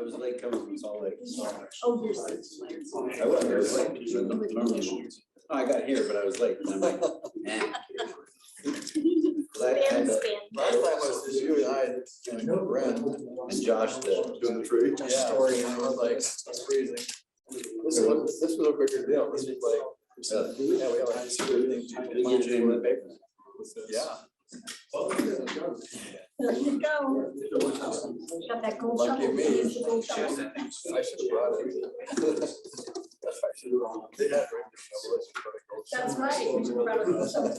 was late coming from Salt Lake. Oh, you're. I was late. Oh, I got here, but I was late. And I'm like, man. Band stand. Last time was just you and I, Brent And Josh, doing the tree. Yeah. Story, and I was like, it's freezing. This was a bigger deal. This was like, yeah, we have a high school thing. we get your name in the paper. Yeah. There you go. Got that gold Lucky shovel. me. Use the gold shovel. I should have brought it. I should have. They had right the shovel. I should have brought a gold That's shovel. right. You should have brought a gold shovel.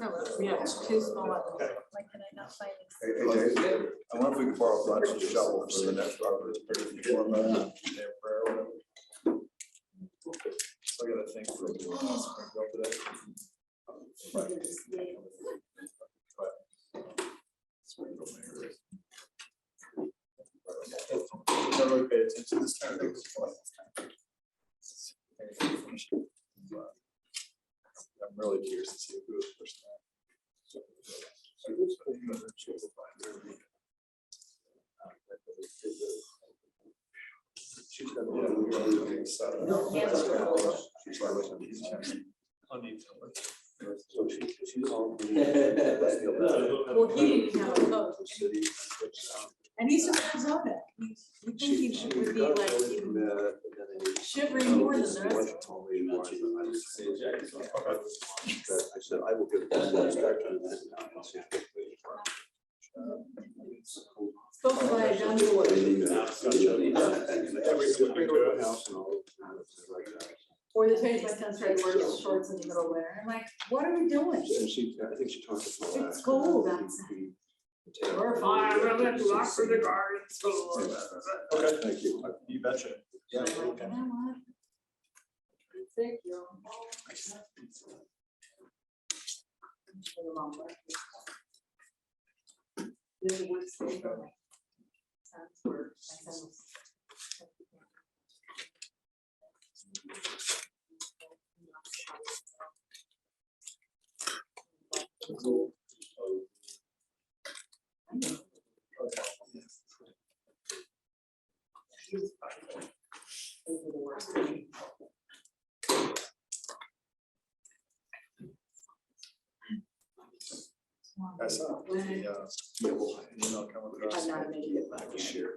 Oh, well, yeah, it's too small. Why can I not find it? Hey, Dave, I wonder if we can borrow Bronx's shovel for the next Robert. So I got a thing from Springfield today. I really paid attention this time. I'm really curious to see who was first. She's got Well, he didn't have a coach. And he's surprised on that. You think he would be like even shivering more than the rest of them. I said, I will get the Spoken by a young boy. Or the page my son started wearing shorts in the middle of winter. I'm like, what are we doing? And she, I think she talked about. It's cold outside. We're fine, I'm gonna have to walk through the garden. Okay, Thank you. you betcha. Yeah. I'm like, you know what? Thank you. For the long way. There's a wood stake on my son's work. My son was. I saw the, email come across. I'm not making it, but Share.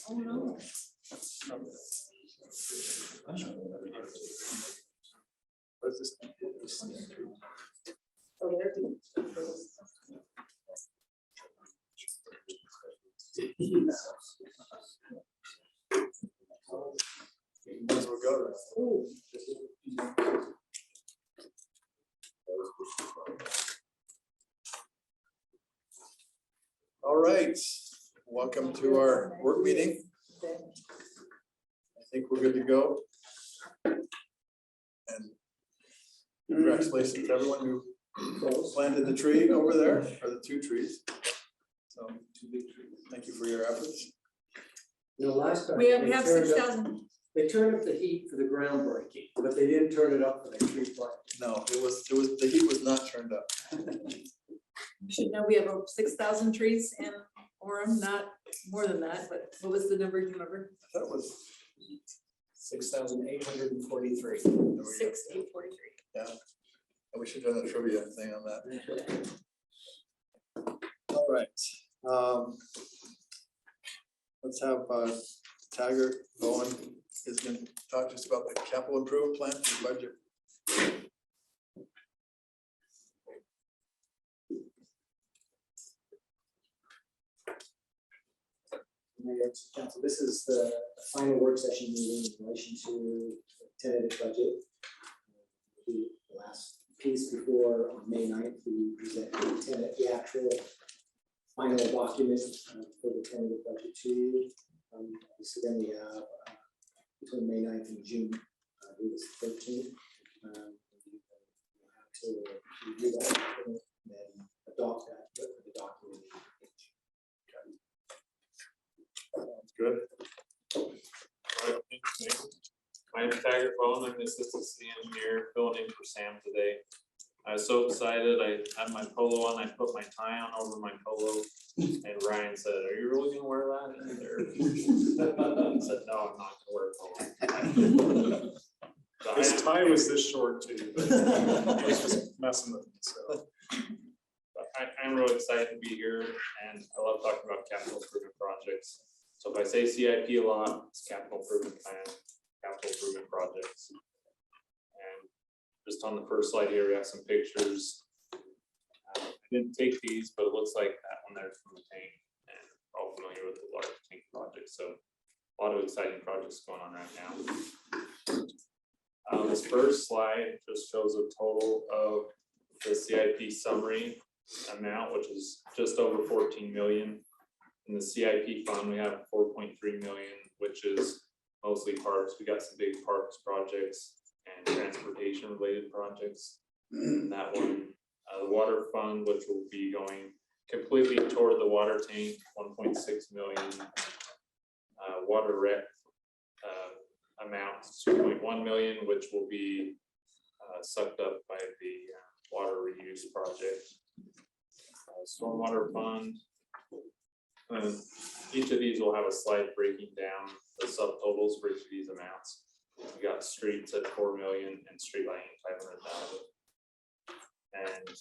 oh no. What is this? Oh, there. Might as well go. Ooh. All right, welcome to our work meeting. I think we're good to go. And congratulations to everyone who planted the tree over there, or the 2 trees. So 2 big trees. Thank you for your efforts. You know, last time. We have they turned up- 6,000. They turned up the heat for the groundbreaking, but they didn't turn it up for the tree plant. No, the heat was not turned up. You should know we have over 6,000 trees in Orem, not more than that, but what was the number, do you remember? That was 6,843. 6,843. Yeah, and we should have done a trivia thing on that. All right. Let's have Taggart Bowen is going to talk to us about the capital improvement plan for the budget. Mayor and Council, this is the final work session meeting in relation to the tentative budget. The last piece before on May 9th, we present the actual final document for the tentative budget to you. So then we have between May 9th and June, I believe it's the 13th. We'll have to review that document and then adopt that for the document. Sounds good. My name's Taggart Bone, I'm the assistant city engineer filling in for Sam today. I was so excited, I had my polo on, I put my tie on over my polo, and Ryan said, "Are you really gonna wear that in there?" I said, "No, I'm not gonna wear a polo." So His tie was this short too. He was just messing with me, so. I'm really excited to be here, and I love talking about capital improvement projects. So if I say CIP a lot, it's capital improvement plan, capital improvement projects. And just on the first slide here, we have some pictures. I didn't take these, but it looks like that one there's from the tank, and we're all familiar with the large tank project. So a lot of exciting projects going on right now. This first slide just shows a total of the CIP summary amount, which is just over 14 million. In the CIP fund, we have 4.3 million, which is mostly parks. We got some big parks projects and transportation related projects. And that one, the water fund, which will be going completely toward the water tank, 1.6 million. Water rec amount 2.1 million, which will be sucked up by the water reuse project. Stormwater fund. Each of these will have a slide breaking down the subtotals for each of these amounts. We got streets at 4 million and street lighting at 500,000. And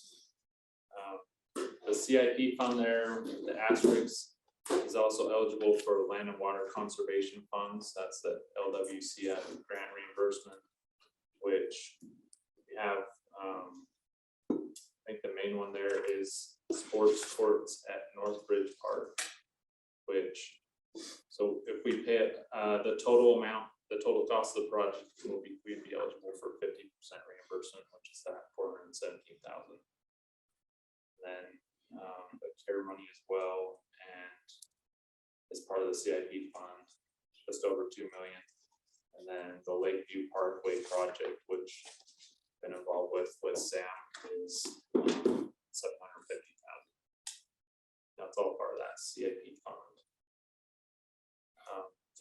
the CIP fund there, the asterisk, is also eligible for land and water conservation funds. That's the LWCF grant reimbursement, which we have. I think the main one there is sports courts at Northbridge Park, which, so if we pay it, the total amount, the total cost of the project will be, we'd be eligible for 50% reimbursement, which is that 417,000. Then the care money as well, and as part of the CIP fund, just over 2 million. And then the Lakeview Parkway project, which I've been involved with Sam, is 750,000. That's all part of that CIP fund.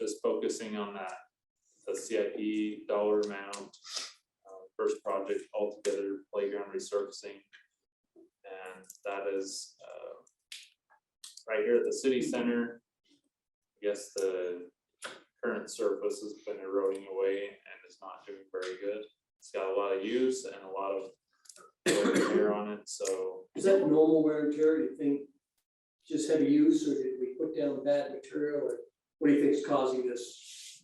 Just focusing on that, the CIP dollar amount, first project altogether, playground resurfacing, and that is right here at the city center. I guess the current surface has been eroding away and is not doing very good. It's got a lot of use and a lot of wear and tear on it. So Is that normal wear and tear? Do you think just heavy use, or did we put down bad material, or what do you think is causing this?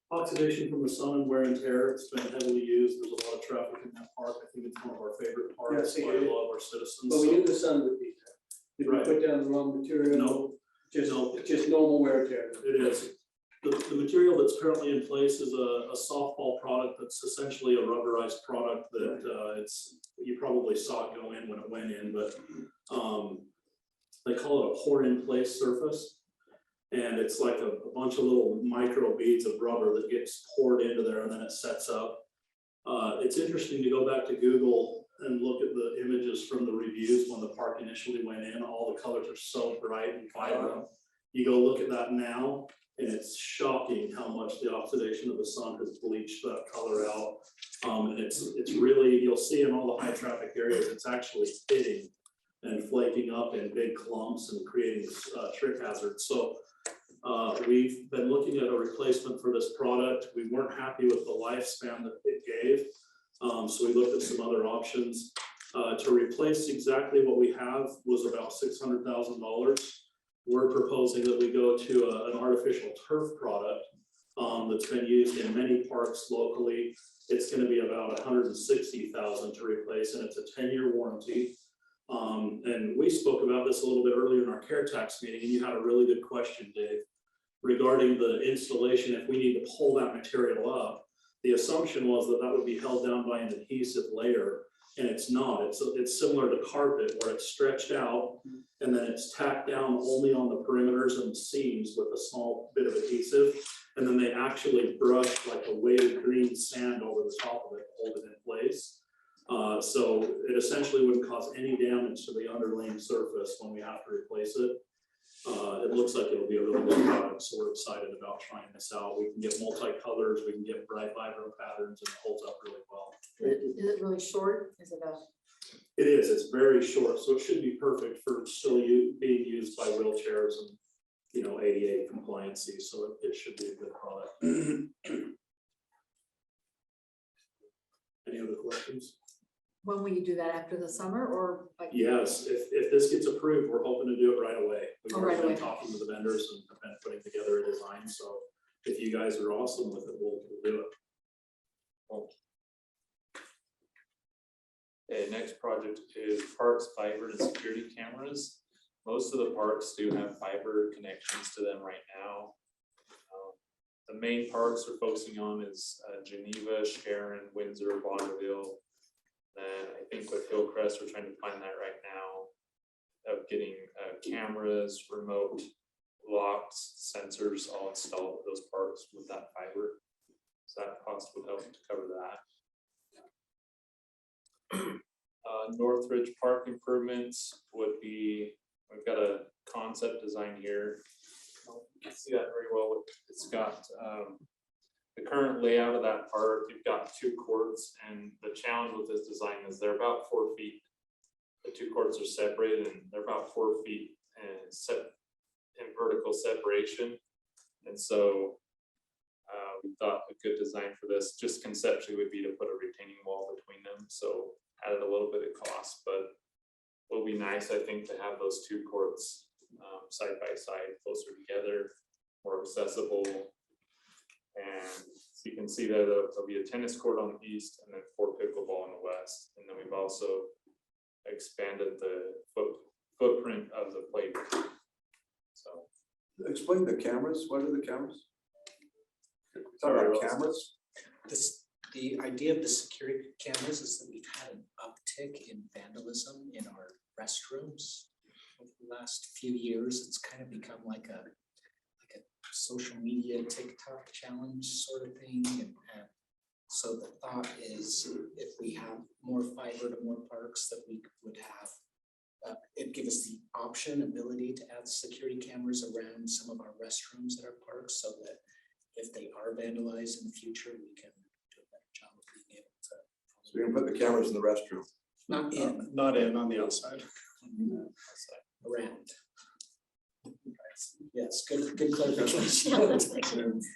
Oxidation from the sun and wear and tear. It's been heavily used. There's a lot of traffic in that park. I think it's one of our favorite parks by a lot of our citizens. Well, we knew the sun would be there. Did we Right. put down the wrong material? No. Just normal wear and tear. It is. The material that's currently in place is a softball product that's essentially a rubberized product that you probably saw it go in when it went in, but they call it a pour-in-place surface. And it's like a bunch of little micro beads of rubber that gets poured into there and then it sets up. It's interesting to go back to Google and look at the images from the reviews when the park initially went in. All the colors are so bright and vibrant. You go look at that now, and it's shocking how much the oxidation of the sun has bleached that color out. And it's really, you'll see in all the high traffic areas, it's actually pitting and flaking up in big clumps and creating trip hazards. So we've been looking at a replacement for this product. We weren't happy with the lifespan that it gave. So we looked at some other options. To replace exactly what we have was about $600,000. We're proposing that we go to an artificial turf product that's been used in many parks locally. It's going to be about $160,000 to replace, and it's a 10-year warranty. And we spoke about this a little bit earlier in our care tax meeting, and you had a really good question, Dave, regarding the installation. If we need to pull that material up, the assumption was that that would be held down by an adhesive layer, and it's not. It's similar to carpet, where it's stretched out and then it's tacked down only on the perimeters and the seams with a small bit of adhesive. And then they actually brush like a weighted green sand over the top of it to hold it in place. So it essentially wouldn't cause any damage to the underlaying surface when we have to replace it. It looks like it'll be a really good product, so we're excited about trying this out. We can get multi-colors, we can get bright vibro patterns, and it holds up really well. Is it really short? Is it a? It is, it's very short, so it should be perfect for still being used by wheelchairs and, you know, ADA compliancy, so it should be a good product. Any other questions? When will you do that, after the summer or like? Yes, if this gets approved, we're hoping to do it right away. We've Oh, already right been away. talking to the vendors and have been putting together a design, so if you guys are awesome with it, we'll do it. Okay, next project is parks fiber and security cameras. Most of the parks do have fiber connections to them right now. The main parks we're focusing on is Geneva, Sharon, Windsor, Vaudeville. And I think with Hillcrest, we're trying to find that right now of getting cameras, remote locks, sensors all installed at those parks with that fiber. So that cost would help to cover that. Northridge Park improvements would be, we've got a concept design here. You can see that very well. It's got the current layout of that park. You've got 2 courts, and the challenge with this design is they're about 4 feet. The 2 courts are separated, and they're about 4 feet and set in vertical separation. And so we thought a good design for this, just conceptually, would be to put a retaining wall between them. So added a little bit of cost, but it'll be nice, I think, to have those 2 courts side by side, closer together, more accessible. And so you can see that there'll be a tennis court on the east and then 4 pickleball on the west. And then we've also expanded the footprint of the playground. So Explain the cameras. What are the cameras? Talk about cameras. The idea of the security cameras is that we've had an uptick in vandalism in our restrooms over the last few years. It's kind of become like a social media TikTok challenge sort of thing. And so the thought is, if we have more fiber to more parks, that we would have, it'd give us the ability to add security cameras around some of our restrooms at our parks, so that if they are vandalized in the future, we can do a better job of being able to. So you're gonna put the cameras in the restroom. Not in, Not in, on the outside. around. Yes, good clarification.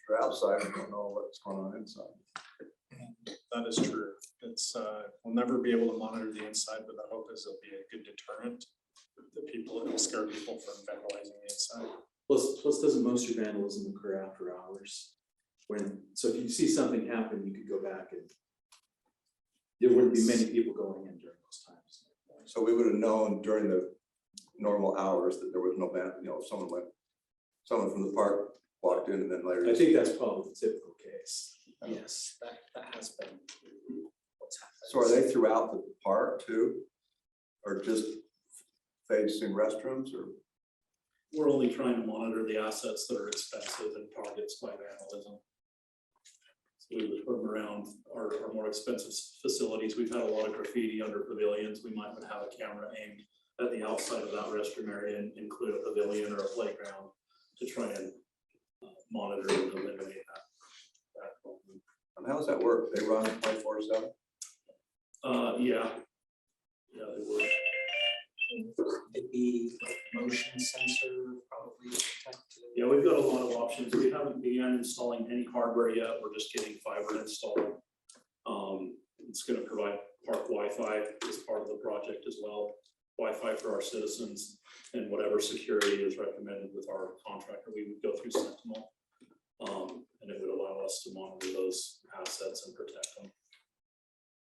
They're outside, we don't know what's going on inside. That is true. It's, we'll never be able to monitor the inside, but the hope is it'll be a good deterrent. The people, it'll scare people from vandalizing the inside. Plus doesn't most of your vandalism occur after hours? So if you see something happen, you could go back and there wouldn't be many people going in during those times. So we would have known during the normal hours that there was no if someone from the park walked in and then later. I think that's probably the typical case. Yes, that has been what's happened. So are they throughout the park too? Or just facing restrooms or? We're only trying to monitor the assets that are expensive and targets by vandalism. So we would put them around our more expensive facilities. We've had a lot of graffiti under pavilions. We might have a camera aimed at the outside of that restroom area and include a pavilion or a playground to try and monitor and eliminate that problem. And how does that work? They run 24/7? Yeah, they would. It'd be like motion sensor, probably detected. Yeah, we've got a lot of options. We haven't begun installing any hardware yet. We're just getting fiber installed. It's going to provide park Wi-Fi as part of the project as well. Wi-Fi for our citizens, and whatever security is recommended with our contractor, we would go through Sentinel. And it would allow us to monitor those assets and protect them.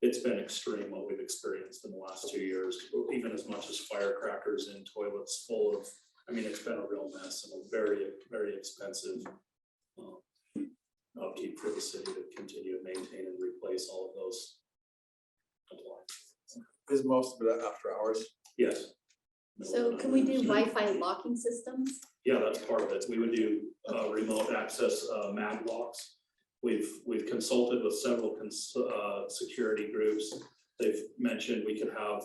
it's been extreme what we've experienced in the last 2 years, even as much as firecrackers in toilets full of, I mean, it's been a real mess and a very, very expensive upkeep for the city to continue to maintain and replace all of those appliances. Is most of it after hours? Yes. So can we do Wi-Fi locking systems? Yeah, that's part of it. We would do remote access mag locks. We've consulted with several security groups. They've mentioned we could have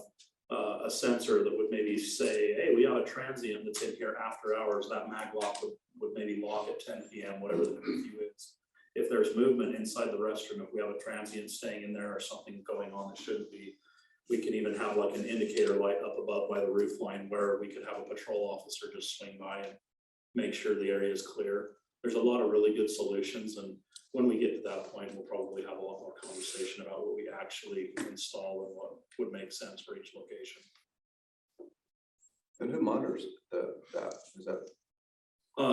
a sensor that would maybe say, hey, we have a transient that's in here after hours. That mag lock would maybe lock at 10 p.m., whatever the curfew is. If there's movement inside the restroom, if we have a transient staying in there or something going on that shouldn't be, we can even have like an indicator light up above by the roof line where we could have a patrol officer just swing by and make sure the area is clear. There's a lot of really good solutions, and when we get to that point, we'll probably have a lot more conversation about what we actually install and what would make sense for each location. And who monitors that? Is that?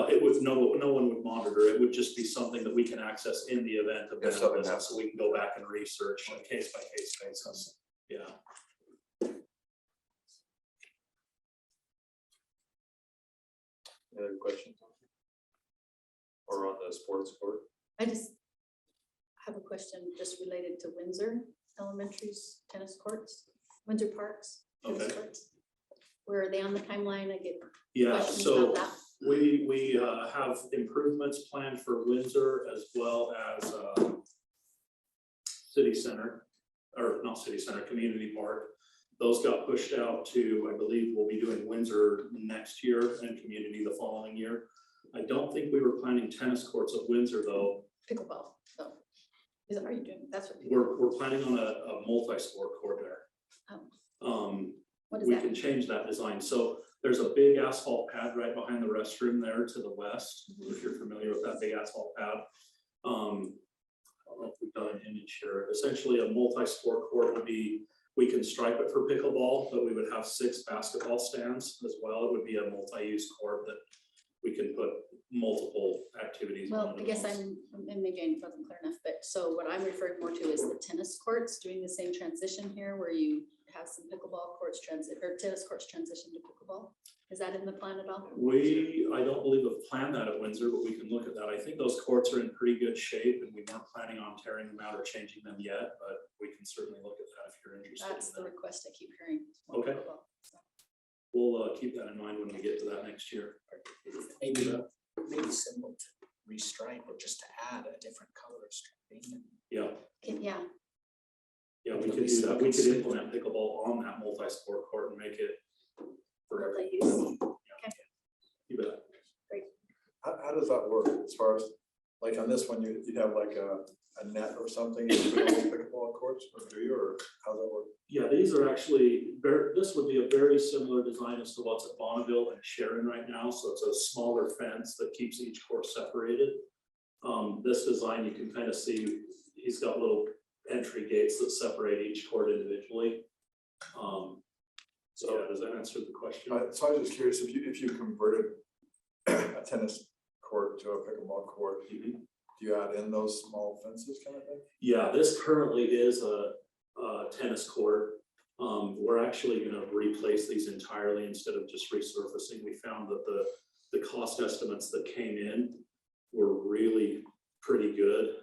It would, no one would monitor. It would just be something that we can access in the event of If something vandalism, happens. so we can go back and research on a case by case basis. Yeah. Any other questions? Or on the sports court? I just have a question just related to Windsor Elementary's tennis courts, Windsor Parks tennis Okay. courts. Where are they on the timeline? I get Yeah, questions so about that. we have improvements planned for Windsor as well as City Center, or not City Center, Community Park. Those got pushed out to, I believe we'll be doing Windsor next year and Community the following year. I don't think we were planning tennis courts at Windsor though. Pickleball, so. Are you doing, that's what people, We're planning on a multi-sport court there. what is We that? can change that design. So there's a big asphalt pad right behind the restroom there to the west, if you're familiar with that big asphalt pad. I don't know if we've done an image here. Essentially, a multi-sport court would be, we can stripe it for pickleball, but we would have 6 basketball stands as well. It would be a multi-use court that we can put multiple activities on. Well, I guess and maybe I wasn't clear enough, but so what I'm referring more to is the tennis courts doing the same transition here where you have some pickleball courts or tennis courts transition to pickleball. Is that in the plan at all? I don't believe we've planned that at Windsor, but we can look at that. I think those courts are in pretty good shape and we weren't planning on tearing them out or changing them yet, but we can certainly look at that if you're interested That's in the that. request I keep hearing. Okay. Pickleball, so. We'll keep that in mind when we get to that next year. Maybe simple to restripe or just to add a different color striping. Yeah, Yeah, yeah, we could do that. We could implement pickleball on that multi-sport court and make it for everyone. multi-use. You bet. How does that work as far as, like on this one, you'd have like a net or something in between all the pickleball courts, or do you, or how's that work? Yeah, these are actually this would be a very similar design as to what's at Bonneville and Sharon right now. So it's a smaller fence that keeps each court separated. This design, you can kind of see, he's got little entry gates that separate each court individually. So yeah, does that answer the question? So I was just curious, if you converted a tennis court to a pickleball court, do you add in those small fences kind of thing? Yeah, this currently is a tennis court. We're actually going to replace these entirely instead of just resurfacing. We found that the cost estimates that came in were really pretty good,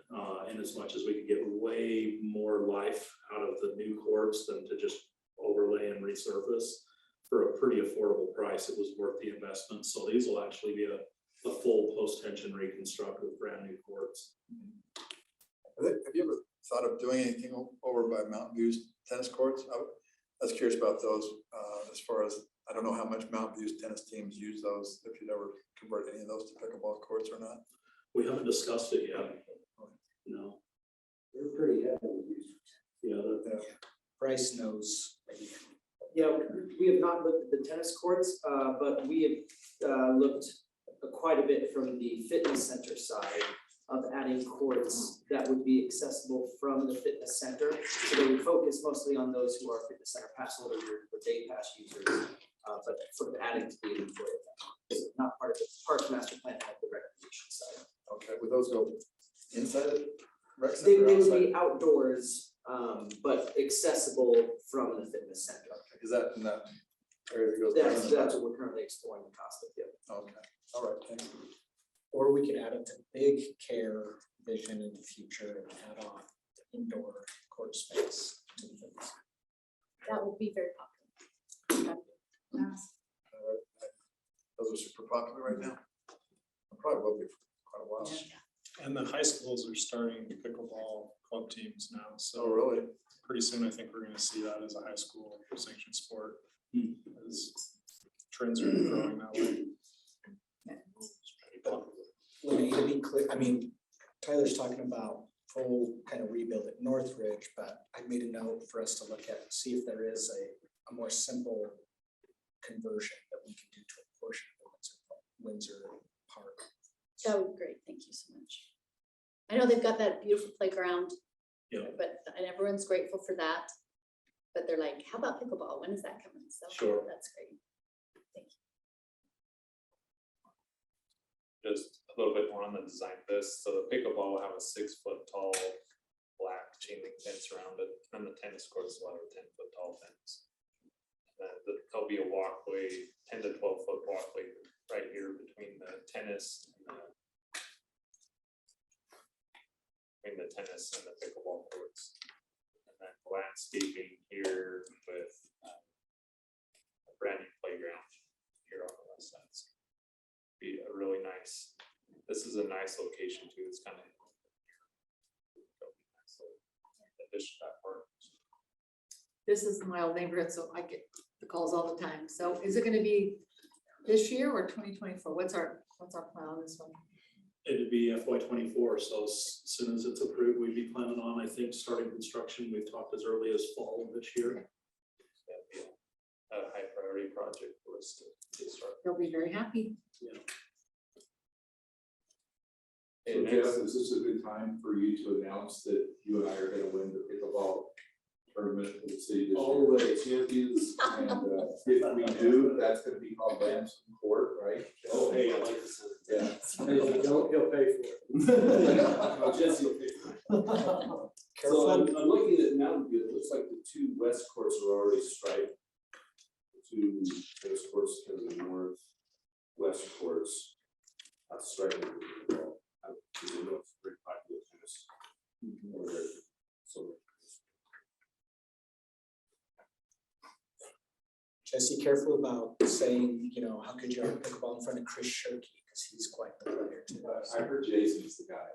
in as much as we could get way more life out of the new courts than to just overlay and resurface for a pretty affordable price. It was worth the investment. So these will actually be a full post-tension reconstruct with brand new courts. Have you ever thought of doing anything over by Mountain View's tennis courts? I was curious about those, as far as, I don't know how much Mountain View's tennis teams use those, if you'd ever convert any of those to pickleball courts or not. We haven't discussed it yet. No. They're pretty heavily used. Yeah, Bryce knows. Yeah, we have not looked at the tennis courts, but we have looked quite a bit from the fitness center side of adding courts that would be accessible from the fitness center. So they would focus mostly on those who are fitness center pass holders or day pass users, but sort of adding to the inventory of that. So not part of the park master plan, like the recreation side. Okay, would those go inside the rec They center or would outside? be outdoors, but accessible from the fitness center. Is that in that area that goes? down in the That's what we're currently exploring the cost of, yeah. Okay, all right, thanks. Or we could add it to big care vision in the future and add on indoor court space to the fitness. That would be very popular. Those are super popular right now. Probably will be for quite a while. And the high schools are starting pickleball club teams now, Oh, so really? pretty soon I think we're gonna see that as a high school sanctioned sport. As trends are growing that way. Lenny, to be clear, I mean, Tyler's talking about full kind of rebuild at Northridge, but I made a note for us to look at, see if there is a more simple conversion that we can do to a portion of Windsor Park. That would be great, thank you so much. I know they've got that beautiful playground. Yeah. And everyone's grateful for that. But they're like, how about pickleball? When is that coming? So Sure. that's great. Thank you. Just a little bit more on the design of this. So the pickleball will have a 6-foot tall black chain link fence around it, and the tennis courts will have a 10-foot tall fence. And then there'll be a walkway, 10 to 12-foot walkway right here between the tennis and the pickleball courts. And then landscaping here with a brand new playground here on the west side. So be a really nice, this is a nice location too. It's kind of addition to that part. This is my old neighborhood, so I get the calls all the time. So is it gonna be this year or 2024? What's our plan on this one? It'd be FY '24, so as soon as it's approved, we'd be planning on, I think, starting construction. We've talked as early as fall of this year. That'd be a high priority project for us to get started. They'll be very happy. So And Jeff, next, is this a good time for you to announce that you and I are gonna win the pickleball tournament for the city this year? Always champions. And if we do, that's gonna be called Ransom Court, right? Oh, hey, I like this. Yeah. He'll pay for it. Oh, Jesse will pay for it. So I'm looking at Mountain View, it looks like the 2 west courts are already striped. The 2 tennis courts to the north west courts, striped. I don't know if it's very popular tennis. So Jesse, careful about saying, you know, how could you have pickleball in front of Chris Shirky, because he's quite the player too. I heard Jason's the guy.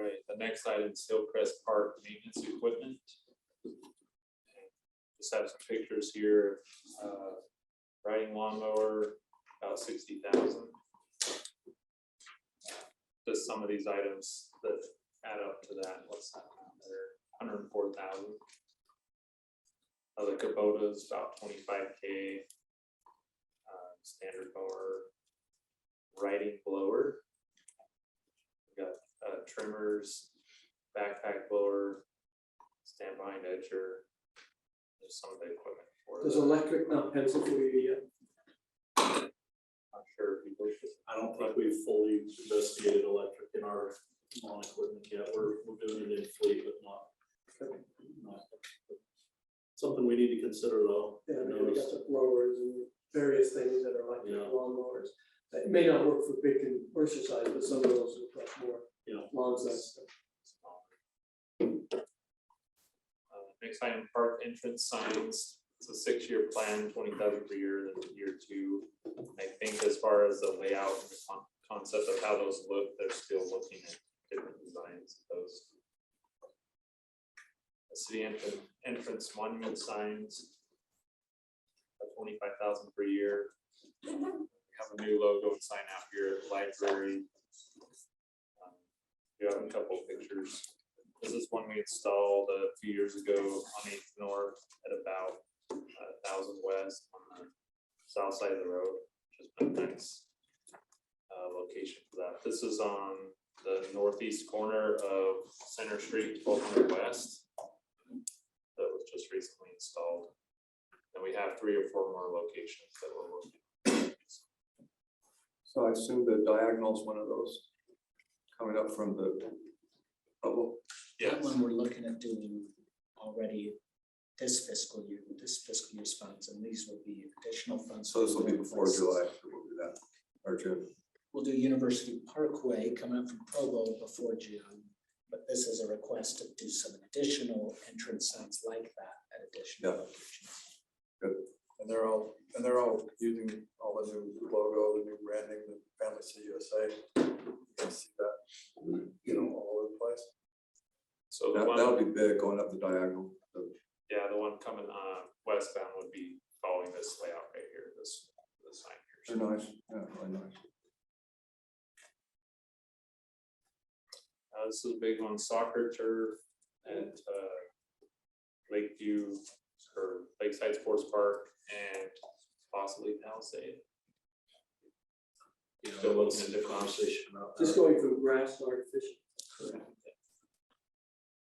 right, the next item is Hillcrest Park maintenance equipment. Just have some pictures here. Riding lawnmower, about 60,000. Just some of these items that add up to that. What's that amount there? 104,000. The Kubota is about 25K. Standard mower, riding blower. We got trimmers, backpack blower, stand behind edger. There's some of the equipment for Does that. electric not pencil for you yet? Not sure if people should. I don't think we've fully investigated electric in our lawn equipment yet. We're doing it in fleet, but not something we need to consider though. Yeah, Who we knows? got the blowers and various things that are like Yeah. lawnmowers. It may not work for big commercial size, but some of those are much more Yeah. lawn size. Next item, park entrance signs. It's a 6-year plan, 20,000 per year, then year 2. I think as far as the layout and the concept of how those look, they're still looking at different designs of those. The city entrance monument signs. 25,000 per year. We have a new logo and sign out here at the library. You have a couple of pictures. This is one we installed a few years ago on 8th North at about 1,000 West on the south side of the road, which has been a nice location for that. This is on the northeast corner of Center Street, 1200 West. That was just recently installed. And we have 3 or 4 more locations that we're working on. So I assume the diagonal is one of those coming up from the bubble. That one we're looking at doing already this fiscal year, with this fiscal year's funds, and these will be additional funds. So this will be before July, so we'll do that, or June. We'll do University Parkway coming up from Provo before June, but this is a request to do some additional entrance signs like that at additional Yeah. locations. And they're all using all the new logo, the new branding, the Family City USA. You can see that, all over the place. So the That'll one, be big going up the diagonal. yeah, the one coming westbound would be following this layout right here, this sign here. They're nice, yeah, really nice. This is a big one, soccer turf at Lakeview or Lakeside Sports Park and possibly Palisade. Still looking at different options. Just going from grass to artificial.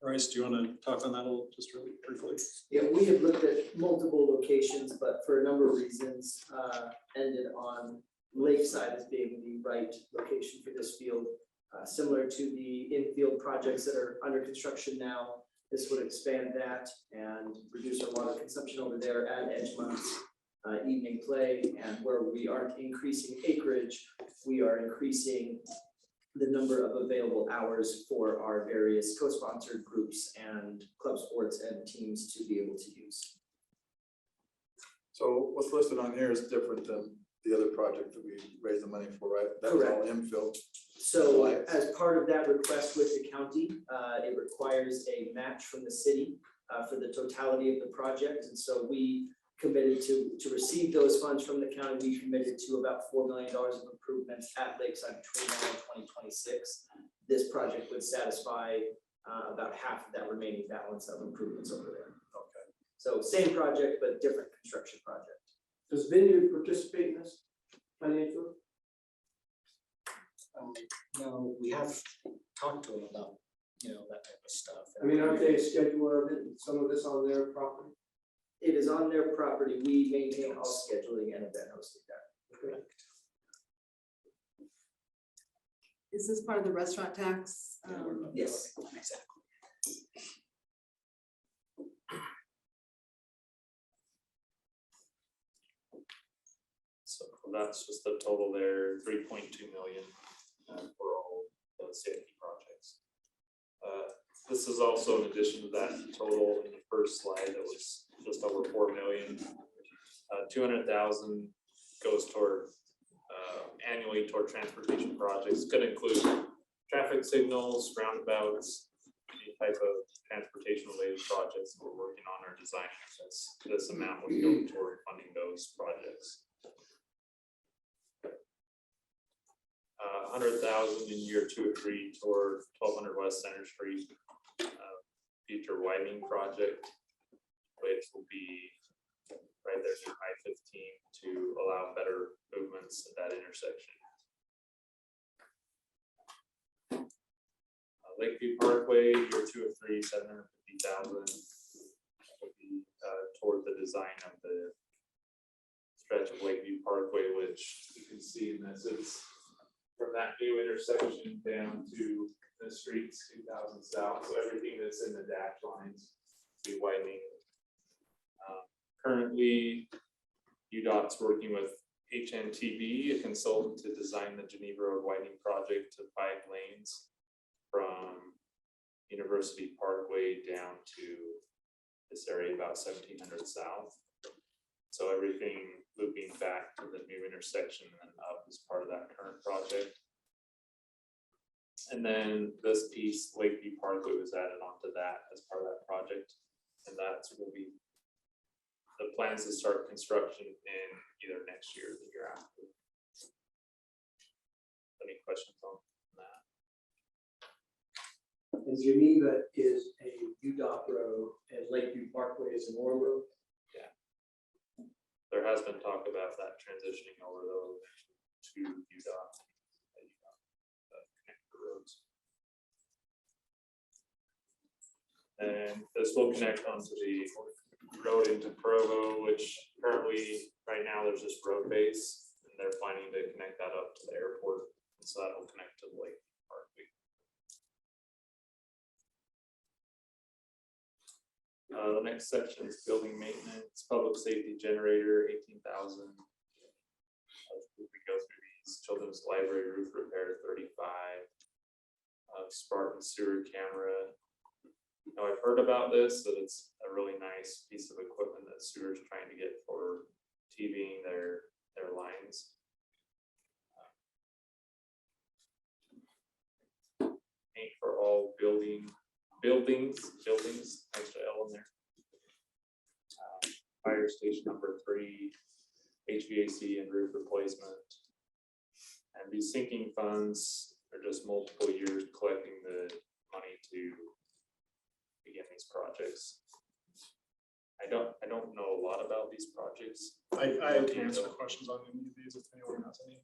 Bryce, do you want to talk on that a little, just really briefly? Yeah, we have looked at multiple locations, but for a number of reasons, ended on Lakeside as being the right location for this field. Similar to the infield projects that are under construction now, this would expand that and reduce our water consumption over there at Edgemont's evening play. And where we aren't increasing acreage, we are increasing the number of available hours for our various co-sponsored groups and club sports and teams to be able to use. So what's listed on here is different than the other project that we raised the money for, right? That was all infill. So as part of that request with the county, it requires a match from the city for the totality of the project. And so we committed to receive those funds from the county. We committed to about $4 million of improvements at Lakeside between now and 2026. This project would satisfy about half of that remaining balance of improvements over there. Okay. So same project, but different construction project. Does Vineyard participate in this financially? No, we have talked to them about, that type of stuff. I mean, aren't they a scheduler of it, some of this on their property? It is on their property. We maintain all scheduling and event hosting there. Correct. Is this part of the restaurant tax? Yes. Exactly. So that's just the total there, 3.2 million for all the CIP projects. This is also in addition to that total in the first slide that was just over 4 million. 200,000 goes toward annually toward transportation projects. Could include traffic signals, roundabouts, any type of transportation related projects we're working on or designing. This amount would go toward funding those projects. 100,000 in year 2 or 3 toward 1200 West Center Street future widening project, which will be right there near I-15 to allow better movements at that intersection. Lakeview Parkway, year 2 or 3, 750,000 would be toward the design of the stretch of Lakeview Parkway, which you can see in this. It's from that new intersection down to the streets 2000 south. So everything that's in the dash lines will be widening. Currently, UDOT's working with HNTB, a consultant, to design the Geneva Road widening project to 5 lanes from University Parkway down to this area about 1700 south. So everything looping back to the new intersection and up is part of that current project. And then this piece, Lakeview Parkway, was added onto that as part of that project. And that's will be the plans to start construction in either next year or the year after. Any questions on that? And Geneva is a UDOT road and Lakeview Parkway is an Orem road. There has been talk about that transitioning over though to UDOT. Connect the roads. And this will connect onto the road into Provo, which currently, right now, there's just road base. And And they're planning to connect that up to the airport, so that will connect to the lake park. The next section is building maintenance, public safety generator, 18,000. We go through these: children's library roof repair, 35. Spartan sewer camera. Now I've heard about this, that it's a really nice piece of equipment that sewer's trying to get for TVing their lines. Paint for all buildings, extra L in there. Fire station number 3, HVAC and roof replacement. And these sinking funds are just multiple years collecting the money to begin these projects. I don't know a lot about these projects. I can answer questions on any of these if anyone has any.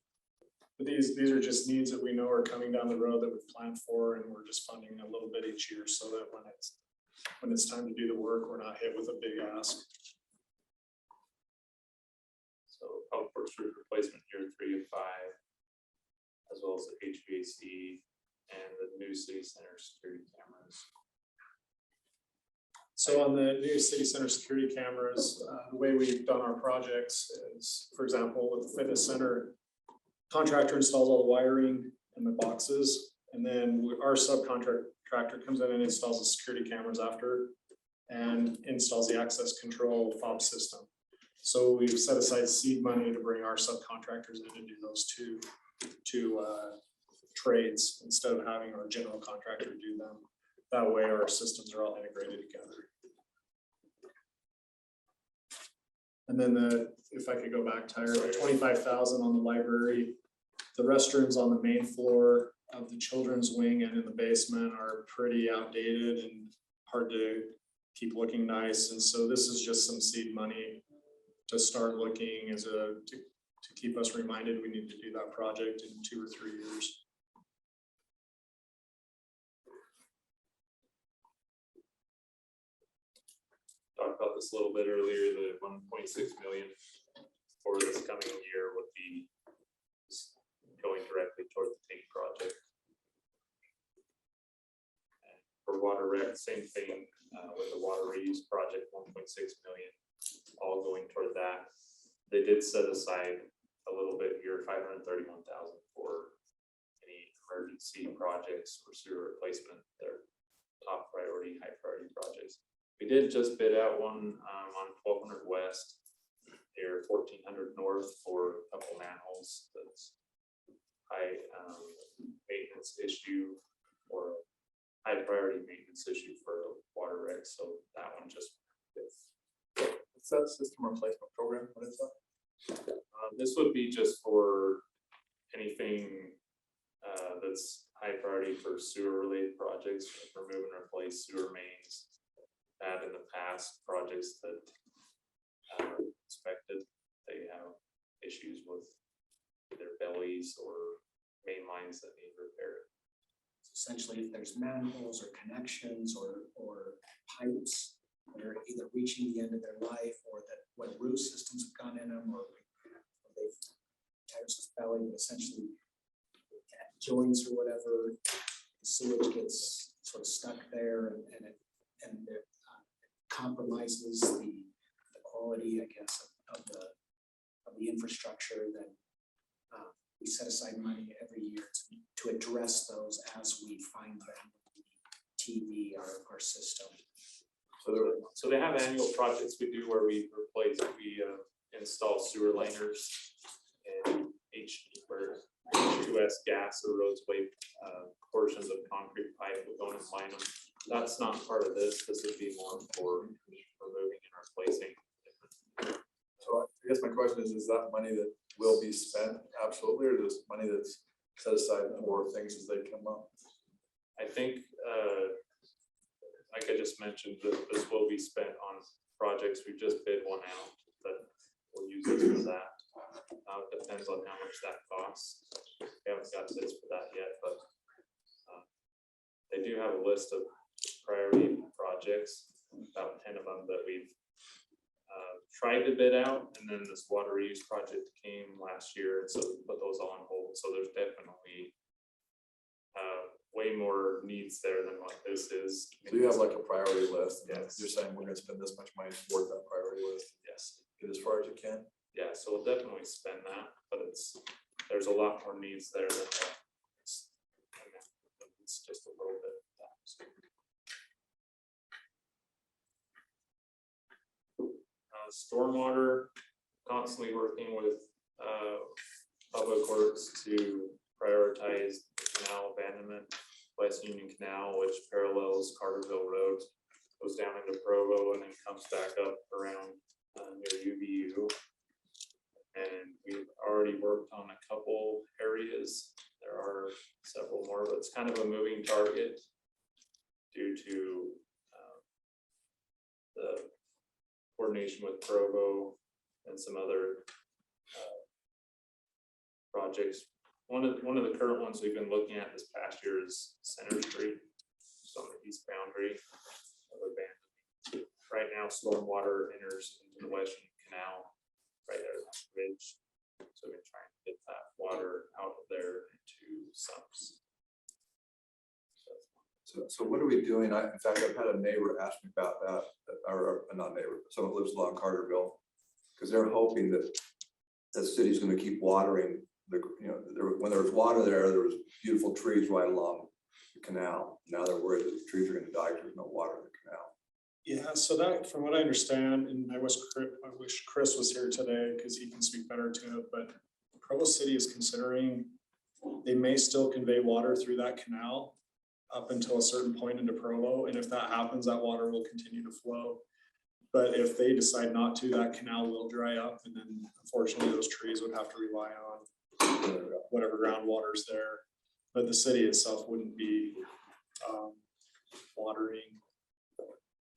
But these are just needs that we know are coming down the road that we've planned for, and we're just funding a little bit each year so that when it's time to do the work, we're not hit with a big ask. So public works roof replacement year 3 of 5, as well as the HVAC and the new city center security cameras. So on the new city center security cameras, the way we've done our projects is, for example, with the fitness center, contractor installs all the wiring and the boxes, and then our subcontractor comes in and installs the security cameras after and installs the access control fob system. So we've set aside seed money to bring our subcontractors in and do those two trades instead of having our general contractor do them. That way our systems are all integrated together. And then if I could go back, Tyler, the 25,000 on the library, the restrooms on the main floor of the children's wing and in the basement are pretty outdated and hard to keep looking nice. And so this is just some seed money to start looking to keep us reminded we need to do that project in 2 or 3 years. Talked about this a little bit earlier, the 1.6 million for this coming year would be going directly toward the tank project. And for water rec, same thing with the water reuse project, 1.6 million, all going toward that. They did set aside a little bit here, 531,000 for any emergency projects or sewer replacement, their top priority, high priority projects. We did just bid out one on 1200 West, here 1400 North for a couple manholes. That's high maintenance issue or high priority maintenance issue for water rec. So that one just fits. What's that system replacement program? What is that? This would be just for anything that's high priority for sewer related projects, remove and replace sewer mains. That in the past projects that expected, they have issues with their bellies or main lines that need repair. Essentially, if there's manholes or connections or pipes that are either reaching the end of their life, or that when root systems have gone in them, or they've types of belly, but essentially joints or whatever, the sewage gets sort of stuck there, and it compromises the quality, I guess, of the infrastructure. Then we set aside money every year to address those as we find them, TV, our system. So they have annual projects we do where we install sewer liners and H2S gas or roadway portions of concrete pipe. We're going to line them. That's not part of this. This would be more for removing and replacing. So I guess my question is that money that will be spent absolutely, or just money that's set aside for things as they come up? I think, like I just mentioned, this will be spent on projects. We just bid one out that we'll use this for that. It depends on how much that costs. We haven't got bids for that yet, but they do have a list of priority projects, about 10 of them that we've tried to bid out, and then this water reuse project came last year, and so we put those all on hold, so there's definitely way more needs there than what this is. So you have like a priority list, and Yes. you're saying we're gonna spend this much money toward that priority list, Yes, get as far as you can. yeah, so we'll definitely spend that, but there's a lot more needs there than what it's just a little bit. Stormwater, constantly working with Public Works to prioritize canal abandonment. West Union Canal, which parallels Carterville Road, goes down into Provo and then comes back up around near UVU. And we've already worked on a couple areas. There are several more, but it's kind of a moving target due to the coordination with Provo and some other projects. One of the current ones we've been looking at this past year is Center Street, just on the east boundary of abandonment. Right now, stormwater enters into the West Union Canal, right there at the bridge. So we're trying to get that water out of there into sumps. So what are we doing? In fact, I've had a neighbor ask me about that, or not neighbor, but someone who lives along Carterville, because they're hoping that the city's going to keep watering the, when there was water there was beautiful trees right along the canal. Now they're worried that the trees are going to die because there's no water in the canal. Yeah, so that, from what I understand, and I wish Chris was here today because he can speak better to it, but Provo City is considering they may still convey water through that canal up until a certain point into Provo, and if that happens, that water will continue to flow. But if they decide not to, that canal will dry up, and then unfortunately those trees would have to rely on whatever groundwater's there. But the city itself wouldn't be watering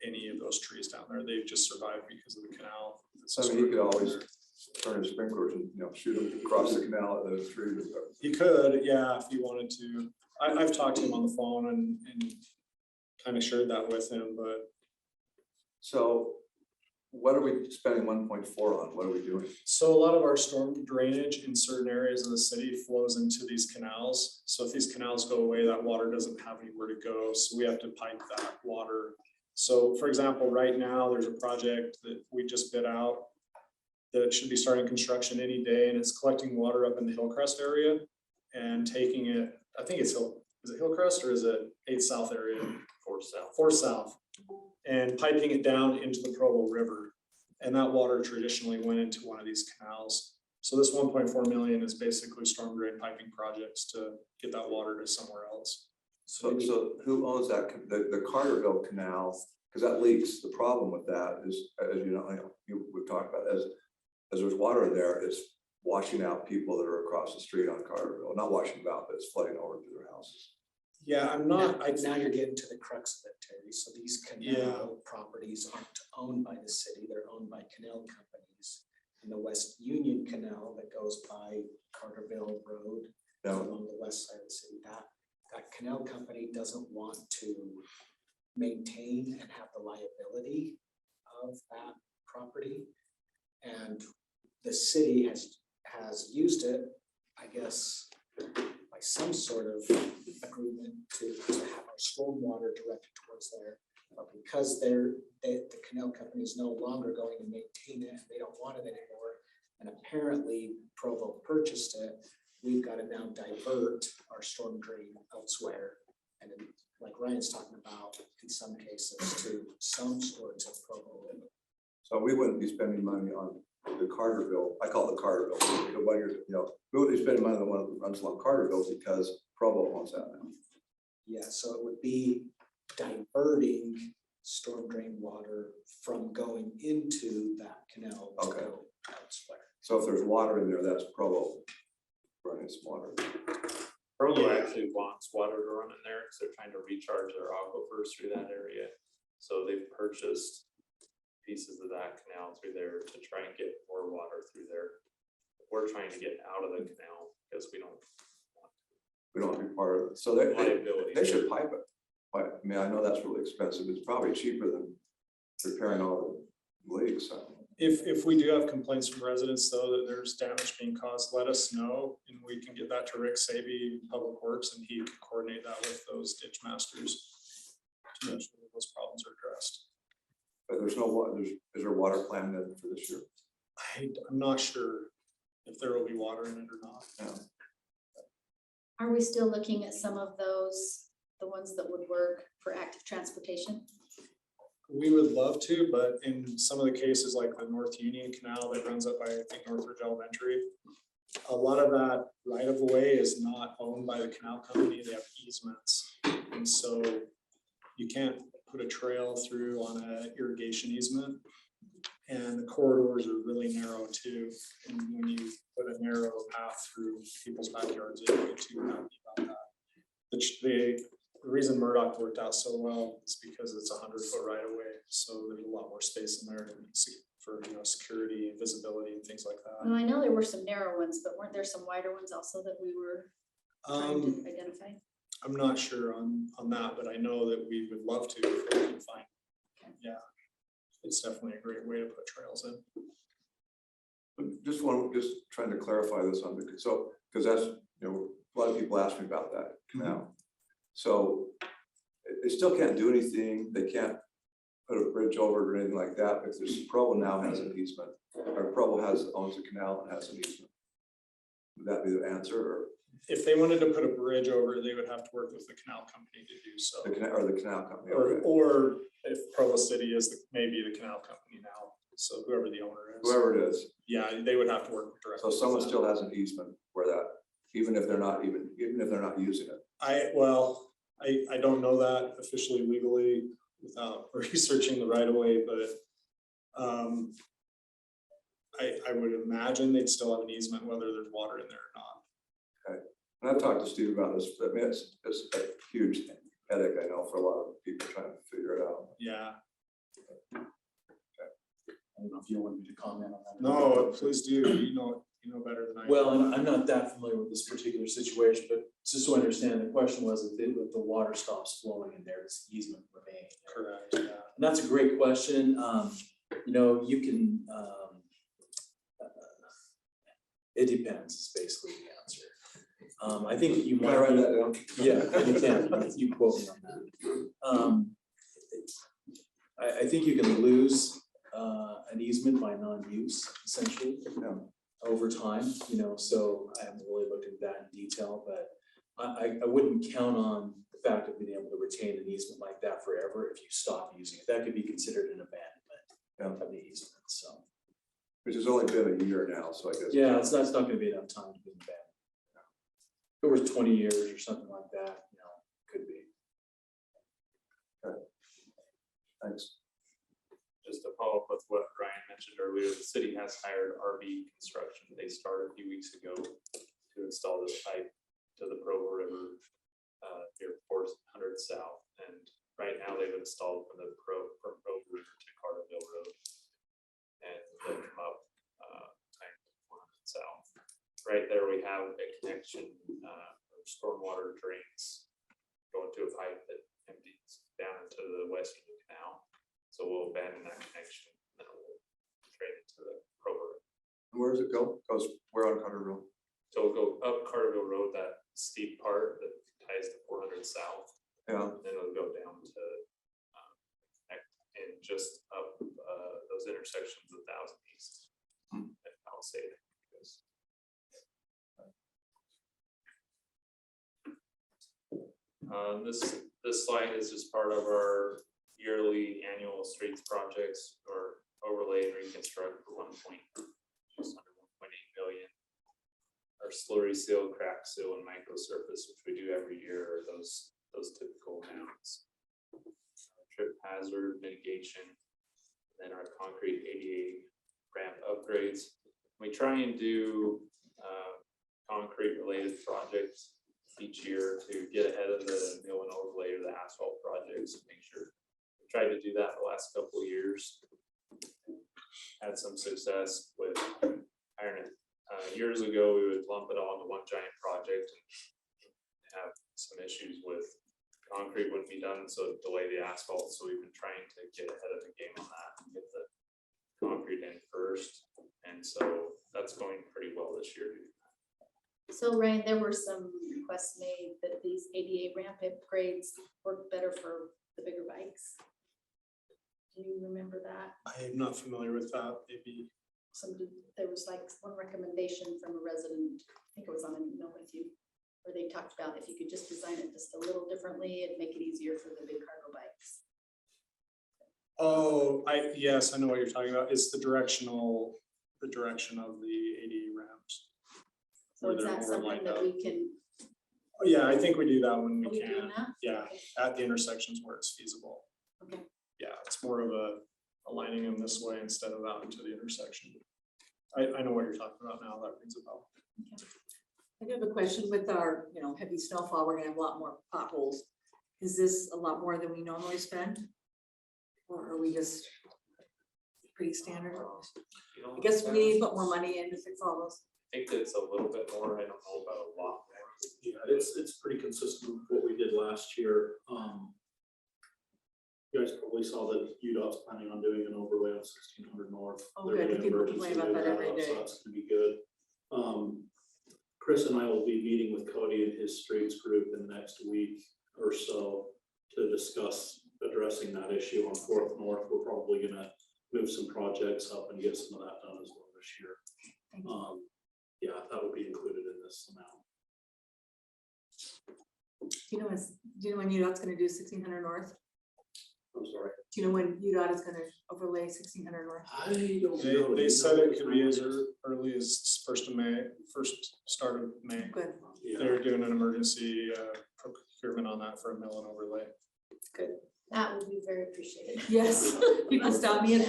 any of those trees down there. They've just survived because of the canal. So I mean, you could always turn his sprinklers and, shoot them across the canal at those trees. He could, yeah, if he wanted to. I've talked to him on the phone and kind of shared that with him, but. So what are we spending 1.4 on? What are we doing? So a lot of our storm drainage in certain areas of the city flows into these canals. So if these canals go away, that water doesn't have anywhere to go. So we have to pipe that water. So for example, right now there's a project that we just bid out that should be starting construction any day, and it's collecting water up in the Hillcrest area and taking it, I think it's is it Hillcrest or is it 8 South area? 4 South. 4 South, and piping it down into the Provo River. And that water traditionally went into one of these canals. So this 1.4 million is basically storm drain piping projects to get that water to somewhere else. So who owns that, the Carterville Canal, because that leaks. The problem with that is, as we've talked about, as there's water in there, it's washing out people that are across the street on Carterville. Not washing them out, but it's flooding over to their houses. Yeah, I'm Now not, now you're getting to the crux of it, Terry. So these canal properties aren't owned by the city, they're owned by canal companies. And the West Union Canal that goes by Carterville Road along the west side of the city, that canal company doesn't want to maintain and have the liability of that property. And the city has used it, I guess, by some sort of agreement to have our stormwater directed towards there. But because the canal company is no longer going to maintain it, they don't want it anymore, and apparently Provo purchased it, we've got to now divert our storm drain elsewhere. And then, like Ryan's talking about, in some cases, to some sorts of Provo. So we wouldn't be spending money on the Carterville, I call it the Carterville, we wouldn't be spending money on the one that runs along Carterville because Provo owns that now. Yeah, so it would be diverting storm drain water from going into that canal to go elsewhere. So if there's water in there, that's Provo running some water. Provo actually wants water to run in there because they're trying to recharge their aquifers through that area. So they've purchased pieces of that canal through there to try and get more water through there. We're trying to get out of the canal because we don't want to be part of it. So they should pipe it. I mean, I know that's really expensive. It's probably cheaper than repairing all the leaks. If we do have complaints from residents though, that there's damage being caused, let us know and we can get that to Rick Saby, Public Works, and he can coordinate that with those ditch masters to make sure that those problems are addressed. But there's no water, is there water planned in for this year? I'm not sure if there will be water in it or not. Yeah. Are we still looking at some of those, the ones that would work for active transportation? We would love to, but in some of the cases like the North Union Canal that runs up by, I think, Northridge Elementary, a lot of that right of way is not owned by the canal company. They have easements. And so you can't put a trail through on an irrigation easement. And the corridors are really narrow too. And when you put a narrow path through people's backyards, they don't get too happy about that. The reason Murdoch worked out so well is because it's 100-foot right of way. So there's a lot more space in there for, you know, security, visibility and things like that. Well, I know there were some narrow ones, but weren't there some wider ones also that we were trying to identify? I'm not sure on that, but I know that we would love to if we can find. Okay. Yeah, it's definitely a great way to put trails in. Just trying to clarify this on the, so, because that's, you know, a lot of people ask me about that canal. So they still can't do anything, they can't put a bridge over it or anything like that, because there's Provo now has an easement, or Provo owns a canal and has an easement. Would that be the answer, or? If they wanted to put a bridge over, they would have to work with the canal company to do so. The canal company, Or, okay. or if Provo City is maybe the canal company now, so whoever the owner is. Whoever it is, Yeah, they would have to work directly. so someone with them. still has an easement where that, even if they're not using it. I don't know that officially legally without researching the right of way, but I would imagine they'd still have an easement whether there's water in there or not. Okay, and I've talked to Steve about this, but I mean, it's a huge headache, I know, for a lot of people trying to figure it out. Yeah, I don't know if you want me to comment on that. no, please do, you know better than I do. Well, and I'm not that familiar with this particular situation, but just so I understand, the question was if the water stops flowing in there, does easement remain? Correct, yeah. And that's a great question. You know, you can, it depends, is basically the answer. I think you Can I might. write that down? Yeah, you can, you quote me on that. I think you can lose an easement by non-use essentially. Over time, you know, so I haven't really looked at that in detail, but I wouldn't count on the fact of being able to retain an easement like that forever if you stop using it. That could be considered an abandonment of the easement, so. Which has only been a year now, so I guess. Yeah, that's not gonna be enough time to be abandoned. If it was 20 years or something like that, you know, could be. Thanks. Just to follow up with what Ryan mentioned earlier, the city has hired RV Construction. They started a few weeks ago to install this pipe to the Provo River near 400 South. And right now they've installed from Provo River to Carterville Road. And they'll come up 400 South. Right there we have a connection of stormwater drains going to a pipe that empties down into the Western Canal. So we'll abandon that connection, and then we'll trade it to the Provo. Where does it go? Goes where on Carterville? So we'll go up Carterville Road, that steep part that ties to 400 South. Yeah. And then it'll go down to and just up those intersections of 1000 East. I'll say that because this slide is just part of our yearly annual streets projects or overlay and reconstruct for just under 1.8 million. Our slurry seal, crack seal, and micro surface, which we do every year, are those typical amounts. Trip hazard mitigation, then our concrete ADA ramp upgrades. We try and do concrete related projects each year to get ahead of the mill and overlay or the asphalt projects, make sure. Tried to do that the last couple of years. Had some success with iron it. Years ago, we would lump it all into one giant project and have some issues with concrete wouldn't be done, so it delayed the asphalt. So we've been trying to get ahead of the game on that and get the concrete in first, and so that's going pretty well this year. So Ryan, there were some requests made that these ADA ramp upgrades work better for the bigger bikes. Do you remember that? I am not familiar with that, maybe. There was like one recommendation from a resident, I think it was on an email with you, where they talked about if you could just design it just a little differently, it'd make it easier for the big cargo bikes. Oh, yes, I know what you're talking about. It's the direction of the ADA ramps. So Where is they're that more something lined that up. we can, Oh, yeah, I think we do that when are we we doing can. that? Yeah, at the intersections where it's feasible. Okay. Yeah, it's more of a aligning them this way instead of out into the intersection. I know what you're talking about now. That rings a bell. I have a question with our, heavy snowfall, we're gonna have a lot more potholes. Is this a lot more than we normally spend? Or are we just pretty standard? I guess we need to put more money in to fix all those. I think it's a little bit more, I don't know about a lot more. Yeah, it's pretty consistent with what we did last year. You guys probably saw that UDOT's planning on doing an overlay on 1600 North. Oh, They're good. doing People emergency complain about that move every routes, so day. that's gonna be good. Chris and I will be meeting with Cody and his streets group in the next week or so to discuss addressing that issue on 4th North. We're probably gonna move some projects up and get some of that done as well this year. Thank you. Yeah, that will be included in this amount. Do you know when UDOT's gonna do 1600 North? I'm sorry. Do you know when UDOT is gonna overlay 1600 North? I don't know. They said it could be as early as first start of May. Good. Yeah. They're doing an emergency procurement on that for a mill and overlay. that would be very appreciated. Yes, people stop me at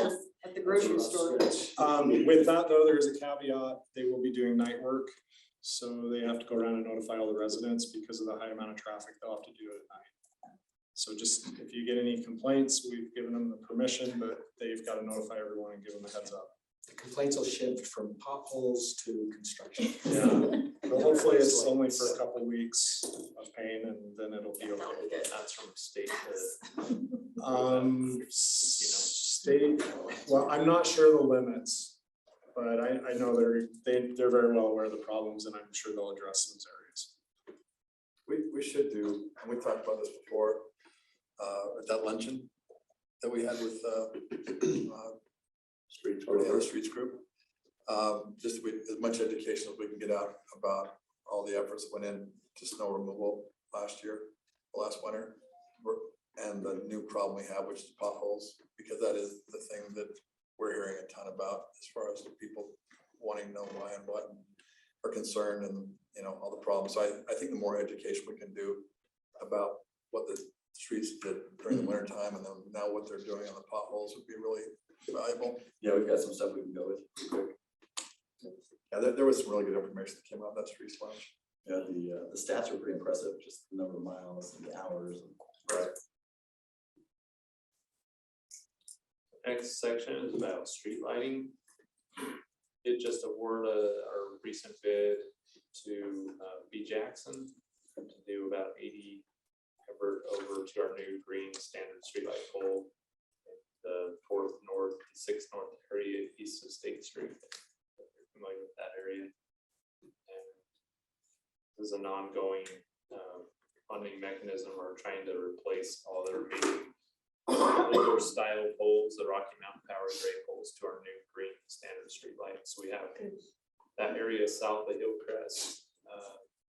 the grocery store. With that though, there is a caveat. They will be doing night work. So they have to go around and notify all the residents because of the high amount of traffic. They'll have to do it at night. So just if you get any complaints, we've given them the permission, but they've got to notify everyone and give them a heads up. The complaints will shift from potholes to construction. Yeah, but hopefully it's only for a couple weeks of pain and then it'll be That'll okay. be good. That's from state to, State, well, I'm not sure the limits. But I know they're very well aware of the problems and I'm sure they'll address those areas. We should do, and we talked about this before, at that luncheon that we had with the other streets group. Just as much education as we can get out about all the efforts that went in to snow removal last winter. And the new problem we have, which is potholes, because that is the thing that we're hearing a ton about as far as the people wanting to know why and what are concerned and, all the problems. So I think the more education we can do about what the streets did during the winter time and then now what they're doing on the potholes would be really valuable. Yeah, we've got some stuff we can go with pretty quick. Yeah, there was some really good information that came out of that streets lunch. Yeah, the stats are pretty impressive, just the number of miles and the hours. Right. next section is about street lighting. It just awarded our recent bid to B Jackson to do about 80 convert over to our new green standard streetlight pole. The 4th North, 6th North area east of State Street. If you're familiar with that area. And this is an ongoing funding mechanism. We're trying to replace all their older style poles, the Rocky Mountain Power Gray poles, to our new green standard street lights. So we have that area south of Hillcrest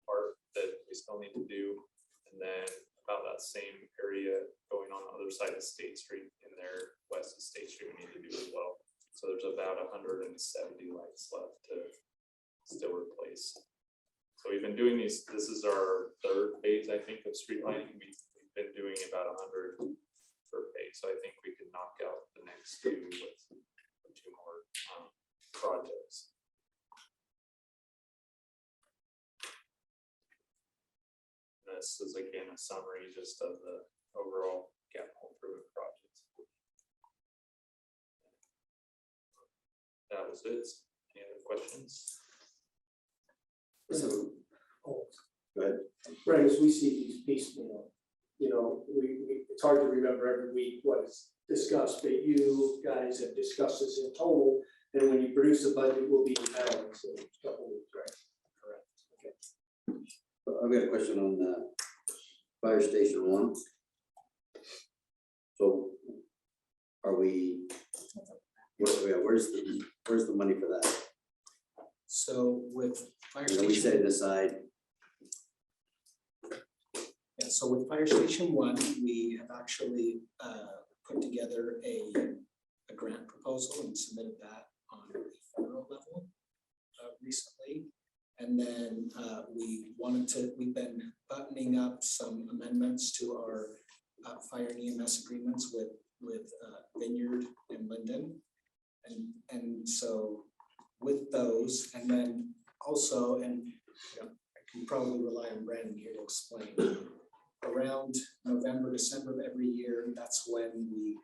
part that we still need to do, and then about that same area going on the other side of State Street in there west of State Street we need to do as well. So there's about 170 lights left to still replace. So we've been doing these, this is our 3rd phase, I think, of street lighting. We've been doing about 100 per phase. So I think we could knock out the next 2 with 2 more projects. This is again a summary just of the overall capital improvement projects. That was it. Any other questions? So, go ahead. Right, as we see these piecemeal it's hard to remember every week what is discussed, but you guys have discussed this in total. And when you produce the budget, we'll be entitled to a couple weeks, right? Correct. I've got a question on Fire Station 1. So are we, where's the money for that? So with fire Are station. we setting aside? Yeah, so with Fire Station 1, we have actually put together a grant proposal and submitted that on the federal level recently. And then we've been buttoning up some amendments to our fire and EMS agreements with Vineyard and Linden. And so with those, and then also, and I can probably rely on Brandon here to explain, around November, December of every year, that's when we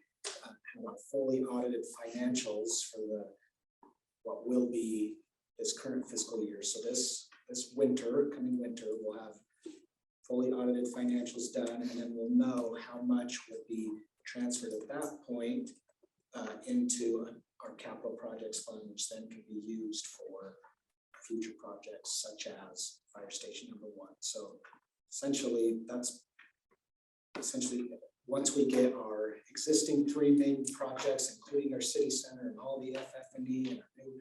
have our fully audited financials for what will be this current fiscal year. So this coming winter, we'll have fully audited financials done, and then we'll know how much will be transferred at that point into our capital projects fund, which then can be used for future projects such as Fire Station number 1. So essentially, once we get our existing 3 main projects, including our city center and all the FF&E and our new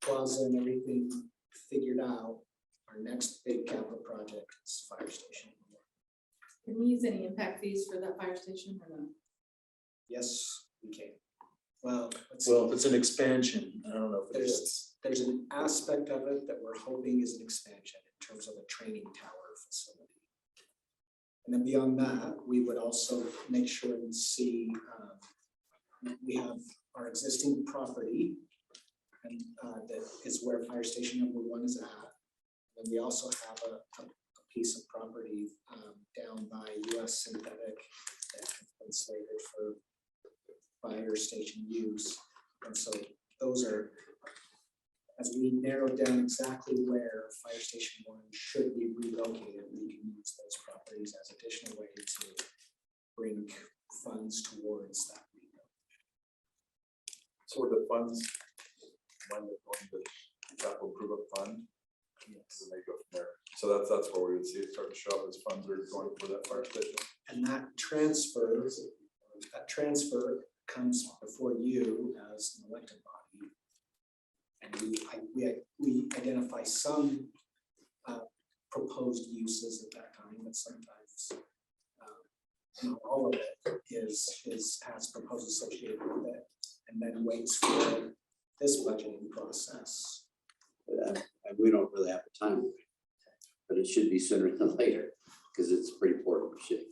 plaza and everything figured out, our next big capital project is Fire Station. Can we use any impact fees for that fire station or no? Yes, we can. Well, Well, if it's an expansion, I don't know if it is. there's an aspect of it that we're hoping is an expansion in terms of a training tower facility. And then beyond that, we would also make sure and see, we have our existing property, and that is where Fire Station number 1 is at. And we also have a piece of property down by US Synthetic that has been slated for fire station use. And so those are, as we narrow down exactly where Fire Station 1 should be relocated, we can use those properties as additional way to bring funds towards that. So were the funds, when they're going to capital improvement fund? Yes. And they go from there. So that's where we would see it start to show up as funds are going for that fire station. And that transfer comes before you as an elected body. And we identify some proposed uses at that time, but sometimes not all of it has proposals associated with it, and then waits for this budgeting process. We don't really have the time, but it should be sooner than later because it's pretty important shit.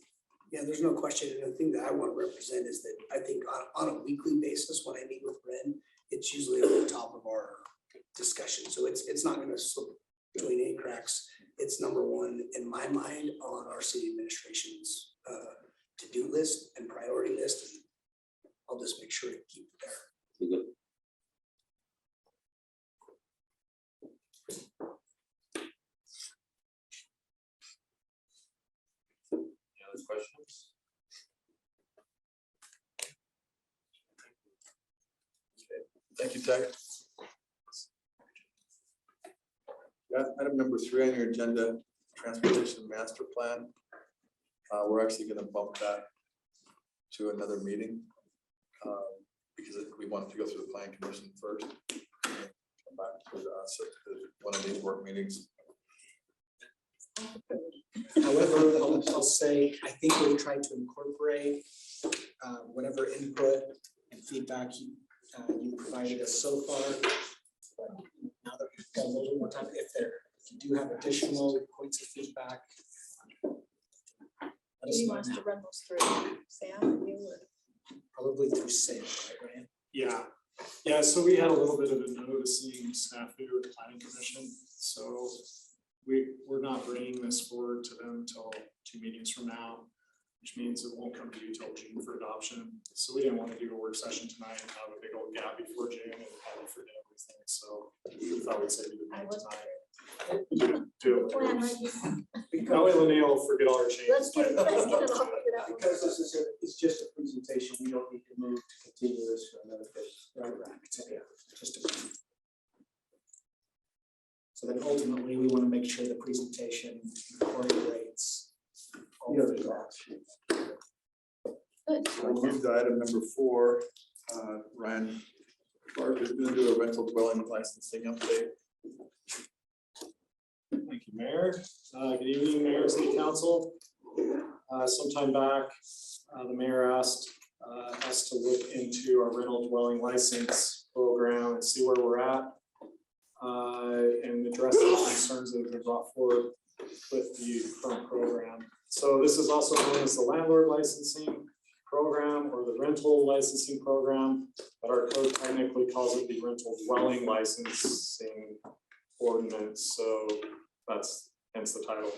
Yeah, there's no question. And the thing that I want to represent is that I think on a weekly basis, when I meet with Ren, it's usually on the top of our discussion. So it's not going to slip between any cracks. It's number 1 in my mind on our city administration's to-do list and priority list. And I'll just make sure to keep it there. Good. Questions? Thank you, Ted. Yeah, item number 3 on your agenda, transportation master plan. We're actually going to bump that to another meeting because we wanted to go through the plan commission first. And come back to us at one of these work meetings. However, I'll say, I think we've tried to incorporate whatever input and feedback you provided us so far. But now that we've got a little more time, if you do have additional points of feedback, let us He know wants now. to run those through Sam and you would. Probably through Sam, right, Ryan? Yeah, so we had a little bit of a noticing snafu with the planning commission, so we're not bringing this forward to them until 2 meetings from now, which means it won't come to you till June for adoption. So we didn't want to do a work session tonight and have a big old gap before June and probably forget everything. So we thought we'd say we would I meet was tonight. Do Plan, it. right? That way Linnea will forget all her changes. Let's get it all figured out. Because this is, it's just a presentation, we don't need to move to continue this for another phase, right? Yeah, just a. So then ultimately, we want to make sure the presentation incorporates all Yeah, of the that. Good. So we'll move to item number 4, Ryan. Clark is gonna do a rental dwelling licensing update. Thank you, Mayor. Good evening, Mayor and City Council. Sometime back, the mayor asked us to look into our rental dwelling license program and see where we're at. And address the concerns that have been brought forward with the current program. So this is also known as the landlord licensing program or the rental licensing program, but our code technically calls it the rental dwelling licensing ordinance. So that's hence the title.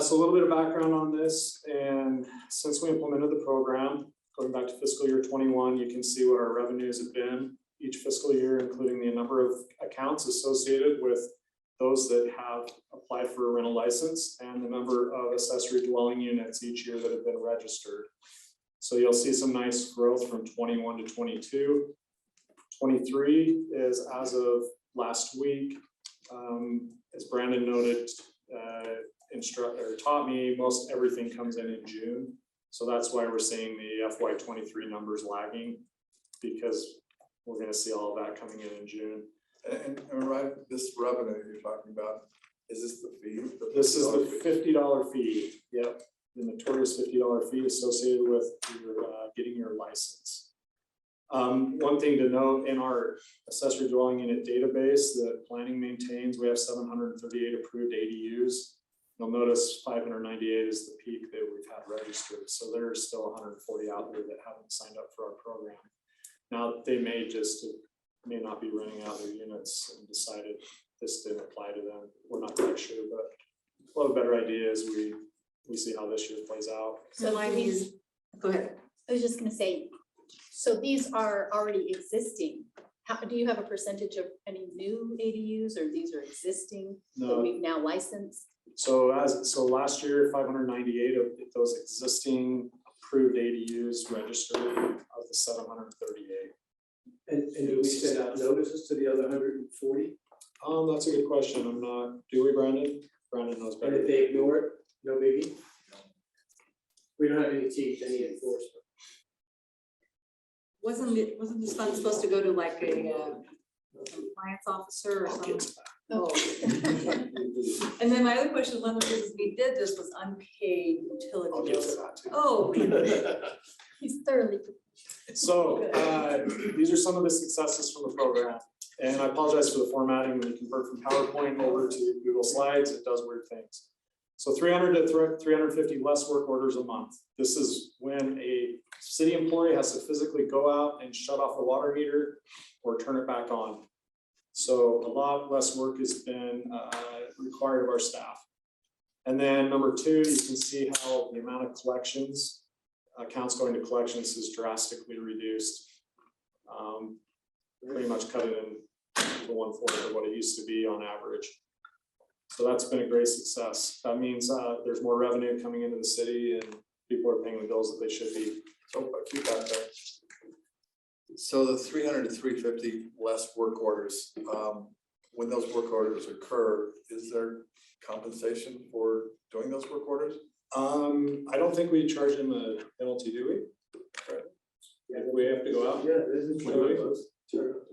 So a little bit of background on this, and since we implemented the program, going back to fiscal year 21, you can see what our revenues have been each fiscal year, including the number of accounts associated with those that have applied for a rental license and the number of accessory dwelling units each year that have been registered. So you'll see some nice growth from 21 to 22. 23 is as of last week. As Brandon noted, taught me most everything comes in June. So that's why we're seeing the FY 23 numbers lagging, because we're gonna see all of that coming in June. And right, this revenue you're talking about, is this the fee? This is the $50 $50 fee, yep, the notorious $50 fee associated with your getting your license. One thing to note, in our accessory dwelling unit database that planning maintains, we have 738 approved ADUs. You'll notice 598 is the peak that we've had registered, so there's still 140 out there that haven't signed up for our program. Now, they may not be renting out their units and decided this didn't apply to them. We're not quite sure, but we'll have a better idea as we see how this year plays out. So mine is, go ahead. I was just gonna say, so these are already existing. How, do you have a percentage of any new ADUs, or these are existing that No. we've now licensed? So last year, 598 of those existing approved ADUs registered of the 738. And do we send out notices to the other 140? That's a good question. I'm not, do we, Brandon? Brandon knows And better. if they ignore it, no biggie? We don't have any teeth, any enforcement. Wasn't this fund supposed to go to like a compliance officer or something? Oh. And then my other question, one of the reasons we did this was unpaid utility I'll get bills. to that too. Oh. He's thoroughly. So these are some of the successes from the program. And I apologize for the formatting. When you convert from PowerPoint over to Google Slides, it does weird things. So 300 to 350 less work orders a month. This is when a city employee has to physically go out and shut off a water heater or turn it back on. So a lot less work has been required of our staff. And then number 2, you can see how the amount of collections, accounts going to collections is drastically reduced. Pretty much cut it in to 1/4 of what it used to be on average. So that's been a great success. That means there's more revenue coming into the city and people are paying the bills that they should be. So keep that there. So the 300 to 350 less work orders, when those work orders occur, is there compensation for doing those work orders? I don't think we charge them a penalty, do we? Right. If we have to go out. Yeah, this is.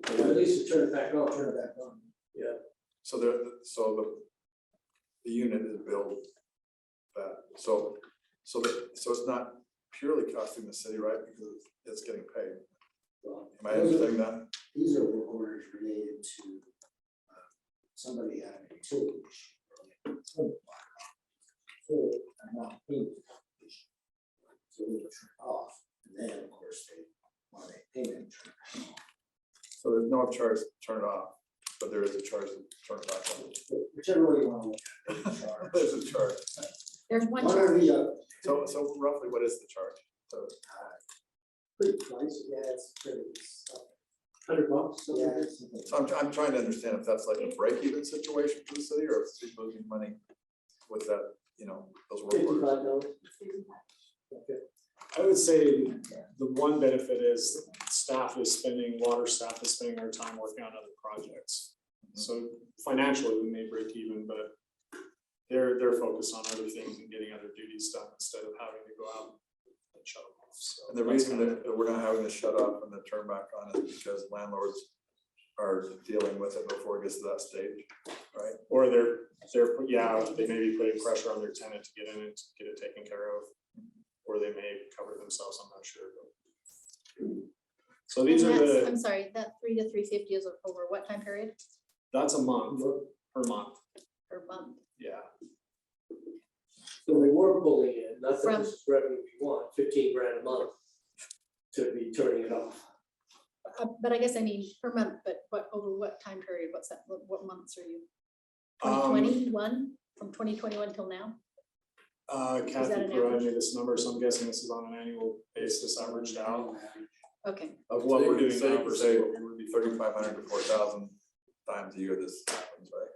At least turn it back on. Turn it back on. Yeah. So the unit is billed that, so it's not purely costing the city, right? Because it's getting paid. Am I understanding that? These are work orders related to somebody having a utility issue. So I'm not paying the issue. So we will turn it off, and then of course they want a payment. Turn it on. So there's no charge to turn it off, but there is a charge to turn it back on. Whichever way you want to look at it, there's a charge. There's a charge. There's one One or charge. the other. So roughly, what is the charge? So Pretty twice, yeah, it's pretty. $100. something like Yeah. that. So I'm trying to understand if that's like a break-even situation for the city, or if it's losing money with that, you know, those work orders. $55. Okay. I would say the one benefit is water staff is spending our time working on other projects. So financially, we may break even, but they're focused on other things and getting other duties done instead of having to go out and shut them off. So And the that's reason kind of- that we're not having to shut off and then turn back on is because landlords are dealing with it before it gets to that stage, right? Or they may be putting pressure on their tenant to get in and get it taken care of. Or they may cover themselves, I'm not sure. So these And are that's- the, I'm sorry, that 3 to 350 is over what time period? that's a month per month, Per month? yeah. So we were pulling in, not that From- this is revenue we want, 15 grand a month to be turning it off. But I guess I mean per month, but over what time period? What's that? What months are you? Um, 2021, from 2021 till now? Kathy an provided average? me this number, so I'm guessing this is on an annual basis averaged out Okay, of what we're doing So you now could versus say what we would be. 3,500 to 4,000 times a year this happens, right?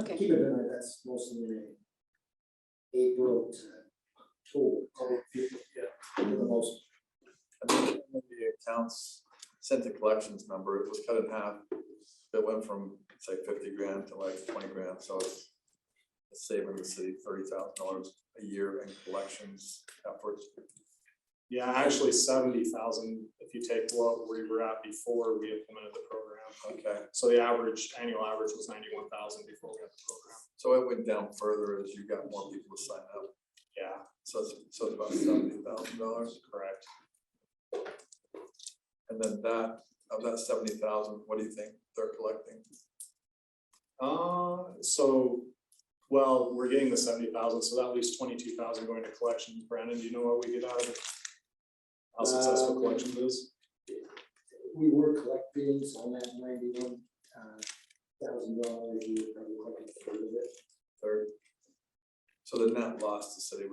okay. Keep in mind, that's mostly in April to October, for the most. And then the accounts sent to collections number, it was cut in half. It went from, say, 50 grand to like 20 grand, so it's saving the city $30,000 a year in collections efforts. Yeah, actually 70,000 if you take what we were at before we implemented the program. Okay, So the annual average was 91,000 before we had the program. so it went down further as you got more people to sign up, Yeah, so it's about $70,000. correct. And then of that 70,000, what do you think they're collecting? Well, we're getting the 70,000, so that leaves 22,000 going to collections. Brandon, do you know what we get out of it? How successful collections is? We were collecting on that $91,000, we were probably collecting a little bit. Third. So the net loss to city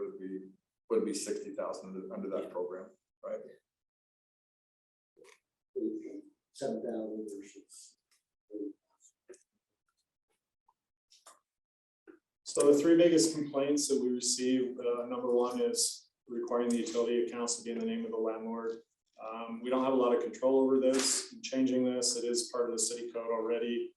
would be 60,000 under that program, right? 7,000 versus. So the three biggest complaints that we received, number one is requiring the utility accounts to be in the name of the landlord. We don't have a lot of control over this, changing this, it is part of the city code already.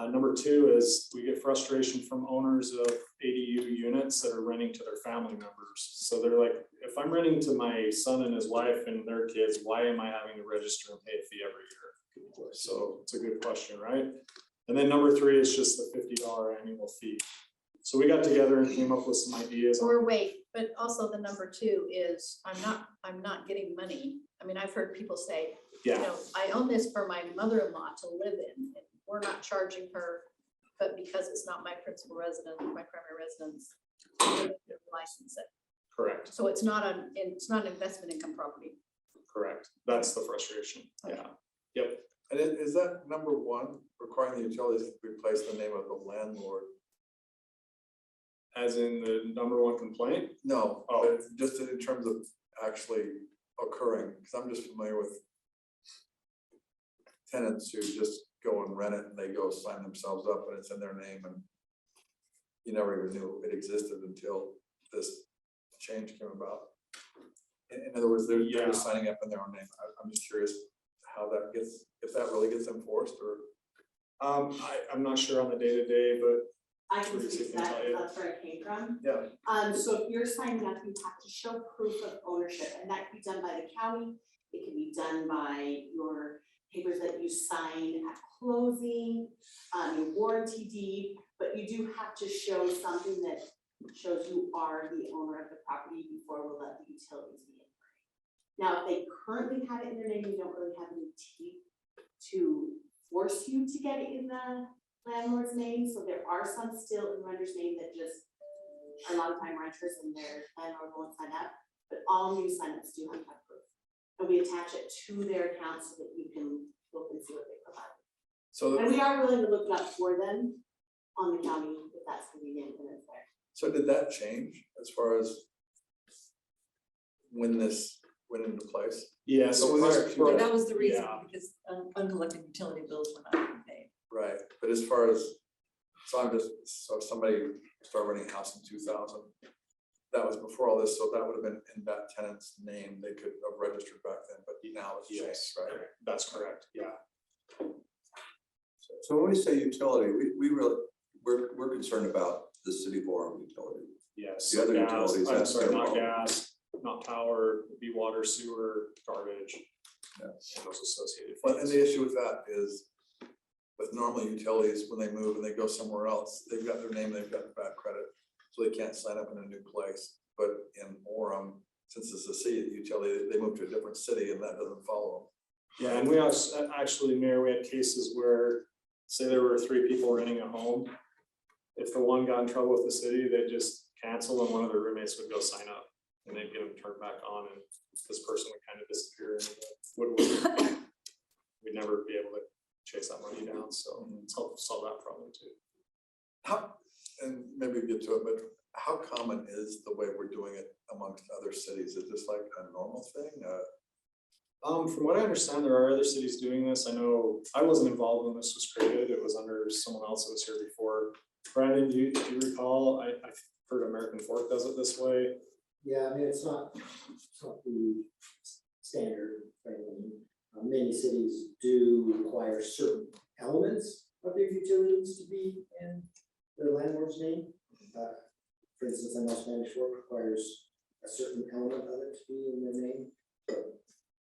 Number two is we get frustration from owners of ADU units that are renting to their family members. So they're like, if I'm renting to my son and his wife and their kids, why am I having to register and pay a fee every year? So it's a good question, right? And then number three is just the $50 annual fee. So we got together and came up with some ideas. Or wait, but also the number two is, I'm not getting money. I mean, I've heard people say, you Yeah, know, I own this for my mother-in-law to live in, and we're not charging her, but because it's not my principal residence, my primary residence, we're gonna license it. correct, So it's not an investment income property. correct. That's the frustration. Yeah, yep. And is that number one, requiring the utilities to replace the name of the landlord? As in the number one complaint? No, Oh. but just in terms of actually occurring, because I'm just familiar with tenants who just go and rent it and they go sign themselves up and it's in their name and you never even knew it existed until this change came about. In other words, they're just signing up in their own name. I'm just curious how that gets, if that really gets enforced or. I'm not sure on the day-to-day, but I can Teresa speak to can that, tell you. that's where it came from. Yeah. So if you're signing up, you have to show proof of ownership, and that can be done by the county. It can be done by your papers that you sign at closing, your warranty deed, but you do have to show something that shows you are the owner of the property before we'll let the utilities be in. Now, if they currently have it in their name, you don't really have any teeth to force you to get it in the landlord's name, so there are some still in renter's name that just are a lot of time renters and their landlord won't sign up, but all new signups do have proof. And we attach it to their account so that you can look and see what they provide. So, And we are willing to look it up for them on the county if that's convenient and it's there. so did that change as far as when this went into place. Yeah, So so prior this, to Yeah, that was the reason, Yeah. because uncollected utility bills were not being paid. Right, but as far as, so if somebody started renting a house in 2000, that was before all this, so that would have been in that tenant's name, they could have registered back then, but now it's changed, yes, right? that's correct, yeah. So when we say utility, we really, we're concerned about the city of Orem utility. Yes, The so other gas, utilities, I'm that's sorry, their not problem. gas, not power, would be water, sewer, garbage. Yeah. And those associated. Well, and fees. the issue with that is with normal utilities, when they move and they go somewhere else, they've got their name, they've got bad credit, so they can't sign up in a new place. But in Orem, since it's a city utility, they move to a different city and that doesn't follow Yeah, and we actually, Mayor, we had cases where, say there were 3 people renting a home. If the one got in trouble with the city, they'd just cancel and one of their roommates would go sign up. And they'd get them turned back on and this person would kind of disappear into the woodwork. We'd never be able to chase that money down, so it's helped solve that problem too. How, and maybe we get to it, but how common is the way we're doing it amongst other cities? Is this like a normal thing? From what I understand, there are other cities doing this. I know I wasn't involved when this was created. It was under someone else that was here before. Brandon, do you recall? I've heard American Fork does it this way. Yeah, I mean, it's not the standard thing. Many cities do require certain elements of their utilities to be in their landlord's name. For instance, I know Spanish Fork requires a certain element of it to be in their name. But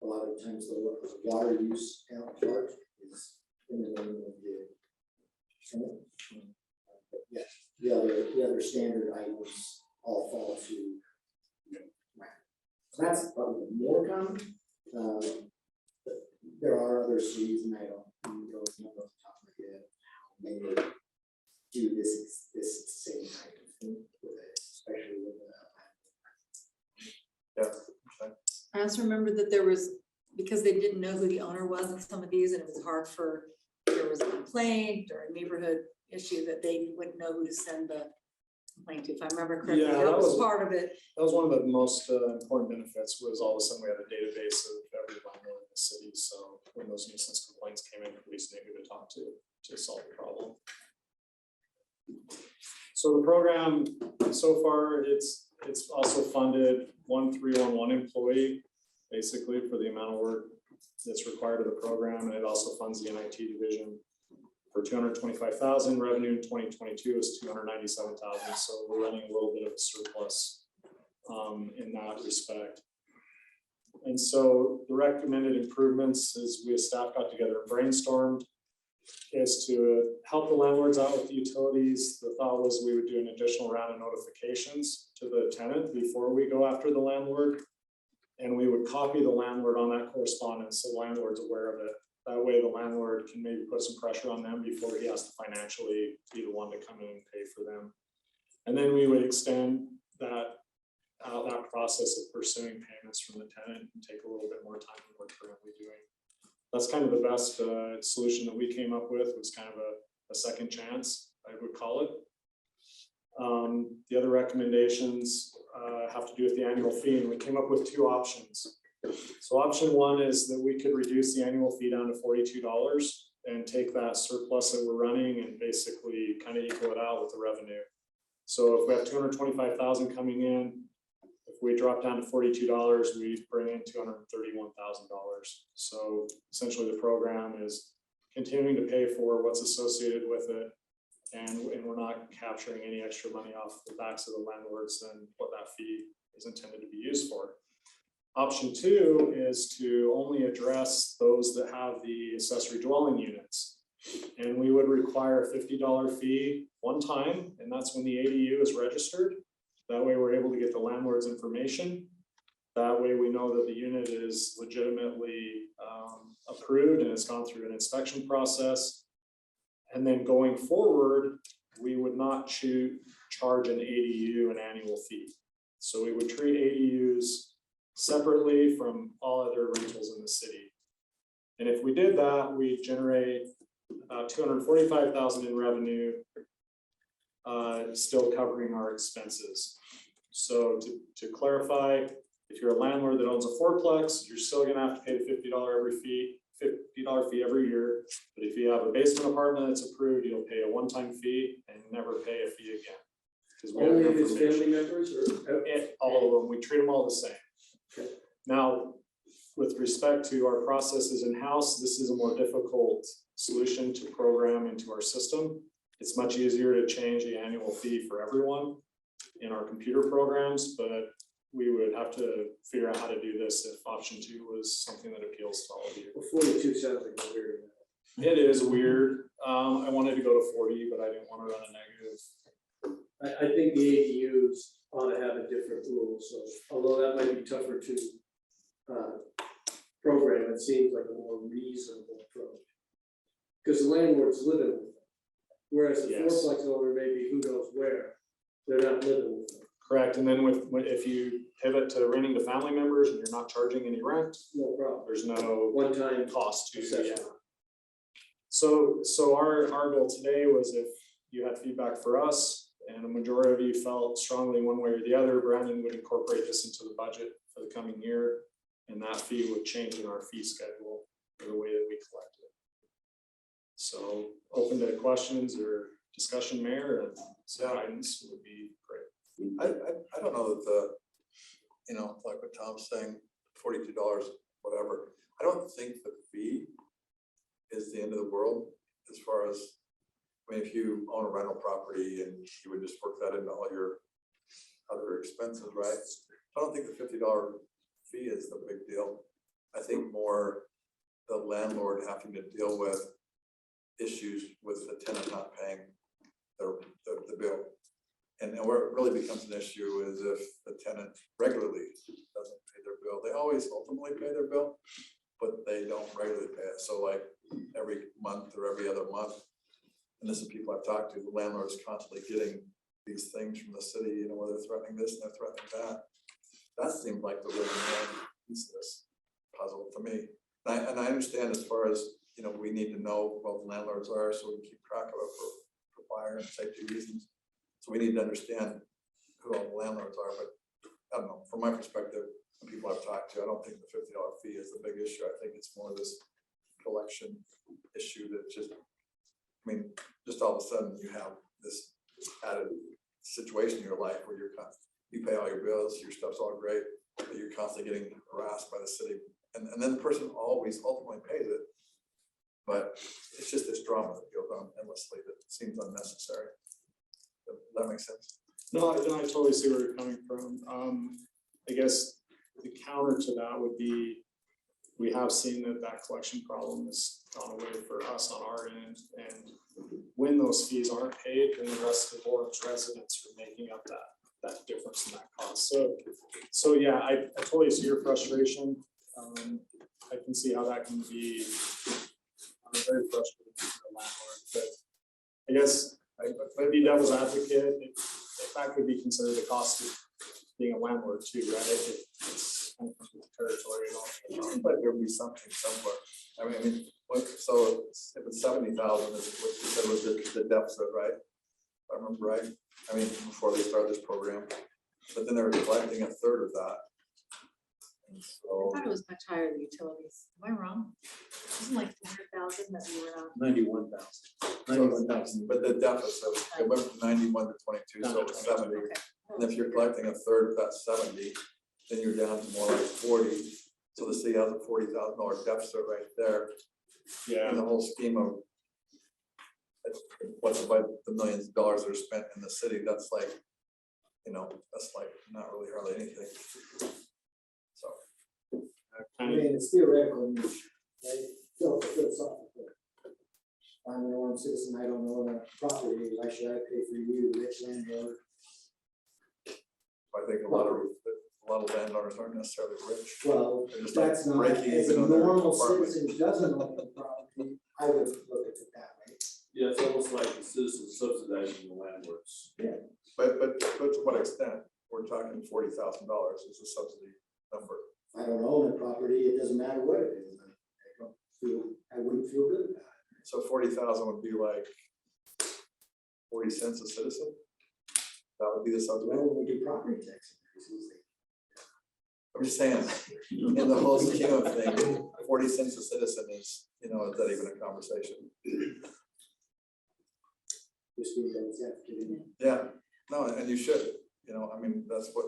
a lot of times the water use part is in the name of the tenant. But yes, the other standard items all fall to. So that's probably more common. But there are other cities, and I don't know off the top of my head how many do this same kind of thing with it, especially with I also remember that there was, because they didn't know who the owner was in some of these, and it was hard for, there was a complaint or a neighborhood issue that they wouldn't know who to send the complaint to, if I remember correctly. Yeah, That that was was- part of it. That was one of the most important benefits, was all of a sudden we had a database of every landlord in the city. So when those nuisance complaints came in, police knew who to talk to solve the problem. So the program, so far, it's also funded 1,311 employee, basically for the amount of work that's required of the program. And it also funds the NIT division for $225,000. Revenue in 2022 is $297,000. So we're running a little bit of a surplus in that respect. And so the recommended improvements is we as staff got together and brainstormed, is to help the landlords out with the utilities. The thought was we would do an additional round of notifications to the tenant before we go after the landlord. And we would copy the landlord on that correspondence, so the landlord's aware of it. That way the landlord can maybe put some pressure on them before he has to financially be the one to come in and pay for them. And then we would extend that process of pursuing payments from the tenant and take a little bit more time than we're currently doing. That's kind of the best solution that we came up with, was kind of a second chance, I would call it. The other recommendations have to do with the annual fee, and we came up with 2 options. So option 1 is that we could reduce the annual fee down to $42 and take that surplus that we're running and basically kind of equal it out with the revenue. So if we have 225,000 coming in, if we drop down to $42, we bring in $231,000. So essentially the program is continuing to pay for what's associated with it. And we're not capturing any extra money off the backs of the landlords than what that fee is intended to be used for. Option 2 is to only address those that have the accessory dwelling units. And we would require a $50 fee one time, and that's when the ADU is registered. That way we're able to get the landlord's information. That way we know that the unit is legitimately approved and it's gone through an inspection process. And then going forward, we would not charge an ADU an annual fee. So we would treat ADUs separately from all other rentals in the city. And if we did that, we'd generate about $245,000 in revenue, still covering our expenses. So to clarify, If you're a landlord that owns a fourplex, you're still gonna have to pay the $50 fee every year. But if you have a basement apartment that's approved, you'll pay a one-time fee and never pay a fee again. 'Cause we have Only if it's information. family members or? All of them, we treat them all the same. Okay. Now, with respect to our processes in-house, this is a more difficult solution to program into our system. It's much easier to change the annual fee for everyone in our computer programs, but we would have to figure out how to do this if option 2 was something that appeals to all of you. Well, 42 sounds like a weird. It is weird. I wanted to go to 40, but I didn't want to run a negative. I think the ADUs ought to have a different rule, so although that might be tougher to program, it seems like a more reasonable approach. Because the landlord's living with them, whereas the Yes. fourplex owner may be who knows where, they're not living with them, Correct. And then if you pivot to renting to family members and you're not charging any rent, no problem. there's no One time cost to you. assessment. Yeah. So our goal today was if you had feedback for us and a majority of you felt strongly one way or the other, Brandon would incorporate this into the budget for the coming year. And that fee would change in our fee schedule for the way that we collect it. So open to questions or discussion, Mayor, and some guidance would be great. I don't know that the, you know, like what Tom's saying, $42, whatever. I don't think the fee is the end of the world as far as, I mean, if you own a rental property and you would just work that into all your other expenses, right? I don't think the $50 fee is the big deal. I think more the landlord having to deal with issues with the tenant not paying the bill. And where it really becomes an issue is if the tenant regularly doesn't pay their bill. They always ultimately pay their bill, but they don't regularly pay it. So like every month or every other month, and this is people I've talked to, the landlord is constantly getting these things from the city, you know, where they're threatening this and they're threatening that. That seemed like the really main piece of this puzzle for me. And I understand as far as, you know, we need to know what the landlords are so we can keep track of it for fire and safety reasons. So we need to understand who all the landlords are, but I don't know, from my perspective, the people I've talked to, I don't think the $50 fee is the big issue. I think it's more this collection issue that just, I mean, just all of a sudden you have this added situation in your life where you pay all your bills, your stuff's all great, but you're constantly getting harassed by the city. And then the person always ultimately pays it. But it's just this drama that goes on endlessly that seems unnecessary. Does that make sense? No, I totally see where you're coming from. I guess the counter to that would be, we have seen that collection problem has gone away for us on our end. And when those fees aren't paid, then the rest of the Orem's residents are making up that difference in that cost. So yeah, I totally see your frustration. I can see how that can be very frustrating for a landlord, but I guess I'd be devil's advocate. That could be considered the cost of being a landlord too, right? It's kind of territory and all. It seems like there'd be something somewhere. I mean, so if it's 70,000 is what you said was the deficit, right? If I remember right. I mean, before they started this program, but then they were collecting a third of that. And so I thought it was much higher, the utilities. Am I wrong? Isn't like 400,000 that we were on? 91,000. But the deficit, it went from 91 to 22, so it's 70. Okay. And if you're collecting a third of that 70, then you're down to more like 40. So the city has a $40,000 deficit right there. Yeah. In the whole scheme of what's about the millions of dollars that are spent in the city, that's like, you know, that's like not really hardly anything. So. I mean, it's theoretical, right? Philosophical. I'm an Orem citizen, I don't own a property, why should I pay for you, the rich landlord? I think a lot of landowners aren't necessarily rich. Well, They're just like that's not, breaking as a even on their normal apartment. citizen who doesn't own a property, I would look at it that way. Yeah, it's almost like the citizens subsidizing the landlords. But to what extent? We're talking $40,000 is a subsidy number. I don't own a property, it doesn't matter what it is, I wouldn't feel good about it. So 40,000 would be like 40 cents a citizen? That would be the subsidy? Well, when we do property tax increases, I'm just saying, in the whole scheme of things, 40 cents a citizen is, is that even a conversation? Just being done this afternoon. Yeah, no, and you should, I mean, that's what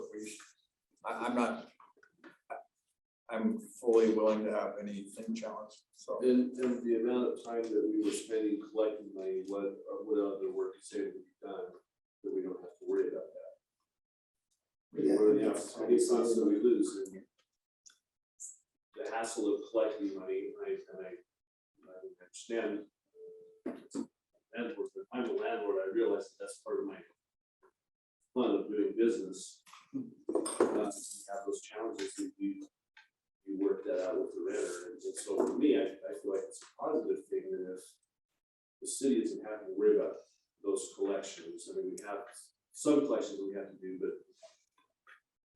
I'm fully willing to have anything challenged, so. And the amount of time that we were spending collecting money, what other work is able to be done, that we don't have to worry about that. Yeah, What are the that's opportunity costs that we lose, and the hassle of collecting money, I understand. Landlord, if I'm a landlord, I realize that that's part of my fun of doing business. Have those challenges that you work that out with the renter, and so for me, I feel like it's a positive thing that if the city isn't having to worry about those collections, I mean, we have some collections we have to do, but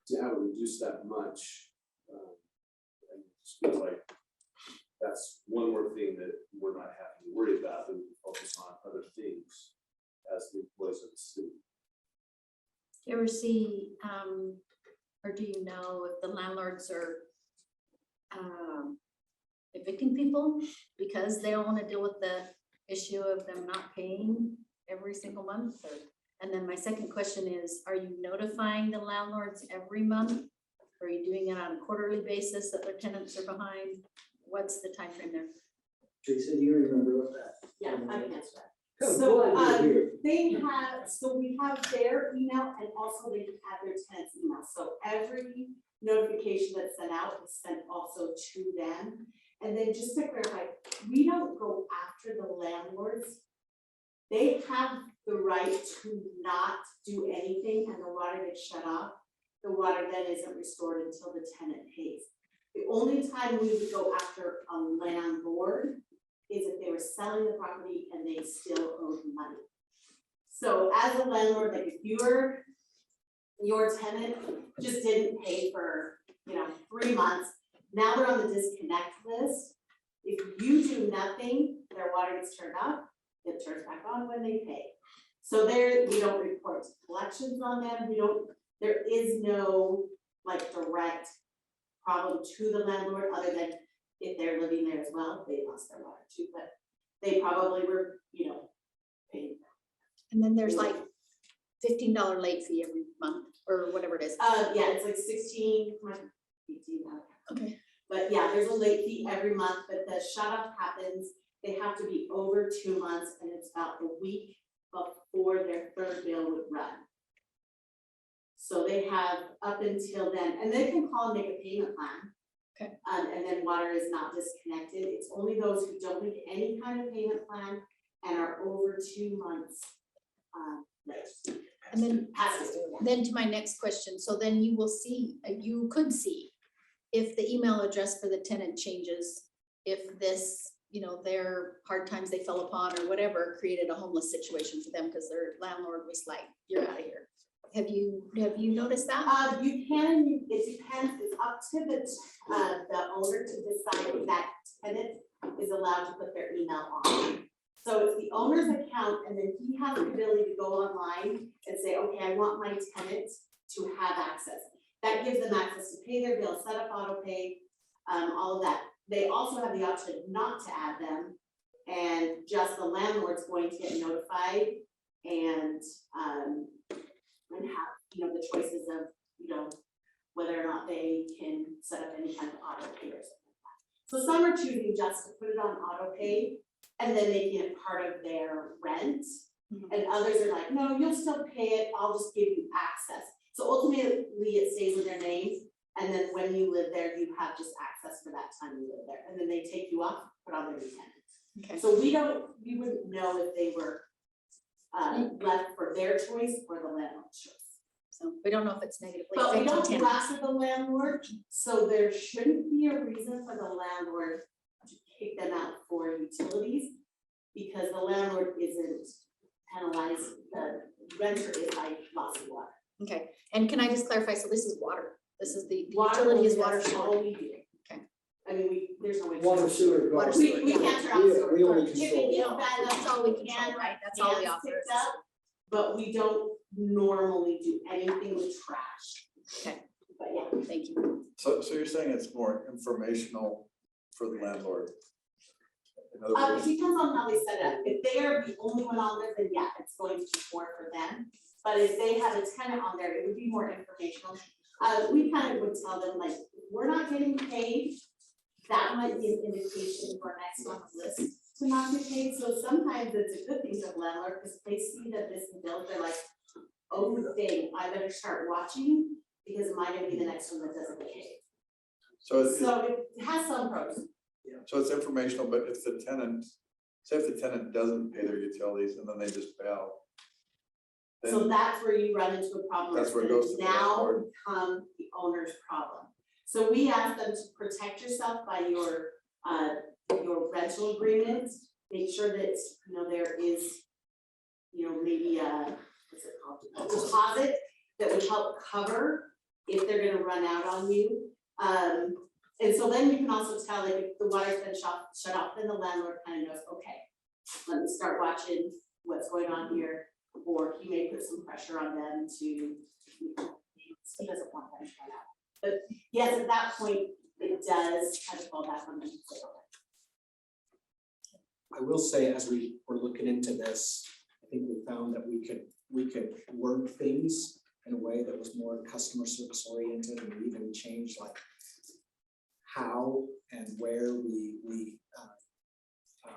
to have it reduced that much, I just feel like that's one more thing that we're not having to worry about, and we focus on other things as the employees of the city. Do you ever see, or do you know if the landlords are evicting people because they don't want to deal with the issue of them not paying every single month? And then my second question is, are you notifying the landlords every month? Or are you doing it on a quarterly basis that their tenants are behind? What's the time frame there? Teresa, do you remember what that? Yeah, I can answer that. Go So, ahead, here. we have their email and also they have their tenant's email. So every notification that's sent out is sent also to them. And then just to clarify, we don't go after the landlords. They have the right to not do anything and the water gets shut off. The water then isn't restored until the tenant pays. The only time we would go after a landlord is if they were selling the property and they still owed money. So as a landlord, like if your tenant just didn't pay for, 3 months, now they're on the disconnect list. If you do nothing, their water gets turned off, it turns back on when they pay. So we don't report collections on them. There is no direct problem to the landlord other than if they're living there as well, they lost their water too, but they probably were, paid. And then there's like $15 late fee every month or whatever it is. Yeah, it's like 16, 18. Okay. But yeah, there's a late fee every month, but the shut off happens, they have to be over 2 months and it's about a week before their third bill would run. So they have up until then, and they can call and make a payment plan. Okay. And then water is not disconnected. It's only those who don't make any kind of payment plan and are over 2 months. Late. And Then to my next question, so then you will see, you could see if the email address for the tenant changes, if this, their hard times they fell upon or whatever created a homeless situation for them because their landlord was like, you're out of here. Have you noticed that? You can, it depends, it's up to the owner to decide if that tenant is allowed to put their email on. So it's the owner's account and then he has the ability to go online and say, okay, I want my tenant to have access. That gives them access to pay their bill, set up auto pay, all of that. They also have the option not to add them and just the landlord's going to get notified and have, the choices of, whether or not they can set up any kind of auto pay or something like that. So some are choosing just to put it on auto pay and then making it part of their rent. Mhm. And others are like, no, you'll still pay it, I'll just give you access. So ultimately it stays in their names. And then when you live there, you have just access for that time you live there. And then they take you off, put on their new tenant. Okay. So we wouldn't know if they were left for their choice or the landlord's choice. So we don't know if it's negatively But we affecting don't tenants. go after the landlord, so there shouldn't be a reason for the landlord to kick them out for utilities. Because the landlord isn't penalized, the renter is by loss of water. Okay, and can I just clarify, so this is water, this is the Water utility is only, water that's sewer. all we do. Okay. I mean, there's no way. Water, sewer, Water, garbage. sewer, We yeah. can't turn on sewer. We only If it control gets water. bad enough, That's all we can control, right? That's have all we cans offer. picked up, but we don't normally do anything with trash. Okay, But yeah, Thank you. So you're saying it's more informational for the landlord? In other it words, depends on how they set it up. If they are the only one on there, then yeah, it's going to be more for them. But if they have a tenant on there, it would be more informational. We kind of would tell them like, we're not getting paid. That might be an indication for next on the list to not get paid. So sometimes it's a good thing to the landlord because they see that this bill, they're like, oh dang, I better start watching because am I gonna be the next one that doesn't get paid? so It has some pros. so it's informational, but if the tenant, say if the tenant doesn't pay their utilities and then they just pay out. So Then that's where you run into a problem. That's where it It's goes to the now landlord. become the owner's problem. So we ask them to protect yourself by your rental agreement. Make sure that, you know, there is, you know, maybe what's it called? A deposit that would help cover if they're gonna run out on you. And so then you can also tell, like, if the water's been shut off, then the landlord kind of knows, okay, let me start watching what's going on here. Or he may put some pressure on them to, you know, he doesn't want them to shut out. But yes, at that point, it does kind of fall back on them. I will say, as we were looking into this, I think we found that we could word things in a way that was more customer service oriented, and even change like how and where we I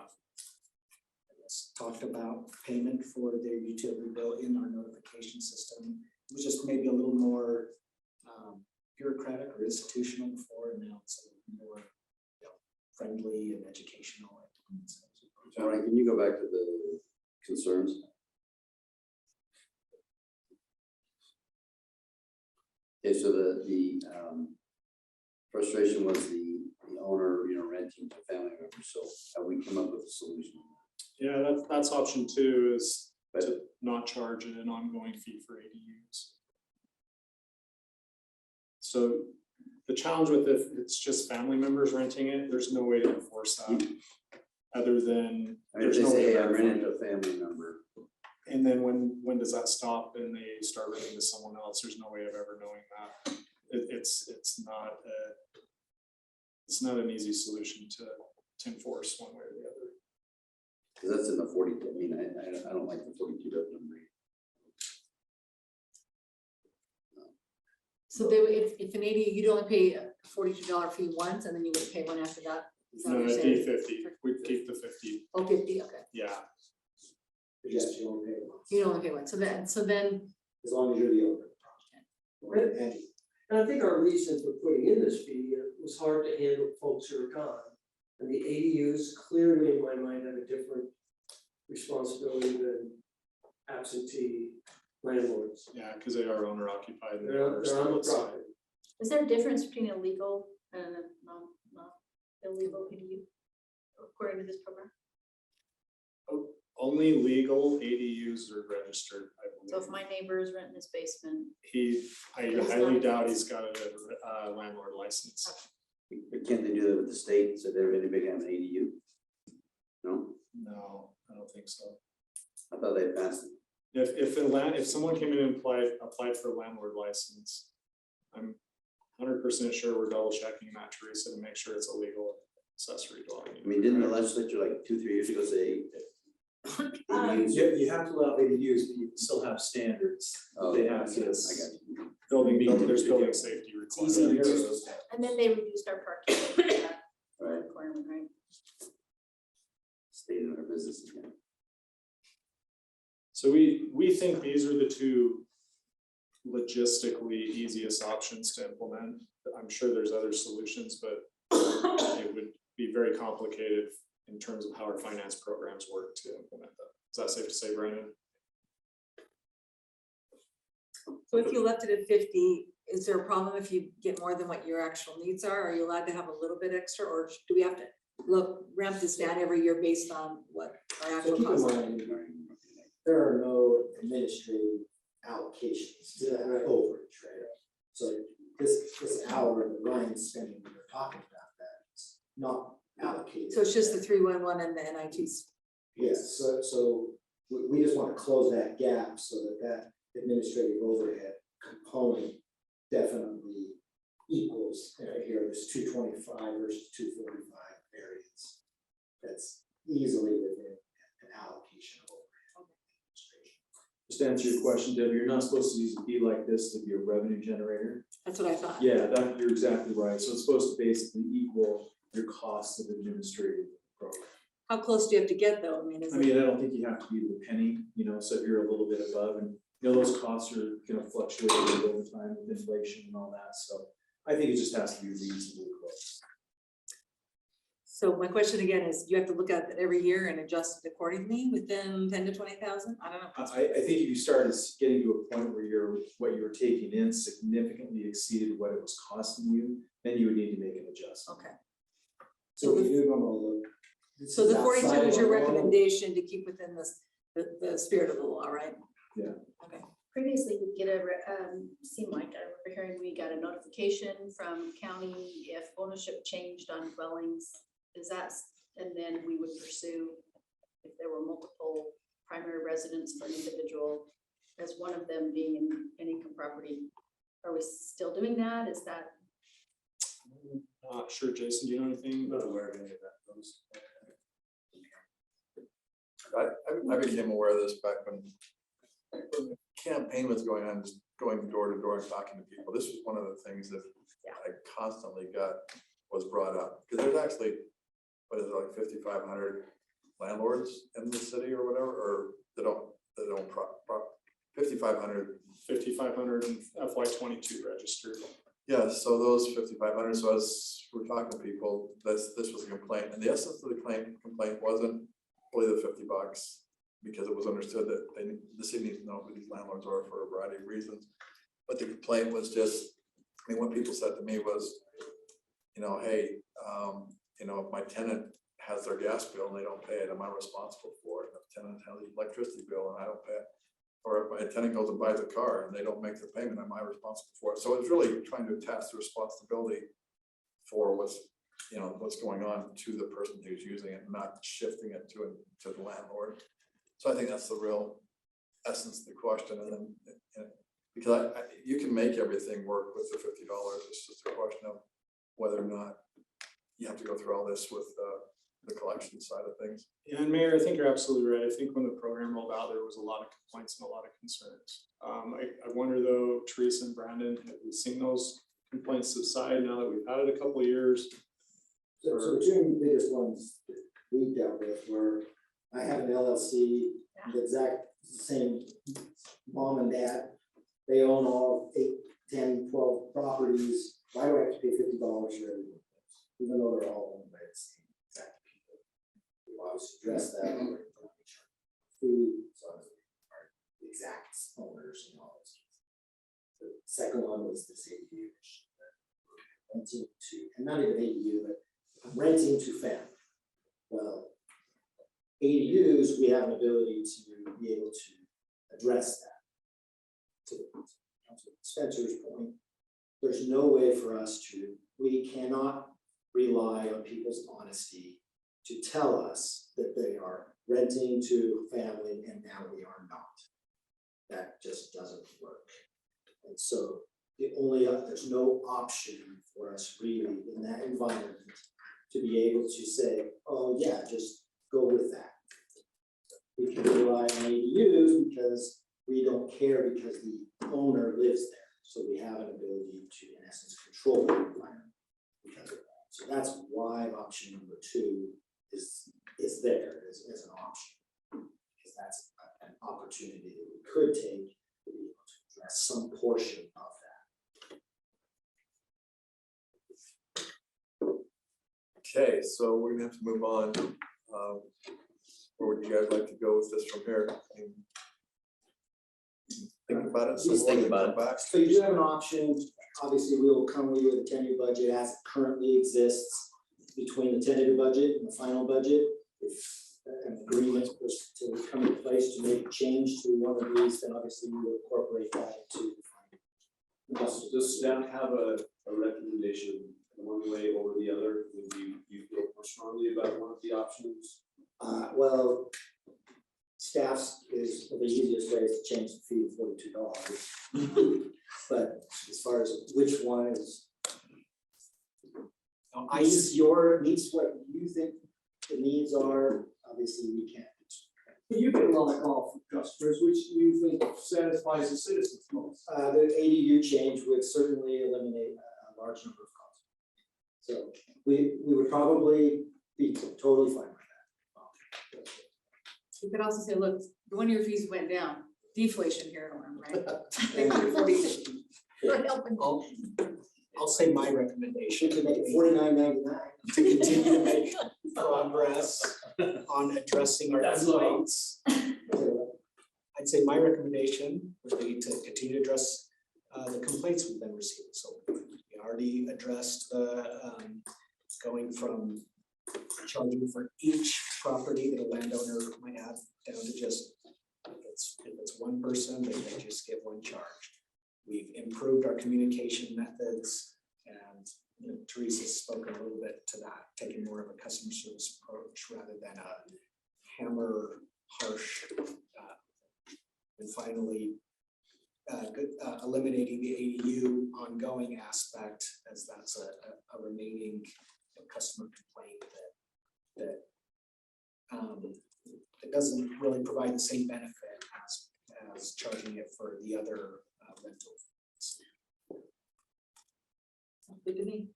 guess talked about payment for their utility bill in our notification system. It was just maybe a little more bureaucratic or institutional before, and now it's a little more, you know, friendly and educational. All right, can you go back to the concerns? Okay, so the frustration was the owner, you know, renting to family members, so have we come up with a solution? Yeah, that's option 2 is to not charge an ongoing fee for ADUs. So the challenge with if it's just family members renting it, there's no way to enforce that. Other than, I mean, if there's they no way say, to hey, I'm renting verify to it. a family member, And then when does that stop and they start renting to someone else? There's no way of ever knowing that. It's not an easy solution to enforce one way or the other. because that's in the 40, I mean, I don't like the 42 number. So they would, if an ADU, you'd only pay a $42 fee once and then you would pay one after that? Is that No, what you're it'd be saying? 50. We'd keep the 50. Oh, 50, okay. Yeah. Just you don't pay once, You only pay one, so then, as long as you're the owner. Right. And And I think our reason for putting in this fee, it was hard to handle folks who are gone. And the ADUs clearly in my mind have a different responsibility than absentee landlords. Yeah, because they are owner occupied. They're on the property. Is there a difference between a legal and a not illegal ADU according to this program? Only legal ADUs are registered, I So if believe. my neighbor is renting his basement, I It's highly not- doubt he's got a landlord license. But can't they do that with the state, so they're really big on ADU? No, No, I don't think so. I thought they passed it. If someone came in and applied for a landlord license, I'm 100% sure we're double checking that, Teresa, to make sure it's a legal accessory dwelling. I mean, didn't the legislature like 2-3 years ago say? ADUs? You have to allow ADUs, but you can still have standards. Oh, They have I to. got you. There's building safety It's easy requirements. to- and then they reduced our parking that requirement, right? Stayed in our business again. So we think these are the two logistically easiest options to implement. I'm sure there's other solutions, but it would be very complicated in terms of how our finance programs work to implement that. Is that safe to say, Brandon? so if you left it at 50, is there a problem if you get more than what your actual needs are? Are you allowed to have a little bit extra, or do we have to ramp this down every year based on what our So actual keep in costs are? mind, there are no administrative allocations to that overage, right? So this hour that Ryan's spending, we're talking about that, it's not allocated. So it's just the 311 and the NITs. Yes, so we just want to close that gap so that administrative overhead component definitely equals, here, this 225 versus 245 variance. That's easily within an allocation of overhead administration. Just to answer your question, Debbie, you're not supposed to use a fee like this to be a revenue generator. That's what I thought. Yeah, that, you're exactly right. So it's supposed to basically equal your costs of administrating the program. How close do you have to get though? I mean, is I it, mean, I don't think you have to be to the penny, you know, so if you're a little bit above, and you know, those costs are gonna fluctuate a little over time with inflation and all that, so I think it just has to be reasonably close. so my question again is, you have to look at it every year and adjust it accordingly within 10 to 20,000? I don't know. I think if you started getting to a point where what you were taking in significantly exceeded what it was costing you, then you would need to make an adjustment. Okay. So we do gonna look. So the 42 is your outside of our normal- recommendation to keep within this, the spirit of the law, right? Yeah. Okay. Previously, we'd get seemed like I remember hearing we got a notification from county if ownership changed on dwellings. And then we would pursue if there were multiple primary residents for an individual as one of them being in an income property. Are we still doing that? Is that? Not sure, Jason, do you know anything? Not aware of any of that. I became aware of this back when the campaign was going on, just going door to door and talking to people. This was one of the things that I constantly was brought up. Because there's actually, what is it, like 5,500 landlords in the city or whatever, or that don't 5,500. 5,500 and FY22 registered. Yeah, so those 5,500, so as we're talking to people, this was a complaint, and the essence of the complaint wasn't really the $50, because it was understood that the city needs to know who these landlords are for a variety of reasons. But the complaint was just, I mean, what people said to me was, you know, hey, you know, if my tenant has their gas bill and they don't pay it, am I responsible for it? If the tenant has the electricity bill and I don't pay it, or if my tenant goes and buys a car and they don't make the payment, am I responsible for it? So it's really trying to attach the responsibility for what's going on to the person who's using it, not shifting it to the landlord. So I think that's the real essence of the question. And then, because you can make everything work with the $50. It's just a question of whether or not you have to go through all this with the collection side of things. Yeah, and Mayor, I think you're absolutely right. I think when the program rolled out, there was a lot of complaints and a lot of concerns. I wonder though, Teresa and Brandon, have we seen those complaints subside now that we've had it a couple of years? So the two biggest ones that we dealt with were, I have an LLC, the exact same mom and dad. They own all 8, 10, 12 properties. Why do I have to pay $50 for everything? Even though they're all owned by the same exact people. We always address that. Food, so the exact owners and all those. The second one was this ADU, renting to, and not even ADU, but renting to family. Well, ADUs, we have an ability to be able to address that. To Councilman Spencer's point, there's no way for us we cannot rely on people's honesty to tell us that they are renting to family and now we are not. That just doesn't work. And so there's no option for us really in that environment to be able to say, oh yeah, just go with that. We can rely on ADUs because we don't care because the owner lives there. So we have an ability to, in essence, control the environment because of that. So that's why option number 2 is there as an option. Because that's an opportunity that we could take to be able to address some portion of that. Okay, so we're gonna have to move on. Where would you guys like to go with this from here? Think about it. Just think about it. Back. So you do have an option. Obviously, we will come with a tentative budget as it currently exists between the tentative budget and the final budget. If an agreement was to come into place to make a change to one of these, then obviously we will incorporate that into the final. Does staff have a recommendation one way over the other? Would you feel more strongly about one of the options? Well, staff's is the easiest way is to change the fee to $42. But as far as which one is meets your, meets what you think the needs are, obviously we can't. You get a lot of call from customers, which you think satisfies the citizens most. The ADU change would certainly eliminate a large number of calls. So we would probably be totally fine with that. You could also say, look, one of your fees went down, deflation here, right? They went 40. We're helping. I'll say my recommendation. We could make it $49.99. To continue to make progress on addressing our complaints. I'd say my recommendation would be to continue to address the complaints we've been receiving. So we already addressed the going from charging for each property that a landowner might have down to just, if it's one person, then they just get one charge. We've improved our communication methods, and Teresa's spoken a little bit to that, taking more of a customer service approach rather than a hammer, harsh. And finally, eliminating the ADU ongoing aspect, as that's a remaining customer complaint that doesn't really provide the same benefit as charging it for the other rentals. Sounds good to me.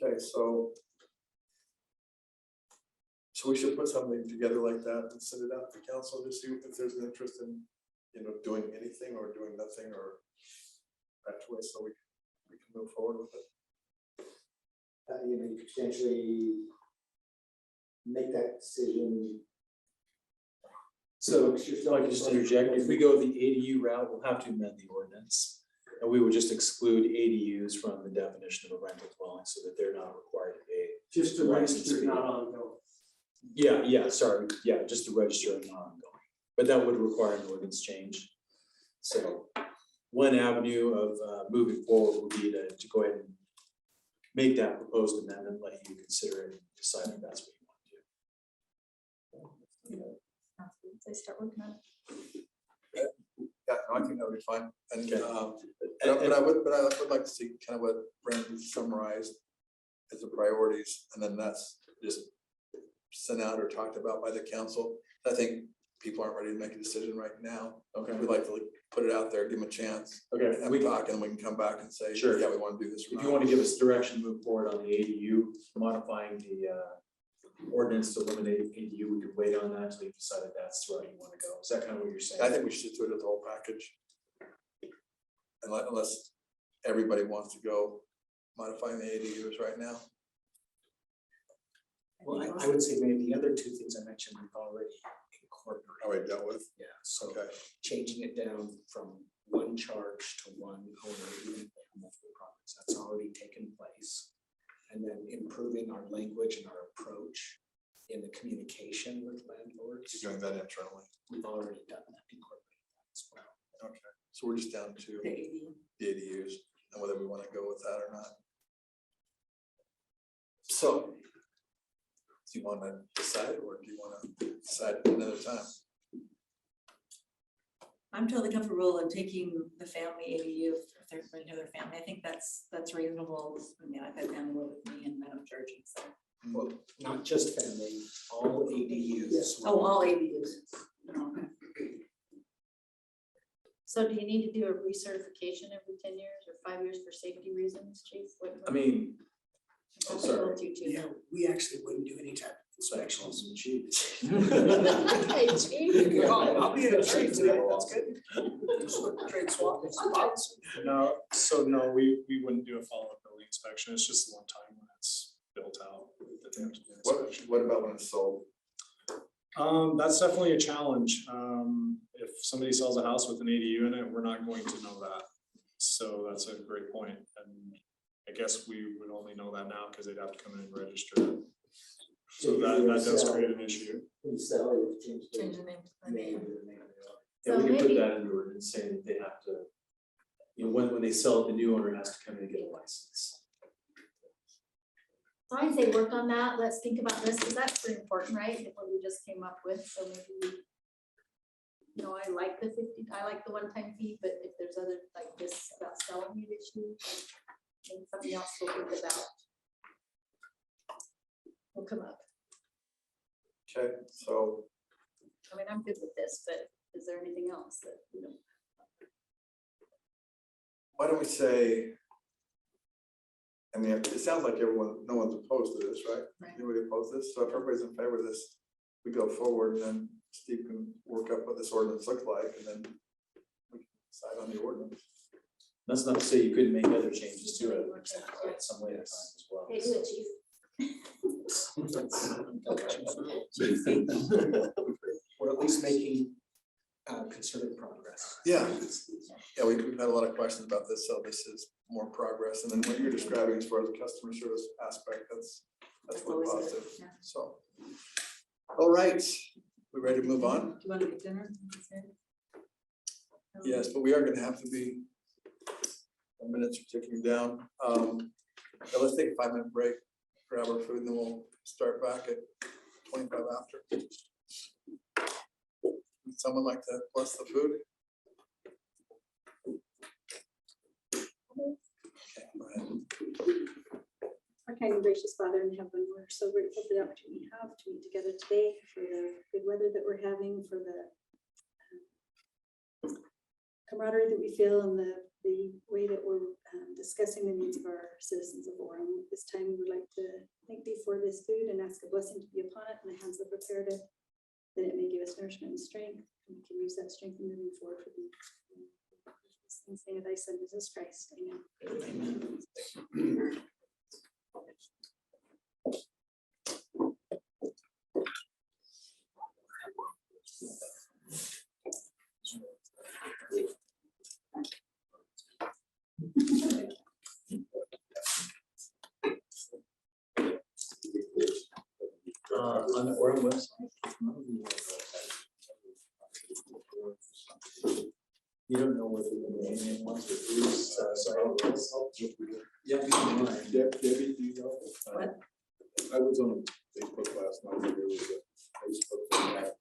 Okay, so we should put something together like that and send it out to council to see if there's an interest in, doing anything or doing nothing or that way, so we can move forward with it. You could potentially make that decision. So if I could just interject, if we go the ADU route, we'll have to amend the ordinance. And we would just exclude ADUs from the definition of a rental dwelling so that they're not required to pay. Just to register, not ongoing. Yeah, sorry, just to register and not ongoing. But that would require an ordinance change. So one avenue of moving forward would be to go ahead and make that proposed amendment, let you consider it and decide if that's what you want to do. They start working on it. Yeah, no, I think that would be fine. And, Okay. but I would like to see kind of what Brandon summarized as the priorities, and then that's just sent out or talked about by the council. I think people aren't ready to make a decision right now. Okay. We'd like to put it out there, give them a chance. Okay. And we talk, and we can come back and say, Sure. yeah, we want to do this. If you want to give us direction, move forward on the ADU, modifying the ordinance to eliminate ADU, we could wait on that until you decided that's the route you want to go. Is that kind of what you're saying? I think we should do it as a whole package. Unless everybody wants to go modifying the ADUs right now. Well, I would say maybe the other two things I mentioned we've already incorporated. Already dealt with. Yeah, so Okay. changing it down from one charge to one owner, even if they have multiple properties, that's already taken place. And then improving our language and our approach in the communication with landlords. You're doing that internally. We've already done that, incorporated that as well. Okay, so we're just down to The ADU. the ADUs and whether we want to go with that or not. So, do you want to decide, or do you want to decide another time? I'm totally comfortable in taking the family ADU if they're bringing their family. I think that's reasonable. I mean, I've had family live with me in Madam Church, and so. Well, not just family, all ADUs. Oh, all ADUs. Okay. So do you need to do a recertification every 10 years or 5 years for safety reasons, Chief? I mean, That's sorry. what you do. Yeah, we actually wouldn't do any type of inspections. Hey, Chief. I'll be in a trade today, that's good. Trade swap. No, so no, we wouldn't do a follow-up building inspection. It's just one time when it's built out that they have to do an inspection. What about when it's sold? That's definitely a challenge. If somebody sells a house with an ADU in it, we're not going to know that. So that's a great point. And I guess we would only know that now because they'd have to come in and register it. So that does create an issue. Sell it, change Change the name to the name. Yeah, we So can put maybe- that in the ordinance saying that they have to, when they sell it, the new owner has to come in and get a license. So I'd say work on that. Let's think about this, because that's pretty important, right? What we just came up with, so maybe I like the 50, I like the one-time fee, but if there's other like this about selling it issue, maybe something else to think about. will come up. Okay, so I mean, I'm good with this, but is there anything else that, you know? why don't we say, I mean, it sounds like no one's opposed to this, right? Right. Anybody opposed to this? So if everybody's in favor of this, we go forward and then Steve can work up what this ordinance looks like and then we can decide on the ordinance. That's not to say you couldn't make other changes to it at some later time as well. Hey, do it, chief. So you think we're at least making concerted progress? Yeah, we've had a lot of questions about this, so this is more progress. And then what you're describing as far as the customer service aspect, that's really always good, positive, yeah. so. All right, we ready to move on? Do you want to get dinner? Yes, but we are gonna have to be, the minutes are ticking down. So let's take a 5-minute break, grab our food, and then we'll start back at 25 after. Would someone like to bless the food? Okay, go ahead. Our kind and gracious Father in heaven, we're so grateful for the opportunity we have to meet together today, for the good weather that we're having, for the camaraderie that we feel, and the way that we're discussing the needs of our citizens of Orem. This time, we would like to thank thee for this food and ask a blessing to be upon it and the hands that prepared it, that it may give us nourishment and strength, and we can use that strength in moving forward for thee. In the name of thy Son, Jesus Christ. Amen. Amen. On the Orem website. You don't know what the name was, but it was, yeah, if you don't mind. Debbie, do you know? What? I was on Facebook last night, there was a Facebook that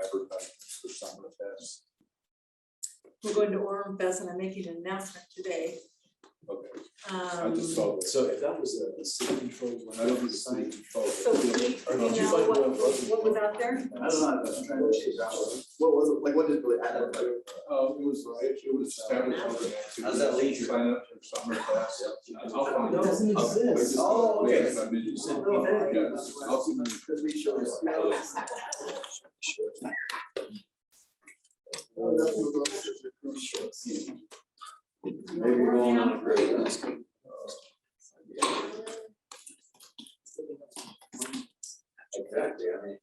advertising for Summer Fest. We're going to Orem Fest and I'm making an announcement today. Okay, I just saw this. So if that was a city controlled. I don't think it's city control. So do you know what was out there? I don't know, I'm trying to chase out. What was it, like, what did it really add up to? It was established. How's that lead you? Sign up for Summer Fest. I'll find It doesn't I'll- exist. I just- Oh, okay. yes, I mean, you said- Oh, okay. yes, I'll see you. Maybe we're going on a break. That's good. Exactly, I mean.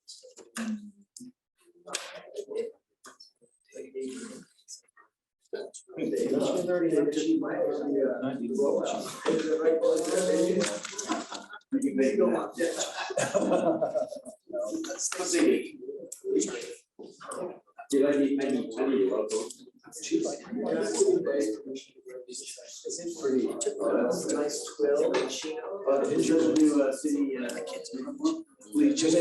Did I need local? It seems pretty. That's a nice twill and Chino. Did you do city, Bleachers.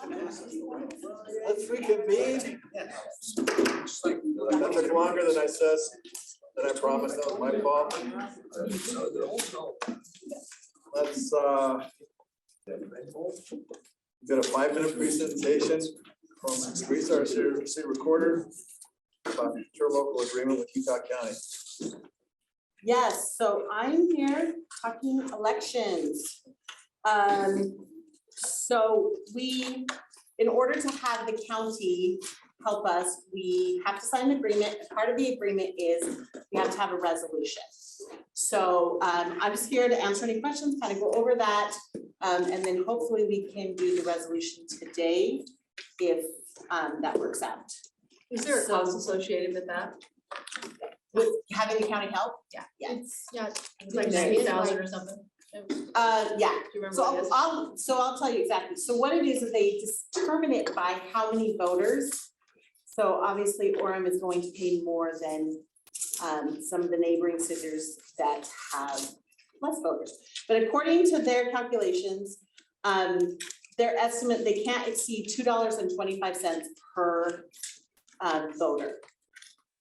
Let's reconvene. That took longer than I promised, that was my fault. Let's, got a 5-minute presentation from Teresa, our city recorder, about interlocal agreement with Utah County. Yes, so I'm here talking elections. So we, in order to have the county help us, we have to sign an agreement. Part of the agreement is we have to have a resolution. So I'm just here to answer any questions, kind of go over that. And then hopefully we can do the resolution today if that works out. Is there a cost associated with that? With having the county help? Yeah. Yes. It's like 90,000 or something. Yeah, Do you remember what it is? I'll tell you exactly. So what it is they determine it by how many voters. So obviously Orem is going to pay more than some of the neighboring cities that have less voters. But according to their calculations, their estimate, they can't exceed $2.25 per voter.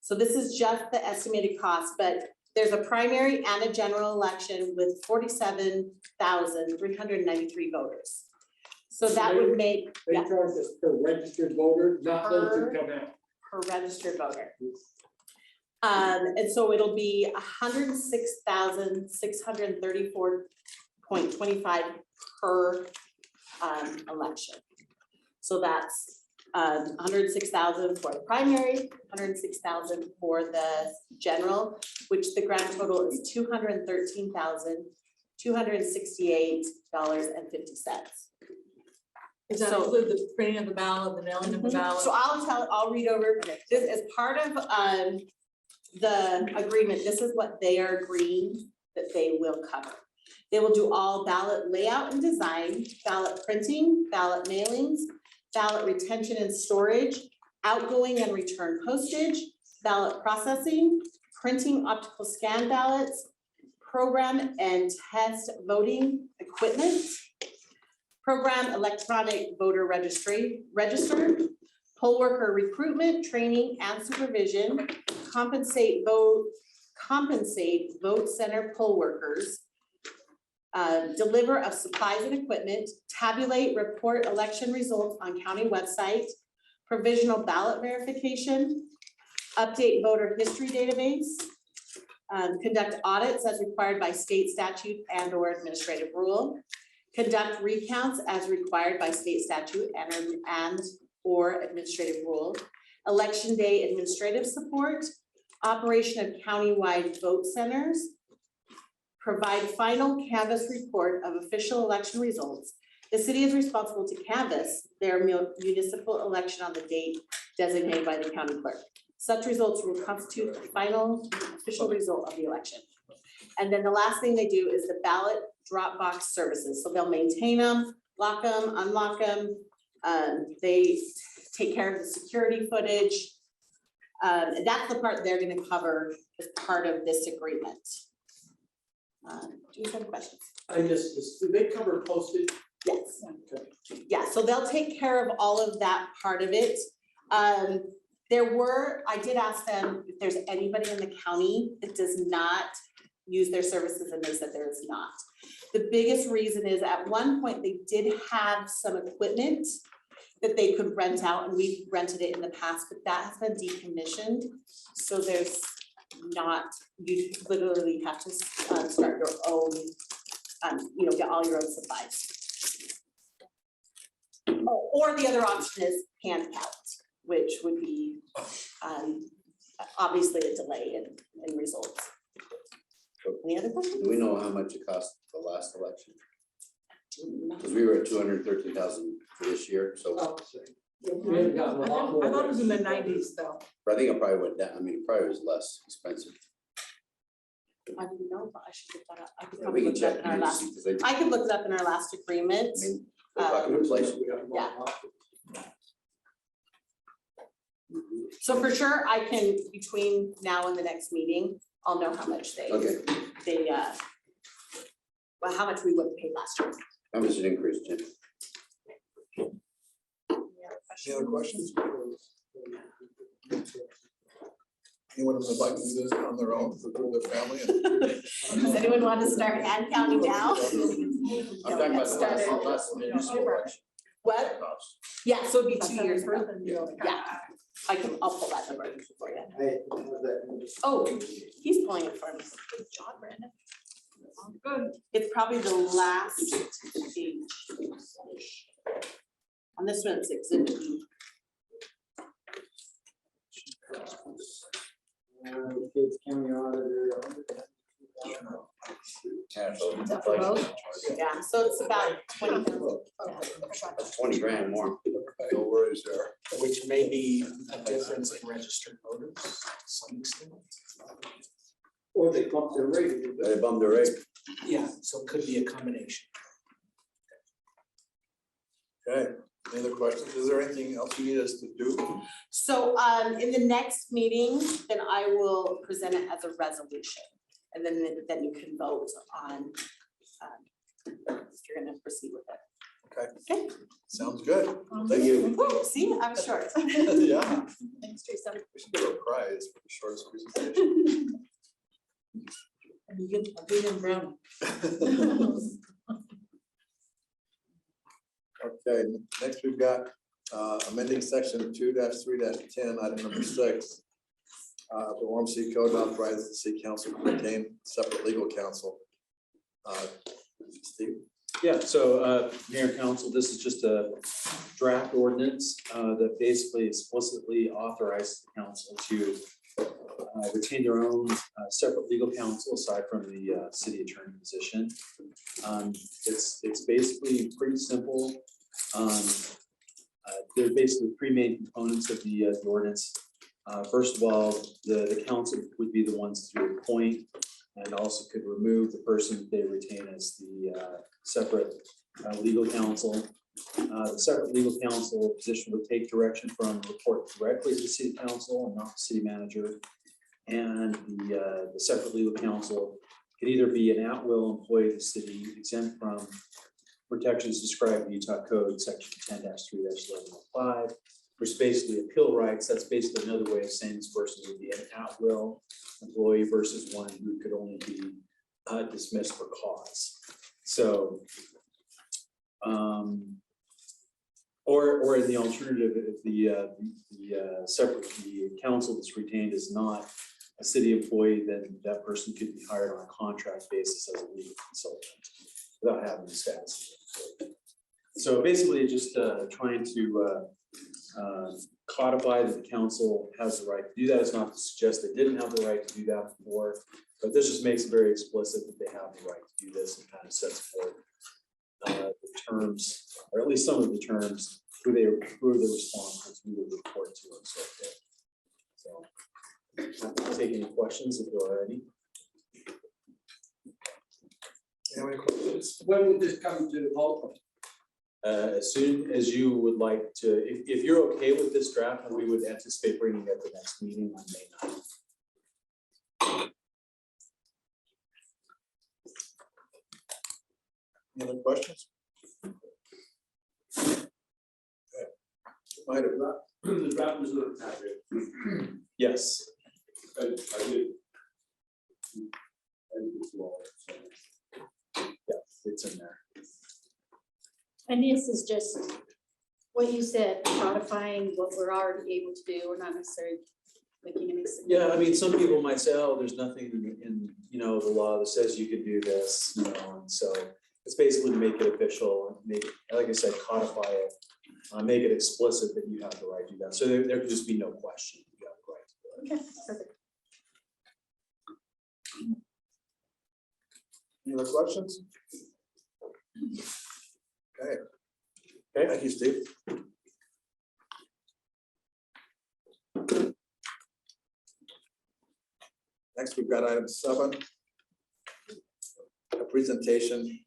So this is just the estimated cost, but there's a primary and a general election with 47,393 voters. So that would make, They charge us per registered voter, not those who come out. per registered voter. And so it'll be 106,634.25 per election. So that's 106,000 for the primary, 106,000 for the general, which the grand total is $213,268.50. Does that include the printing of the ballot, the mailing of the ballot? So I'll read over this as part of the agreement. This is what they are agreeing that they will cover. They will do all ballot layout and design, ballot printing, ballot mailings, ballot retention and storage, outgoing and return postage, ballot processing, printing optical scan ballots, program and test voting equipment, program electronic voter register, poll worker recruitment, training and supervision, compensate vote center poll workers, deliver of supplies and equipment, tabulate, report election results on county website, provisional ballot verification, update voter history database, conduct audits as required by state statute and or administrative rule, conduct recounts as required by state statute and or administrative rule, election day administrative support, operation of countywide vote centers, provide final canvass report of official election results. The city is responsible to canvass their municipal election on the date designated by the county clerk. Such results will constitute the final official result of the election. And then the last thing they do is the ballot drop box services. So they'll maintain them, lock them, unlock them. They take care of the security footage. And that's the part they're going to cover as part of this agreement. Do you have questions? I missed this. Do they cover postage? Yes. Okay. Yeah, so they'll take care of all of that part of it. I did ask them if there's anybody in the county that does not use their services, and they said there is not. The biggest reason is at one point they did have some equipment that they could rent out, and we've rented it in the past, but that has been decommissioned. So there's not, you literally have to start your own, get all your own supplies. Oh, or the other option is hand count, which would be obviously a delay in results. Any other questions? Do we know how much it cost the last election? Because we were at 213,000 for this year, so We haven't gotten a lot more. I thought it was in the 90s though. but I think it probably went down. I mean, it probably was less expensive. I didn't know, but I should look that up. I could Yeah, probably we can look it up check. in our last, Because they- I could look it up in our last agreement. I mean, they're talking inflation. Yeah. So for sure, I can, between now and the next meeting, I'll know how much Okay, well, how much we would have paid last year. how much it increased, Jim? Any other questions? Anyone would like to do this on their own for their family? Does anyone want to start hand counting now? I'm talking about the last municipal election. What? Yeah, so it'd be 2 years ago. Yeah. Yeah, I'll pull that number for you. I have that. Oh, he's pulling it for me. Good job, Brandon. Good. It's probably the last page. On this one, it's exhibit B. Kids county auditor. Yeah, so it's about 20,000. That's 20 grand more. No worries there. Which may be a difference in registered voters to some extent. Or they bump their rate. a little bit. They bumped the rate. Yeah, so it could be a combination. Okay, any other questions? Is there anything else you need us to do? So in the next meeting, then I will present it as a resolution. And then you can vote on if you're gonna proceed with it. Okay, sounds good. Thank you. Woo, see, I'm short. Yeah, Thanks, Teresa. we should get a prize for the shortest presentation. You get a big and brown. Okay, next we've got amending section 2-3-10, item number 6. The Orem City Code authorizes the city council to retain separate legal counsel. Steve? Yeah, so Mayor Council, this is just a draft ordinance that basically explicitly authorizes the council to retain their own separate legal counsel aside from the city attorney position. It's basically pretty simple. There are basically three main components of the ordinance. First of all, the council would be the ones to appoint and also could remove the person they retain as the separate legal counsel. The separate legal counsel position would take direction from report directly to the city council and not the city manager. And the separate legal counsel could either be an at-will employee of the city exempt from protections described in Utah Code section 10-3-1105, which is basically appeal rights. That's basically another way of saying this person would be an at-will employee versus one who could only be dismissed for cause. So, or in the alternative, if the counsel that's retained is not a city employee, then that person could be hired on a contract basis as a legal consultant without having the status. So basically, just trying to codify that the council has the right to do that. It's not to suggest they didn't have the right to do that before, but this just makes it very explicit that they have the right to do this and kind of sets forth the terms, or at least some of the terms, who are the responsible, who they report to, and so forth. So, I'll take any questions if there are any. Any questions? When would this come to the vote? As soon as you would like to, if you're okay with this draft, then we would anticipate bringing it at the next meeting on May 9th. Any other questions? Okay. Item. The draft was not accurate. Yes. I did. I did this law, so. Yeah, it's in there. And this is just what you said, codifying what we're already able to do. We're not necessarily making any. Yeah, I mean, some people might say, oh, there's nothing in the law that says you could do this, and so it's basically to make it official, and make it, like I said, codify it, make it explicit that you have the right to do that. So there could just be no question you have the right to do it. Okay, perfect. Any other questions? Okay. Okay, thank you, Steve. Next, we've got item 7. A presentation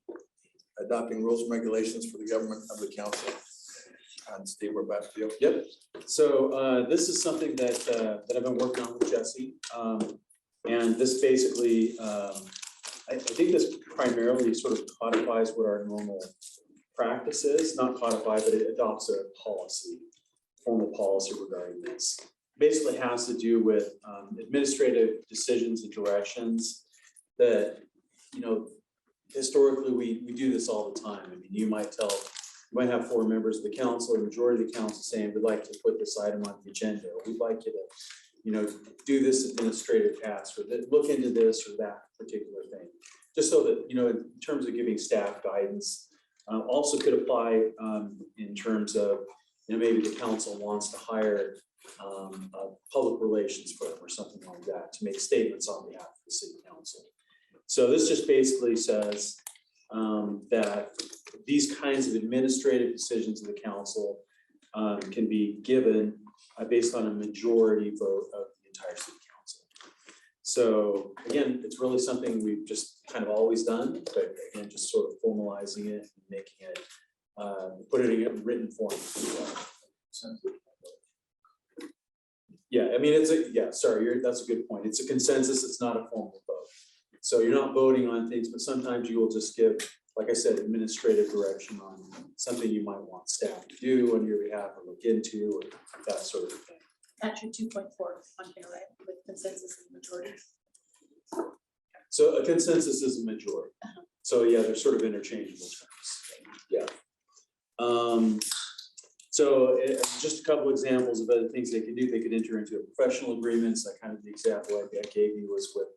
adopting rules and regulations for the government of the council. And Steve, we're back to you. Yep. So this is something that I've been working on with Jesse. And this basically, I think this primarily sort of codifies what our normal practice is, not codified, but it adopts a policy. formal policy regarding this. Basically has to do with administrative decisions and directions that, you know, historically, we do this all the time. I mean, you might have 4 members of the council, or majority of the council saying, we'd like to put this item on the agenda, or we'd like you to, you know, do this administrative task, or look into this or that particular thing. Just so that, you know, in terms of giving staff guidance, also could apply in terms of, you know, maybe the council wants to hire a public relations firm or something like that to make statements on behalf of the city council. So this just basically says that these kinds of administrative decisions of the council can be given based on a majority vote of the entire city council. So again, it's really something we've just kind of always done, but again, just sort of formalizing it and making it, putting it in written form. Yeah, I mean, that's a good point. It's a consensus, it's not a formal vote. So you're not voting on things, but sometimes you will just give, like I said, administrative direction on something you might want staff to do on your behalf or look into, or that sort of thing. That's your 2.4 on here, right, with consensus and majority? So a consensus is a majority. So yeah, they're sort of interchangeable terms. Yeah. So just a couple examples of other things they could do. They could enter into a professional agreements. That kind of the example I gave you was with,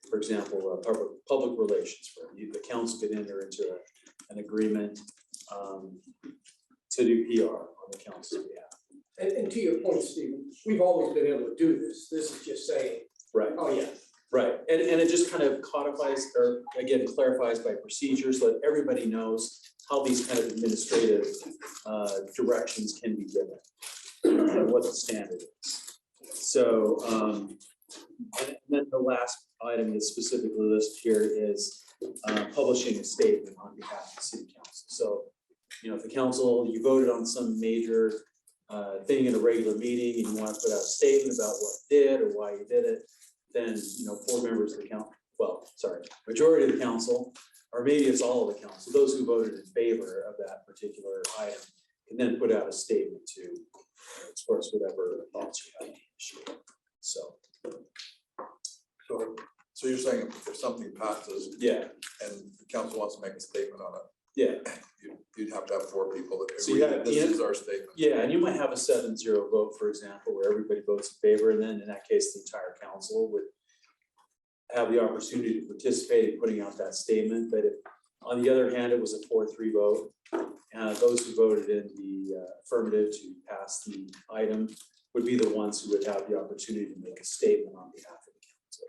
for example, public relations firm. The council could enter into an agreement to do PR on the council's behalf. And to your point, Stephen, we've always been able to do this. This is just saying, right. Oh, yeah. Right, and it just kind of codifies, or again, clarifies by procedure so that everybody knows how these kind of administrative directions can be given, and what the standard is. So, and then the last item that's specifically listed here is publishing a statement on behalf of the city council. So, you know, if the council, you voted on some major thing in a regular meeting and you want to put out a statement about what you did or why you did it, then, you know, 4 members of the council, majority of the council, or maybe it's all of the council, those who voted in favor of that particular item can then put out a statement to express whatever thoughts you have on the issue. So you're saying if something passes. Yeah. And the council wants to make a statement on it. Yeah. You'd have to have 4 people that So agree you that have- this yeah. is our statement. Yeah, and you might have a 7-0 vote, for example, where everybody votes in favor, and then in that case, the entire council would have the opportunity to participate in putting out that statement. But if, on the other hand, it was a 4-3 vote, those who voted in the affirmative to pass the item would be the ones who would have the opportunity to make a statement on behalf of the council.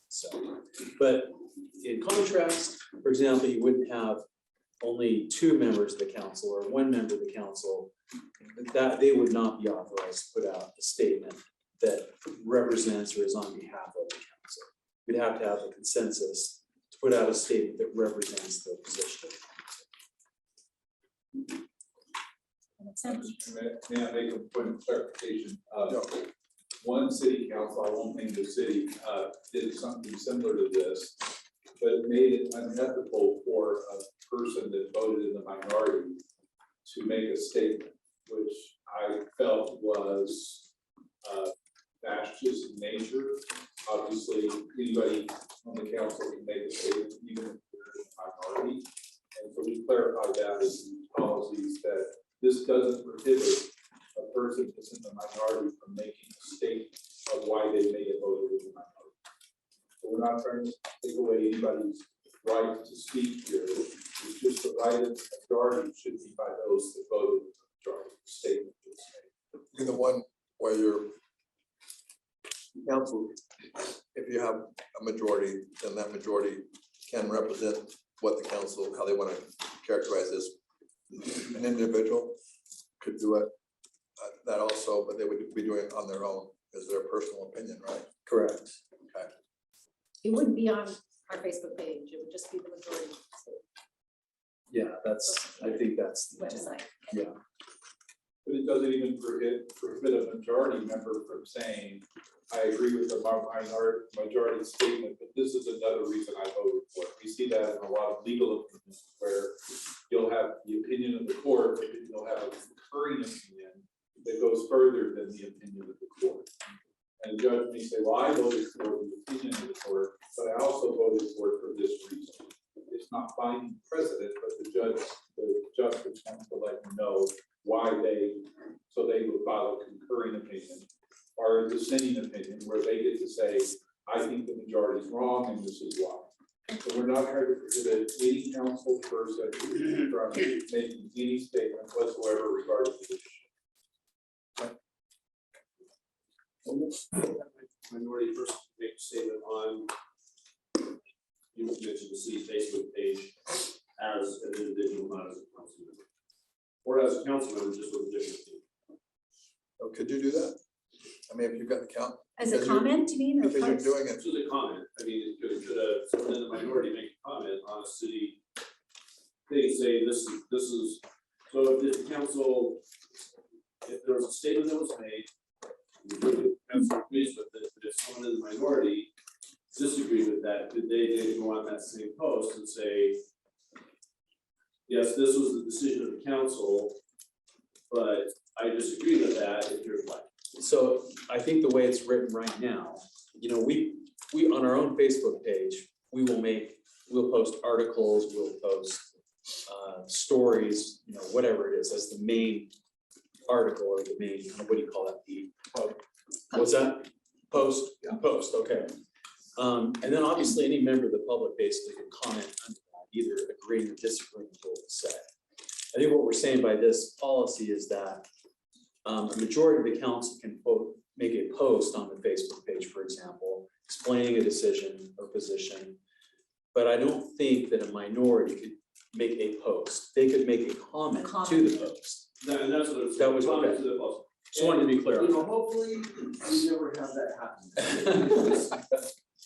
So, but in contrast, for example, you wouldn't have only 2 members of the council or 1 member of the council, that they would not be authorized to put out a statement that represents or is on behalf of the council. We'd have to have a consensus to put out a statement that represents the position of the council. May I make a point of clarification? One city council, I won't name the city, did something similar to this, but it made it unethical for a person that voted in the minority to make a statement, which I felt was fascist in nature. Obviously, anybody on the council can make a statement, even if they're in the minority. And so we clarified that as policies that this doesn't prohibit a person that's in the minority from making a statement of why they may have voted in the minority. So we're not trying to take away anybody's right to speak here. It's just the right of the majority should be by those that voted in the majority statement. You're the one where your council, if you have a majority, then that majority can represent what the council, how they want to characterize this. An individual could do it, that also, but they would be doing it on their own as their personal opinion, right? Correct. Okay. It wouldn't be on our Facebook page, it would just be the majority. Yeah, I think that's the Website. Yeah. But it doesn't even prohibit a majority member from saying, I agree with the majority statement, but this is another reason I voted for it. We see that in a lot of legal opinions where you'll have the opinion of the court, but you'll have a concurring opinion that goes further than the opinion of the court. And the judge may say, well, I voted for the opinion of the court, but I also voted for it for this reason. It's not binding precedent, but the justice wants to let you know why so they will file a concurring opinion or a dissenting opinion where they get to say, I think the majority is wrong and this is why. So we're not trying to prohibit any council person from making any statement whatsoever regarding the issue. Minority person make a statement on, you mentioned the city Facebook page as an individual, not as a council member. Or as a council member, just with a different team. Oh, could you do that? I mean, if you've got the count. As a comment, you mean, or Because you're post? doing it. This is a comment, I mean, could someone in the minority make a comment on a city thing, say this is, so if the council, if there was a statement that was made, the council agrees with it, but if someone in the minority disagrees with that, could they then go on that same post and say, yes, this was the decision of the council, but I disagree with that, and here's why. So I think the way it's written right now, you know, we on our own Facebook page, we'll post articles, we'll post stories, you know, whatever it is, as the main article or the main, what do you call that? What's that? Post? Yeah. Post, okay. And then obviously any member of the public basically can comment under that, either agreeing or disagreeing with what was said. I think what we're saying by this policy is that a majority of the council can make a post on the Facebook page, for example, explaining a decision or position. But I don't think that a minority could make a post. They could make a comment to the post. And that's what it's. That was comment okay. to the post. Just wanted to be clear. You know, hopefully, we never have that happen.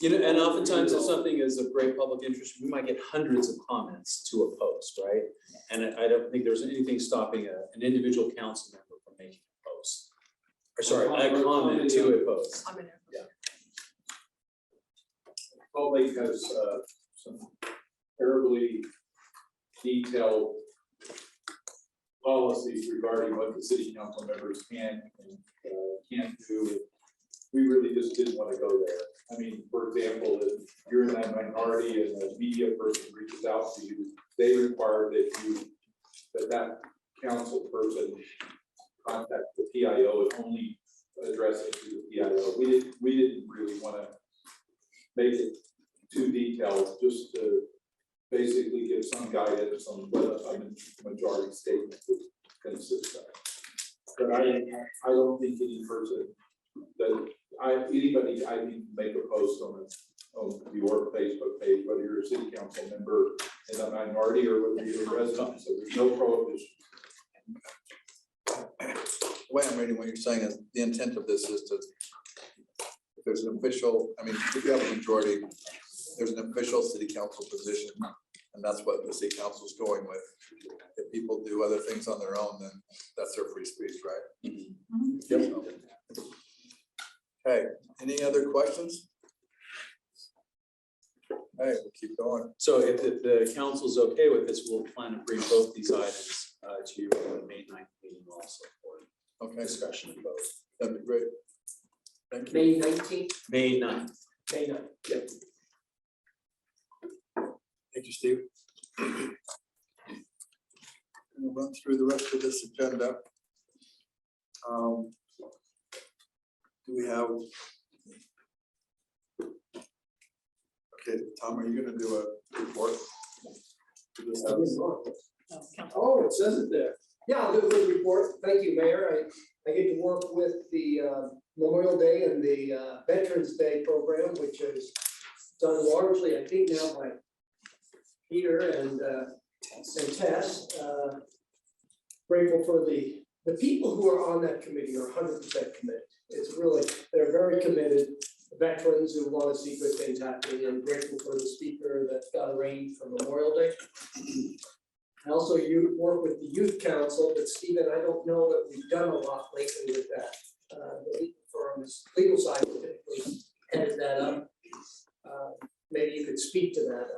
You know, and oftentimes if something is of great public interest, we might get hundreds of comments to a post, right? And I don't think there's anything stopping an individual council member from making a post. Or sorry, a comment to a post. Yeah. Salt Lake has some terribly detailed policies regarding what the city council members can and can't do. We really just didn't want to go there. I mean, for example, if you're in that minority and a media person reaches out to you, they require that council person contact the PIO and only address it to the PIO. We didn't really want to make it too detailed, just to basically give some guidance on what a majority statement would consist of. But I don't think any person anybody I think make a post on your Facebook page, whether you're a city council member in a minority or whether you're a resident, so there's no prohibition. The way I'm reading what you're saying is the intent of this is to, if there's an official, I mean, if you have a majority, there's an official city council position, and that's what the city council is going with. If people do other things on their own, then that's their free speech, right? Mm-hmm. Yep. Okay, any other questions? All right, we'll keep going. So if the council's okay with this, we'll plan to bring both these items to you on the May 9th meeting also for discussion of both. That'd be great. Thank you. May 19th. May 9th. May 9th. Yep. Thank you, Steve. We'll run through the rest of this agenda. Do we have? Okay, Tom, are you going to do a report? Oh, it says it there. Yeah, I'll do a quick report. Thank you, Mayor. I get to work with the Memorial Day and the Veterans Day program, which is done largely, I think, now by Peter and Tess. Grateful for the people who are on that committee are 100% committed. It's really, they're very committed. Veterans who want to see good things happening, and grateful for the speaker that got arranged for Memorial Day. I also work with the Youth Council, but Stephen, I don't know that we've done a lot lately with that. The legal firm's legal side typically headed that up. Maybe you could speak to that.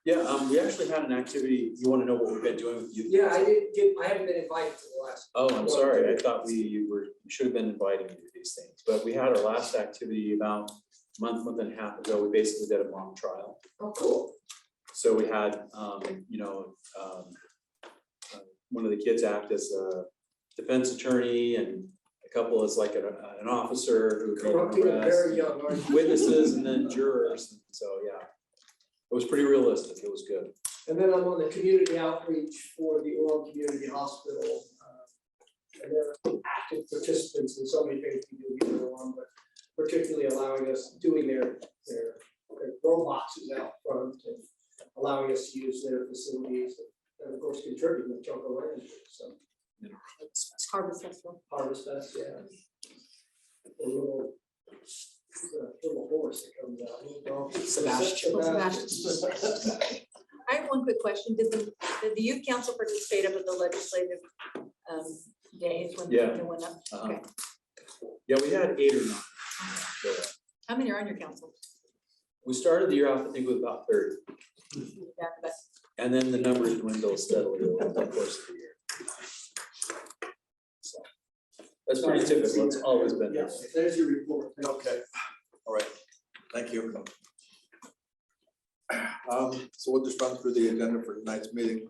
Yeah, we actually had an activity, you wanna know what we've been doing with youth? Yeah, council? I haven't been invited to the last. Oh, I'm sorry, I thought we should have been inviting you to these things, but we had our last activity about a month and a half ago, we basically did a mock trial. Oh, cool. So we had, one of the kids act as a defense attorney and a couple as like an officer who made an Corrupting a arrest, very young, aren't you? witnesses and then jurors, and so, yeah. It was pretty realistic, it was good. And then I'm on the community outreach for the Orem Community Hospital. And they're active participants in so many things we do here at Orem, but particularly allowing us, doing their grow boxes out front and allowing us to use their facilities and of course contributing to chunk of land, so. Harvest Festival. Harvest Fest, yeah. A little horse that comes out. Little dog. Sebastian. I have one quick question. Did the youth council participate up at the legislative days when Yeah. they went up? Uh-huh. Okay. Yeah, we had 8 or 9. So, How many are on your council? we started the year off, I think, with about 30, Yeah, but and then the numbers dwindled steadily over the course of the year. So, that's pretty typical, it's always been that way. Yes, there's your report. Okay, all right, thank you. So we'll just run through the agenda for tonight's meeting.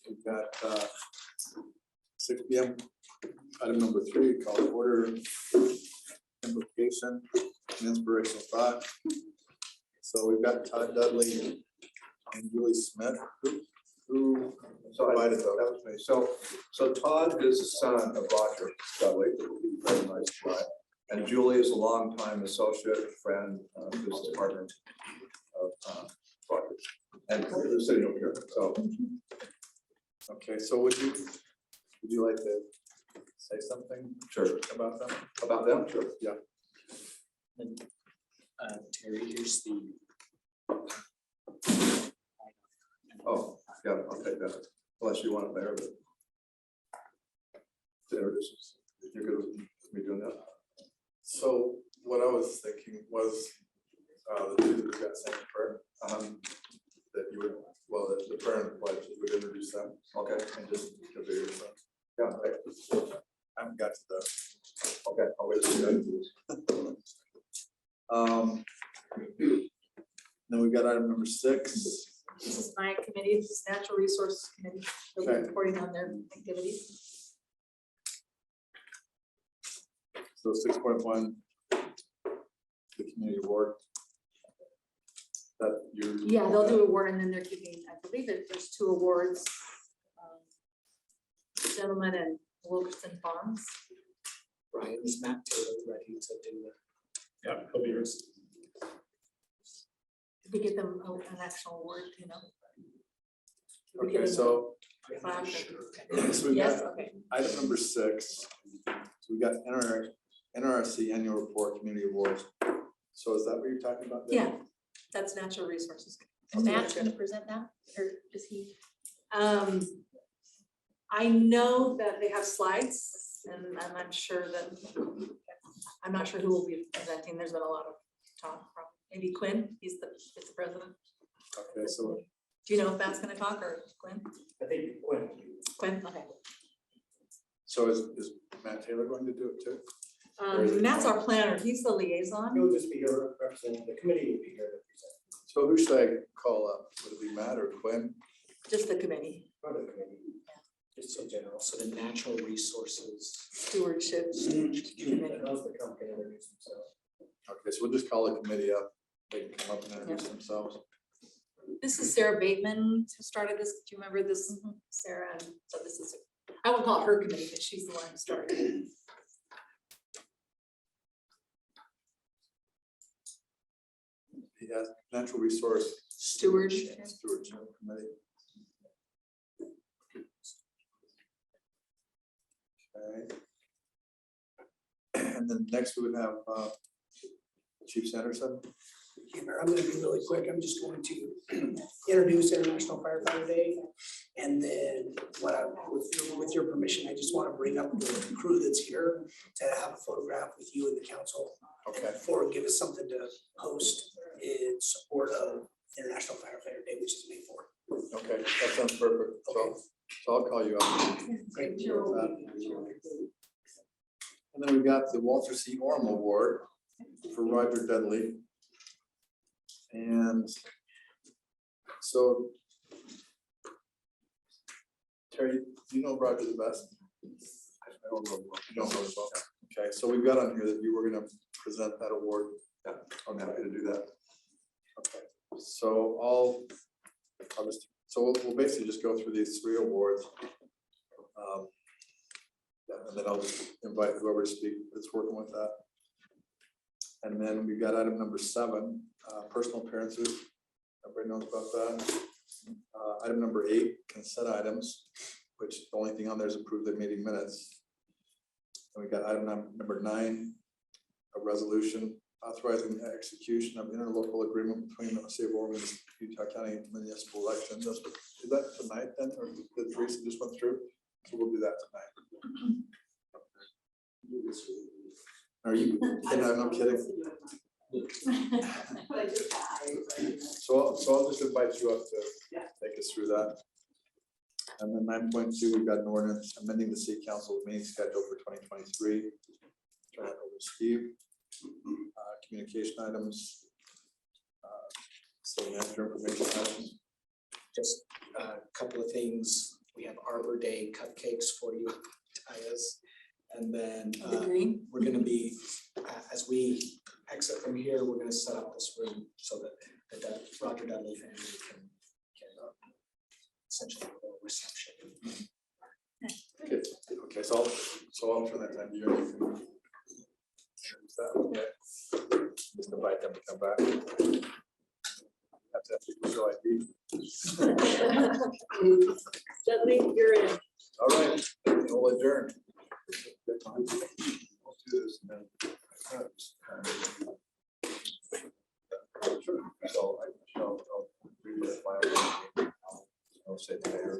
We've got 6 p.m. Item number 3, call to order, invocation, and inspirational thought. So we've got Todd Dudley and Julie Smith, who provided those. That was me. So Todd is the son of Roger Dudley, who's a very nice guy. And Julie is a longtime associate, friend, business partner of Roger. And they're sitting over here, so. Okay, so would you like to say something? Sure. About them? About them, sure. Yeah. Terry, here's the. Oh, yeah, I'll take that, unless you want it there, but. There it is. You're good with me doing that? So what I was thinking was, the two that we got sent prayer, that you would, well, the prayer and the pledge, you would introduce them. Okay. And just give your son. Yeah, right. I haven't got to the. Okay, I'll wait till you do. Then we've got item number 6. this is my committee, this is Natural Resources Committee, they'll be Okay. reporting on their activities. So 6.1, the community award. That you. Yeah, they'll do award and then they're giving, I believe that there's 2 awards. Gentleman and Wilkerson Farms. Brian, is Matt Taylor ready to do that? Yeah, he'll be yours. Did we get them an actual award, you know? Did we give Okay, them so. a plaque? So we've Yes, got okay. item number 6. So we got NRSC annual report, community awards. So is that what you're talking about? there? Yeah, that's Natural Resources. Is Matt gonna present that, or is he? I know that they have slides and I'm not sure who will be presenting. There's been a lot of talk from, maybe Quinn, he's the president. Okay, so Do you know if Matt's gonna talk or Quinn? I think Quinn. Quinn, okay. So is Matt Taylor going to do it too? Or is it- Matt's our planner. He's the liaison. He'll just be here representing, the committee will be here to present. So who should I call up? Would it be Matt or Quinn? Just the committee. Part of the committee. Just in general, so the natural resources. Stewardship. And those that come can introduce themselves. Okay, so we'll just call the committee up. They can come up and introduce themselves. This is Sarah Bateman who started this. Do you remember this, Sarah? And so this is, I won't call it her committee, but she's the one who started it. He has natural resource. Stewardship. Committee. Okay. And then next we would have Chief Sanderson. I'm gonna be really quick. I'm just going to introduce International Firefighter Day. And then with your permission, I just want to bring up the crew that's here to have a photograph with you and the council. Okay. For give us something to post in support of International Firefighter sounds perfect. So I'll call you up. Great. And then we've got the Walter C. Orem Award for Roger Dudley. And so Terry, do you know Roger the best? I don't know. You don't know as well. Okay, so we've got on here that you were gonna present that award. Yeah, I'm happy to do that. Okay, so we'll basically just go through these 3 awards. Yeah, and then I'll just invite whoever to speak that's working with that. And then we've got item number 7, personal appearances. Everybody knows about that. Item number 8, consent items, which the only thing on there is approve the meeting minutes. And we got item number 9, a resolution authorizing the execution of interlocal agreement between the city of Orem and Utah County municipal elections. Is that tonight then, or did Teresa just went through? So we'll do that tonight. Are you kidding? I'm not kidding. So I'll just invite you up to take us through that. And then 9.2, we've got an ordinance amending the city council meeting schedule for 2023. Turn it over to Steve. Communication items. City manager information items. Just a couple of things. We have Arbor Day cupcakes for you, Tyus. And then we're gonna be, as we exit from here, we're gonna set up this room so that the Roger Dudley family can essentially have a little reception. Okay, so I'll turn that time to you. Is that okay? Just invite them to come back. Have to show ID. Dudley, you're in. All right, we'll adjourn. We'll do this and then. So I'll read the final. I'll say the mayor.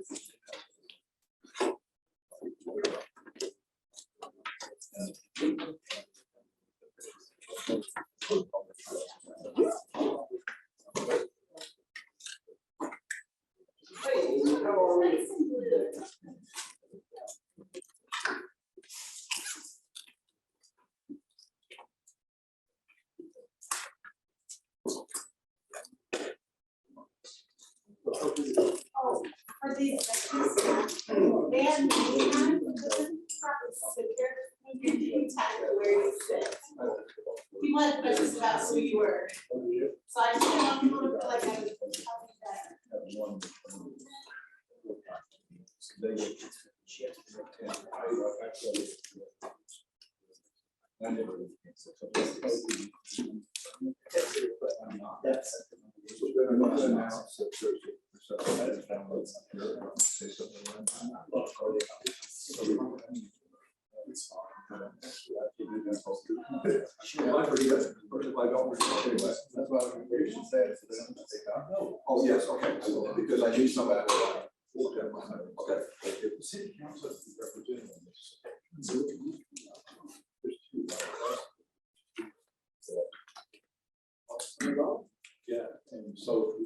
Oh, for these sections, and where you sit. People had questions about who you were. So I just didn't want people to feel like I was helping Oh, yes, okay, because I need some of that. Okay. If the city council has to be represented on this. Yeah, and so.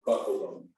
Buckled on.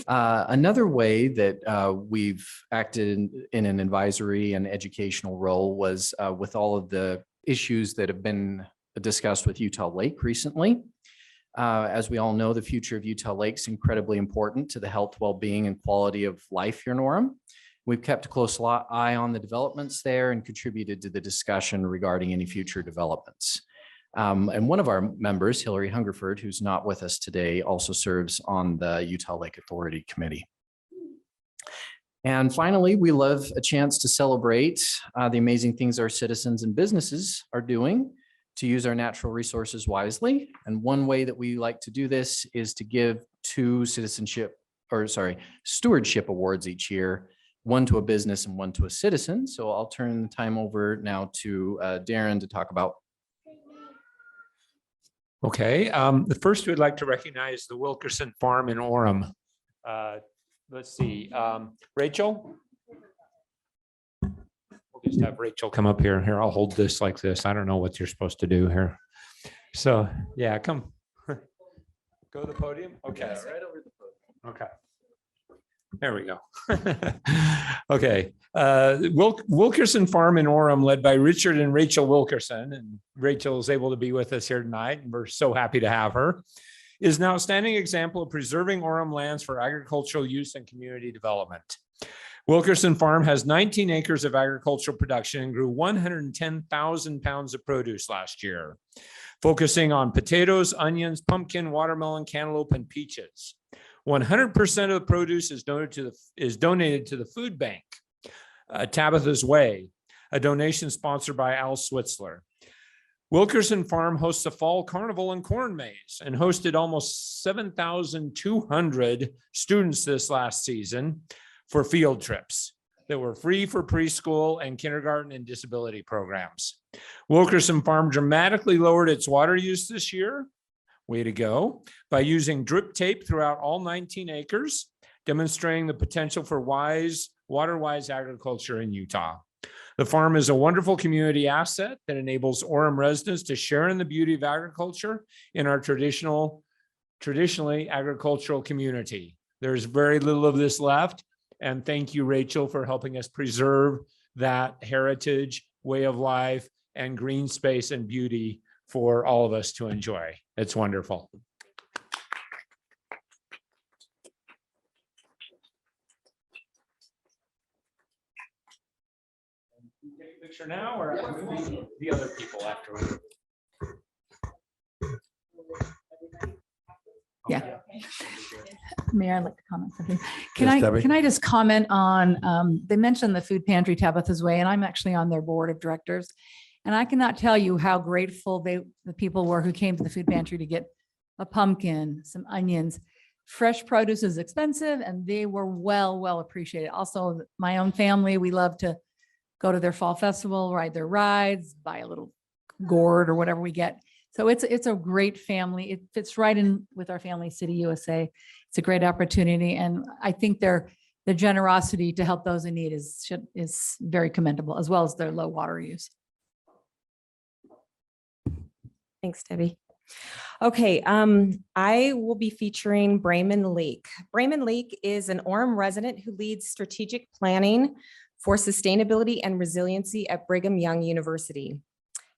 Another way that we've acted in an advisory and educational role was with all of the issues that have been discussed with Utah Lake recently. As we all know, the future of Utah Lake is incredibly important to the health, well-being, and quality of life here in Orem. We've kept a close eye on the developments there and contributed to the discussion regarding any future developments. And one of our members, Hillary Hungerford, who's not with us today, also serves on the Utah Lake Authority Committee. And finally, we love a chance to celebrate the amazing things our citizens and businesses are doing to use our natural resources wisely. And one way that we like to do this is to give two stewardship awards each year, one to a business and one to a citizen. So I'll turn the time over now to Darren to talk about. Okay, the first we'd like to recognize the Wilkerson Farm in Orem. Let's see, Rachel? We'll just have Rachel come up here. Here, I'll hold this like this. I don't know what you're supposed to do here. So, yeah, come. Go to the podium? Okay. Yeah, right over the podium. Okay. There we go. Okay. Wilkerson Farm in Orem, led by Richard and Rachel Wilkerson, and Rachel is able to be with us here tonight, and we're so happy to have her, is an outstanding example of preserving Orem lands for agricultural use and community development. Wilkerson Farm has 19 acres of agricultural production and grew 110,000 pounds of produce last year, focusing on potatoes, onions, pumpkin, watermelon, cantaloupe, and peaches. 100% of the produce is donated to the food bank, Tabitha's Way, a donation sponsored by Al Switzler. Wilkerson Farm hosts a fall carnival and corn maze and hosted almost 7,200 students this last season for field trips that were free for preschool and kindergarten and disability programs. Wilkerson Farm dramatically lowered its water use this year. Way to go, by using drip tape throughout all 19 acres, demonstrating the potential for water-wise agriculture in Utah. The farm is a wonderful community asset that enables Orem residents to share in the beauty of agriculture in our traditionally agricultural community. There's very little of this left, and thank you, Rachel, for helping us preserve that heritage, way of life, and green space and beauty for all of us to enjoy. It's wonderful. Take a picture now, or the other people afterward? Yeah. Mayor, I'd like to comment something. Can I just comment on, they mentioned the food pantry Tabitha's Way, and I'm actually on their board of directors. And I cannot tell you how grateful the people were who came to the food pantry to get a pumpkin, some onions. Fresh produce is expensive, and they were well appreciated. Also, my own family, we love to go to their fall festival, ride their rides, buy a little gourd or whatever we get. So it's a great family. It fits right in with our family City USA. It's a great opportunity, and I think the generosity to help those in need is very commendable, as well as their low water use. Thanks, Debbie. Okay, I will be featuring Brayman Leak. Brayman Leak is an Orem resident who leads strategic planning for sustainability and resiliency at Brigham Young University.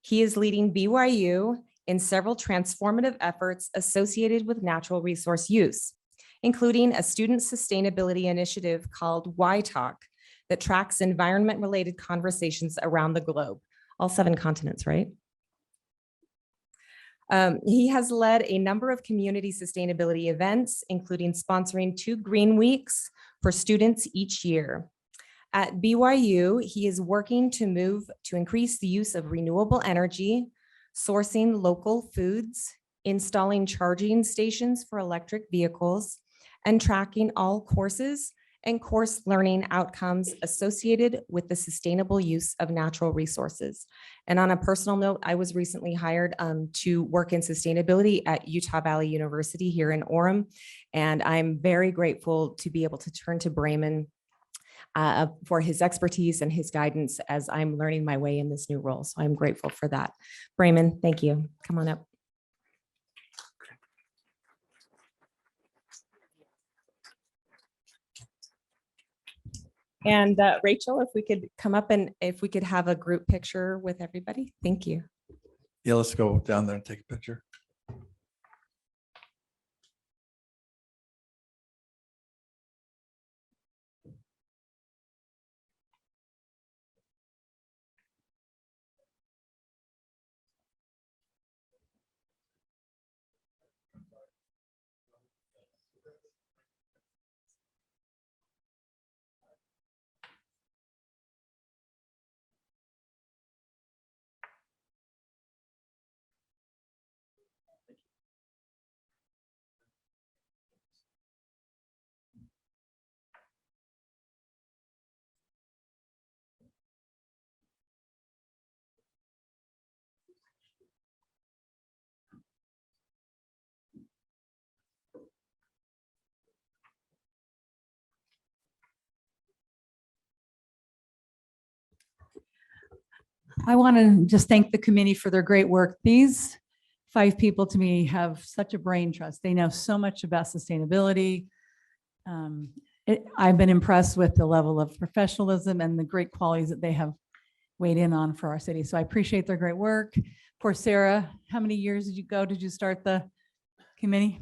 He is leading BYU in several transformative efforts associated with natural resource use, including a student sustainability initiative called Y-Talk that tracks environment-related conversations around the globe, all 7 continents, right? He has led a number of community sustainability events, including sponsoring 2 Green Weeks for students each year. At BYU, he is working to increase the use of renewable energy, sourcing local foods, installing charging stations for electric vehicles, and tracking all courses and course learning outcomes associated with the sustainable use of natural resources. And on a personal note, I was recently hired to work in sustainability at Utah Valley University here in Orem. And I'm very grateful to be able to turn to Brayman for his expertise and his guidance as I'm learning my way in this new role. So I'm grateful for that. Brayman, thank you. Come on up. And Rachel, if we could come up and if we could have a group picture with everybody, thank you. Yeah, let's go down there and take a picture. I want to just thank the committee for their great work. These 5 people to me have such a brain trust. They know so much about sustainability. I've been impressed with the level of professionalism and the great qualities that they have weighed in on for our city. So I appreciate their great work. Poor Sarah, how many years did you start the committee?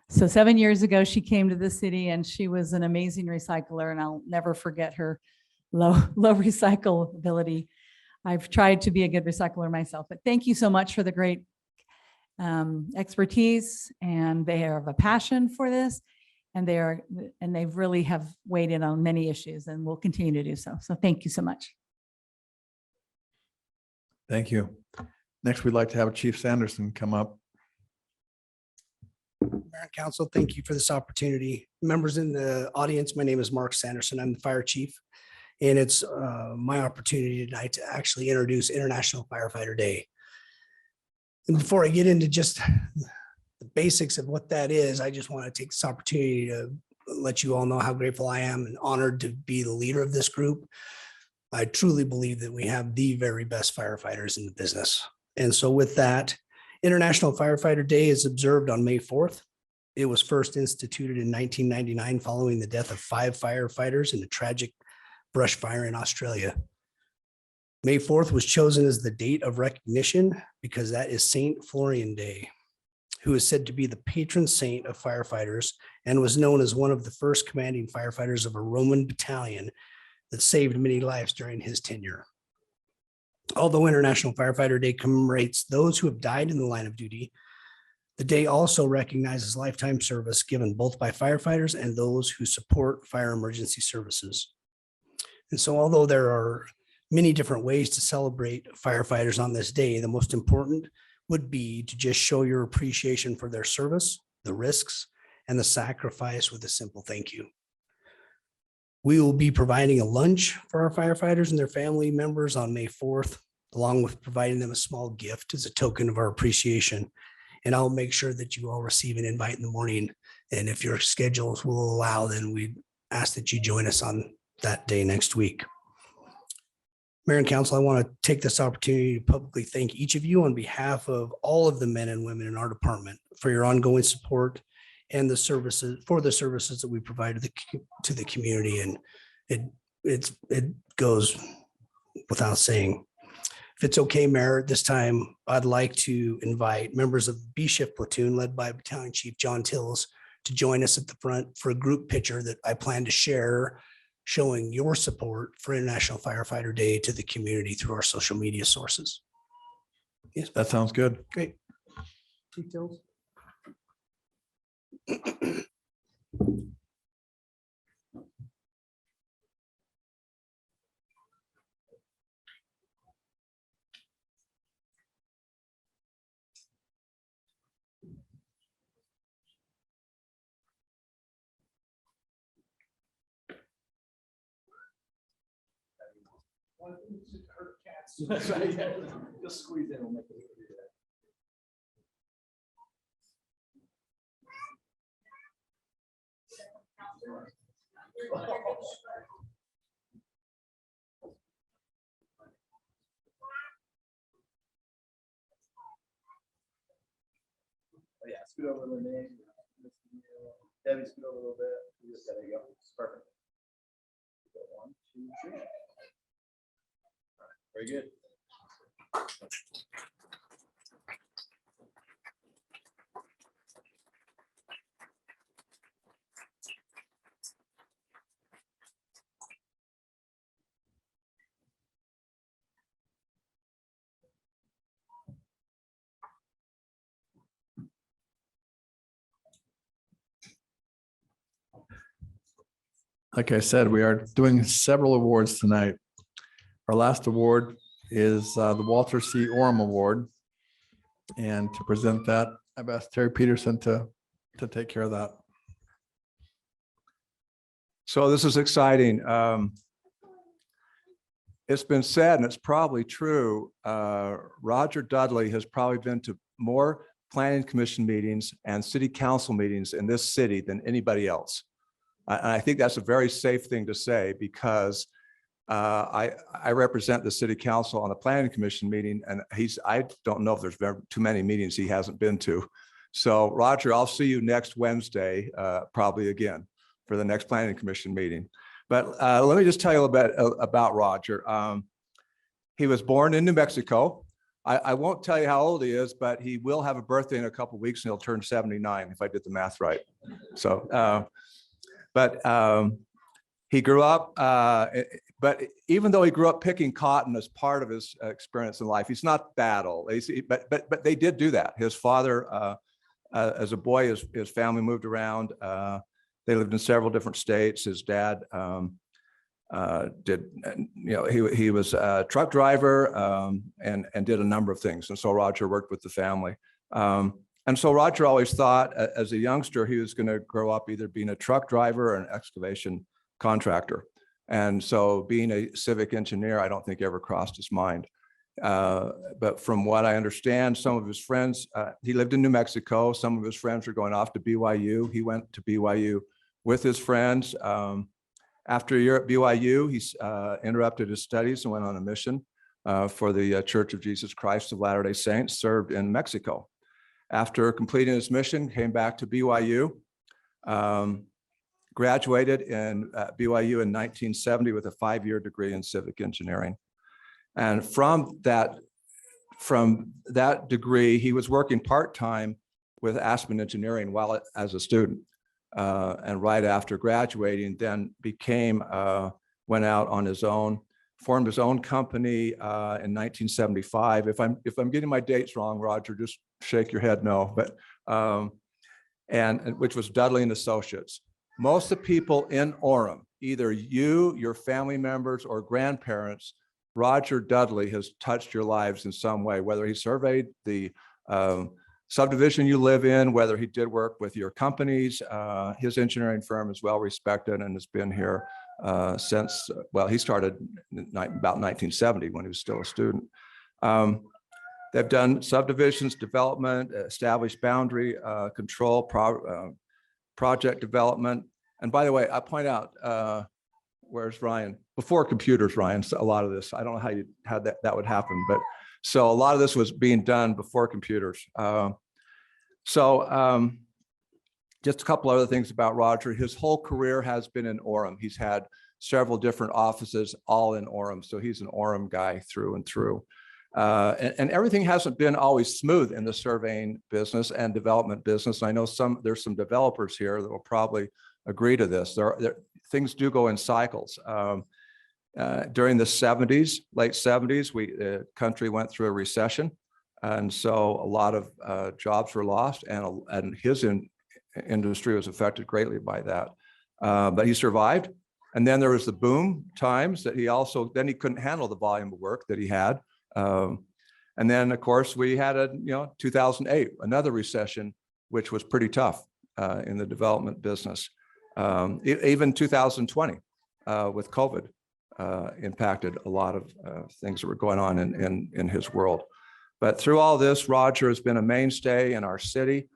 So 7 years ago, she came to the city and she was an amazing recycler, and I'll never forget her low recyclability. I've tried to be a good recycler myself, but thank you so much for the great expertise, and they have a passion for this, and they really have weighed in on many issues and will continue to do so. So thank you so much. Thank you. Next, we'd like to have Chief Sanderson come up. Mayor and Council, thank you for this opportunity. Members in the audience, my name is Mark Sanderson. I'm the fire chief, and it's my opportunity tonight to actually introduce International Firefighter Day. And before I get into just the basics of what that is, I just want to take this opportunity to let you all know how grateful I am and honored to be the leader of this group. I truly believe that we have the very best firefighters in the business. And so with that, International Firefighter Day is observed on May 4th. It was first instituted in 1999 following the death of 5 firefighters in a tragic brush fire in Australia. May 4th was chosen as the date of recognition because that is Saint Florian Day, who is said to be the patron saint of firefighters and was known as one of the first commanding firefighters of a Roman battalion that saved many lives during his tenure. Although International Firefighter Day commemorates those who have died in the line of duty, the day also recognizes lifetime service given both by firefighters and those who support fire emergency services. And so although there are many different ways to celebrate firefighters on this day, the most important would be to just show your appreciation for their service, the risks, and the sacrifice with a simple thank you. We will be providing a lunch for our firefighters and their family members on May 4th, along with providing them a small gift as a token of our appreciation. And I'll make sure that you all receive an invite in the morning. And if your schedules will allow, then we ask that you join us on that day next week. Mayor and Council, I want to take this opportunity to publicly thank each of you on behalf of all of the men and women in our department for your ongoing support and the services that we provide to the community. And it goes without saying. If it's okay, Mayor, at this time, I'd like to invite members of the B Shift platoon led by Battalion Chief John Tills to join us at the front for a group picture that I plan to share, showing your support for International Firefighter Day to the community through our social media sources. Yes, that sounds good. Great. Chief Tills. That's right. Just squeeze in and make it. Oh, yeah, scoot over a little bit. Debbie, scoot over a little bit. There you go. Perfect. Very good. Like I said, we are doing several awards tonight. Our last award is the Walter C. Orem Award. And to present that, I've asked Terry Peterson to take care of that. So this is exciting. It's been said, and it's probably true, Roger Dudley has probably been to more planning commission meetings and city council meetings in this city than anybody else. And I think that's a very safe thing to say because I represent the city council on the planning commission meeting, and I don't know if there's been too many meetings he hasn't been to. So Roger, I'll see you next Wednesday, probably again for the next planning commission meeting. But let me just tell you a bit about Roger. He was born in New Mexico. I won't tell you how old he is, but he will have a birthday in a couple of weeks and he'll turn 79 if I did the math right. So, he grew up, but even though he grew up picking cotton as part of his experience in life, he's not that old. But they did do that. His father, as a boy, his family moved around. They lived in several different states. His dad he was a truck driver and did a number of things. And so Roger worked with the family. And so Roger always thought as a youngster, he was going to grow up either being a truck driver or an excavation contractor. And so being a civic engineer, I don't think ever crossed his mind. But from what I understand, some of his friends, he lived in New Mexico. Some of his friends were going off to BYU. He went to BYU with his friends. After a year at BYU, he interrupted his studies and went on a mission for the Church of Jesus Christ of Latter-day Saints, served in Mexico. After completing his mission, came back to BYU, graduated in BYU in 1970 with a 5-year degree in civic engineering. And from that degree, he was working part-time with Aspen Engineering while as a student. And right after graduating, then went out on his own, formed his own company in 1975. If I'm getting my dates wrong, Roger, just shake your head no. But and which was Dudley and Associates. Most of the people in Orem, either you, your family members, or grandparents, Roger Dudley has touched your lives in some way, whether he surveyed the subdivision you live in, whether he did work with your companies. His engineering firm is well respected and has been here since, well, he started about 1970 when he was still a student. They've done subdivisions, development, established boundary control, project development. And by the way, I point out, where's Ryan? Before computers, Ryan, so a lot of this, I don't know how that would happen, but so a lot of this was being done before computers. Just a couple other things about Roger. His whole career has been in Orem. He's had several different offices, all in Orem. So he's an Orem guy through and through. And everything hasn't been always smooth in the surveying business and development business. I know there's some developers here that will probably agree to this. Things do go in cycles. During the 70s, late 70s, the country went through a recession. And so a lot of jobs were lost and his industry was affected greatly by that. But he survived. And then there was the boom times that then he couldn't handle the volume of work that he had. And then of course we had 2008, another recession, which was pretty tough in the development business. Even 2020 with COVID impacted a lot of things that were going on in his world. But through all this, Roger has been a mainstay in our city.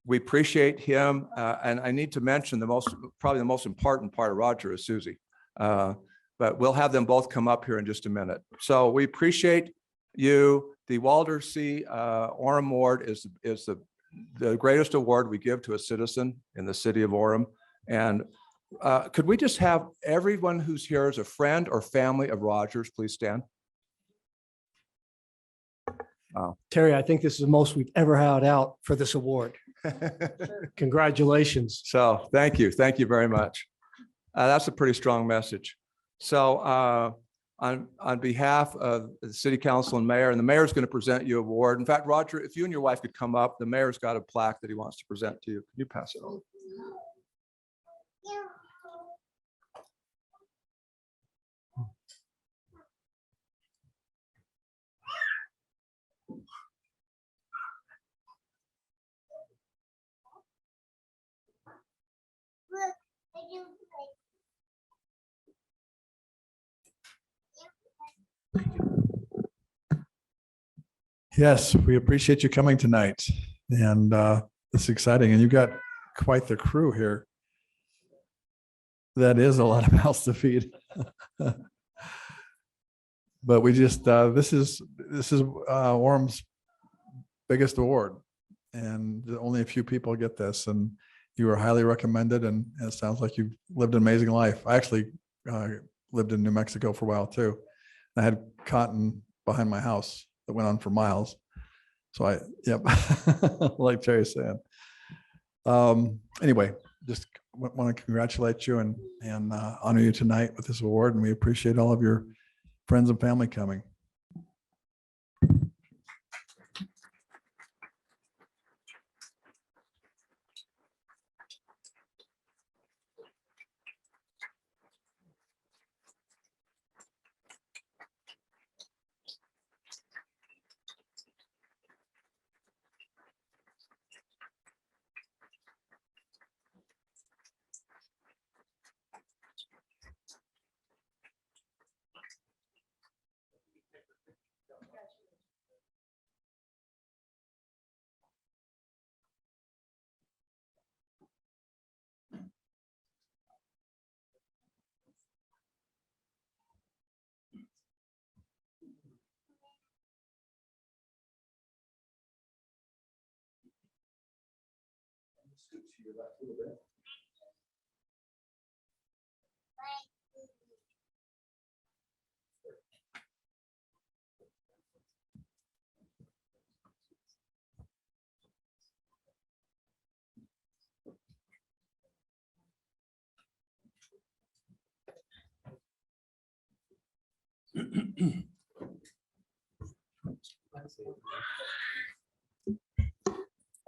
We appreciate him. And I need to mention probably the most important part of Roger is Susie. But we'll have them both come up here in just a minute. So we appreciate you. The Walter C. Orem Award is the greatest award we give to a citizen in the city of Orem. And Could we just have everyone who's here as a friend or family of Rogers, please stand? Terry, I think this is the most we've ever had out for this award. Congratulations. So thank you. Thank you very much. That's a pretty strong message. So on behalf of the city council and mayor, and the mayor's going to present you an award. In fact, Roger, if you and your wife could come up, the mayor's got a plaque that he wants to present to you. Can you pass it on? Yes, we appreciate you coming tonight, and it's exciting, and you've got quite the crew here. That is a lot of mouths to feed. But we just, this is Orem's biggest award, and only a few people get this, and you were highly recommended, and it sounds like you've lived an amazing life. I actually lived in New Mexico for a while too. I had cotton behind my house that went on for miles. So yep, like Terry's saying. Anyway, just want to congratulate you and honor you tonight with this award, and we appreciate all of your friends and family coming.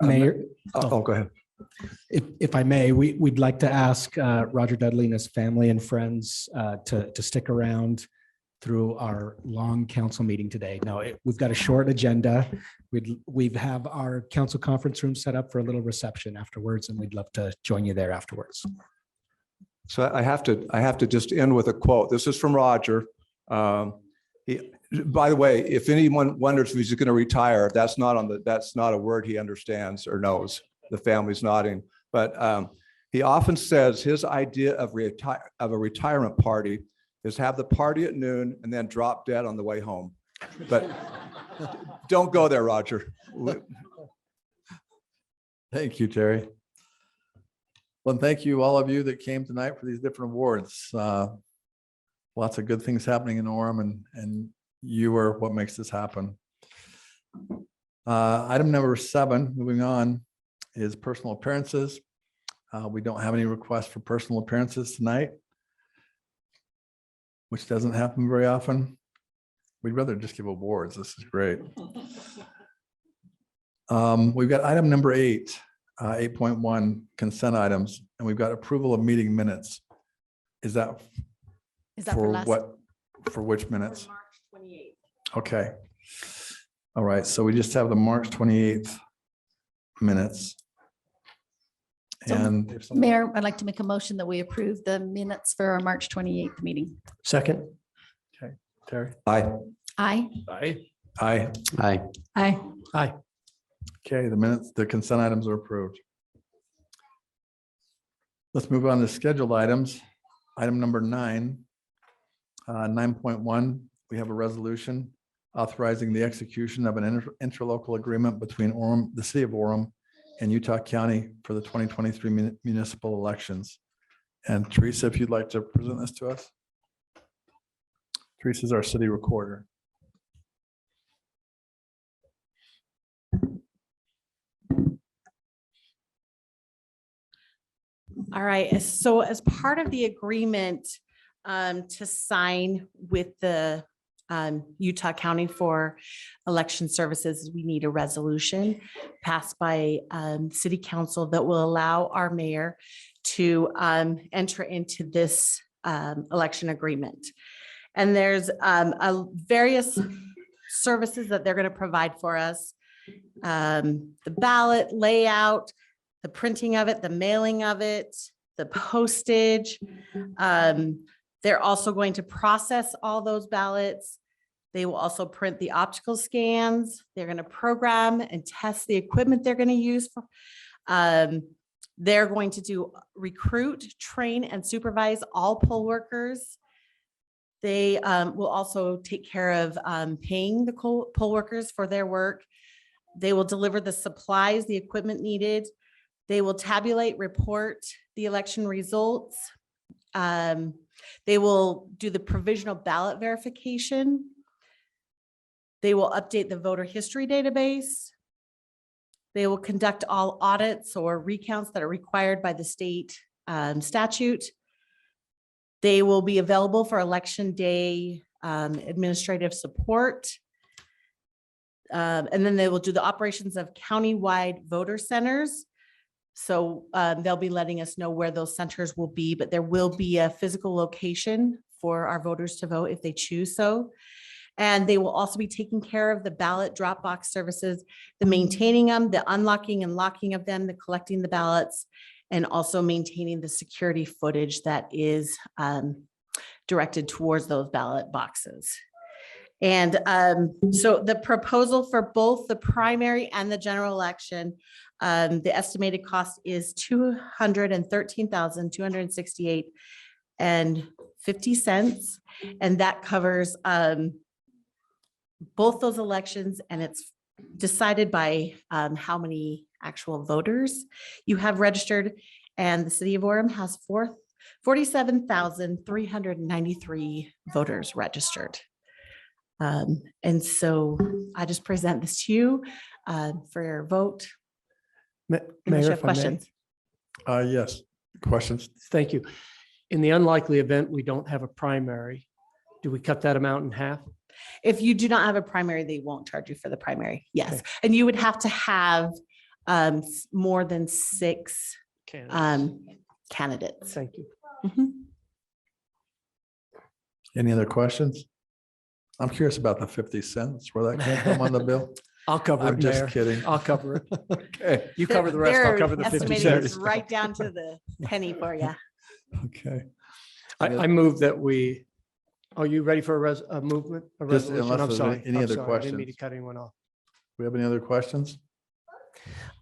Mayor, Go ahead. if I may, we'd like to ask Roger Dudley and his family and friends to stick around through our long council meeting today. Now, we've got a short agenda. We have our council conference room set up for a little reception afterwards, and we'd love to join you there afterwards. So I have to just end with a quote. This is from Roger. By the way, if anyone wonders if he's going to retire, that's not a word he understands or knows. The family's nodding, but he often says his idea of a retirement party is have the party at noon and then drop dead on the way home. But don't go there, Roger. Thank you, Terry. Well, and thank you all of you that came tonight for these different awards. Lots of good things happening in Orem, and you are what makes this happen. Item number 7, moving on, is personal appearances. We don't have any requests for personal appearances tonight, which doesn't happen very often. We'd rather just give awards. This is great. We've got item number 8, 8.1 consent items, and we've got approval of meeting minutes. Is that for what? For which minutes? For March 28th. Okay. All right. So we just have the March 28th minutes. So, And if someone- Mayor, I'd like to make a motion that we approve the minutes for our March 28th meeting. Second. Okay, Terry. Aye. Aye. Aye. Aye. Aye. Aye. Aye. Okay, the consent items are approved. Let's move on to scheduled items. Item number 9, 9.1, we have a resolution authorizing the execution of an interlocal agreement between Orem, the city of Orem, and Utah County for the 2023 municipal elections. And Teresa, if you'd like to present this to us. Teresa's our city recorder. All right, so as part of the agreement to sign with the Utah County for Election Services, we need a resolution passed by City Council that will allow our mayor to enter into this election agreement. And there's various services that they're going to provide for us. The ballot layout, the printing of it, the mailing of it, the postage. They're also going to process all those ballots. They will also print the optical scans. They're going to program and test the equipment they're going to use. They're going to recruit, train, and supervise all poll workers. They will also take care of paying the poll workers for their work. They will deliver the supplies, the equipment needed. They will tabulate, report the election results. They will do the provisional ballot verification. They will update the voter history database. They will conduct all audits or recounts that are required by the state statute. They will be available for election day administrative support. And then they will do the operations of countywide voter centers. So they'll be letting us know where those centers will be, but there will be a physical location for our voters to vote if they choose so. And they will also be taking care of the ballot drop box services, the maintaining them, the unlocking and locking of them, the collecting the ballots, and also maintaining the security footage that is directed towards those ballot boxes. And so the proposal for both the primary and the general election, the estimated cost is $213,268.50. And that covers both those elections, and it's decided by how many actual voters you have registered. And the city of Orem has 47,393 voters registered. And so I just present this to you for your vote. Unless you Mayor, have if I may. questions. Yes, questions? Thank you. In the unlikely event we don't have a primary, do we cut that amount in half? If you do not have a primary, they won't charge you for the primary. Yes. And you would have to have more than 6 candidates. Thank you. Any other questions? I'm curious about the 50 cents, where that came from on the bill. I'll cover it, I'm just Mayor. kidding. I'll cover it. Okay. You cover the rest, I'll cover the 50 estimating cents. this right down to the penny for you. Okay. I move that we, are you ready for a movement? A Just resolution? unless I'm there's sorry. any I'm other sorry. I didn't mean to questions. cut anyone off. We have any other questions?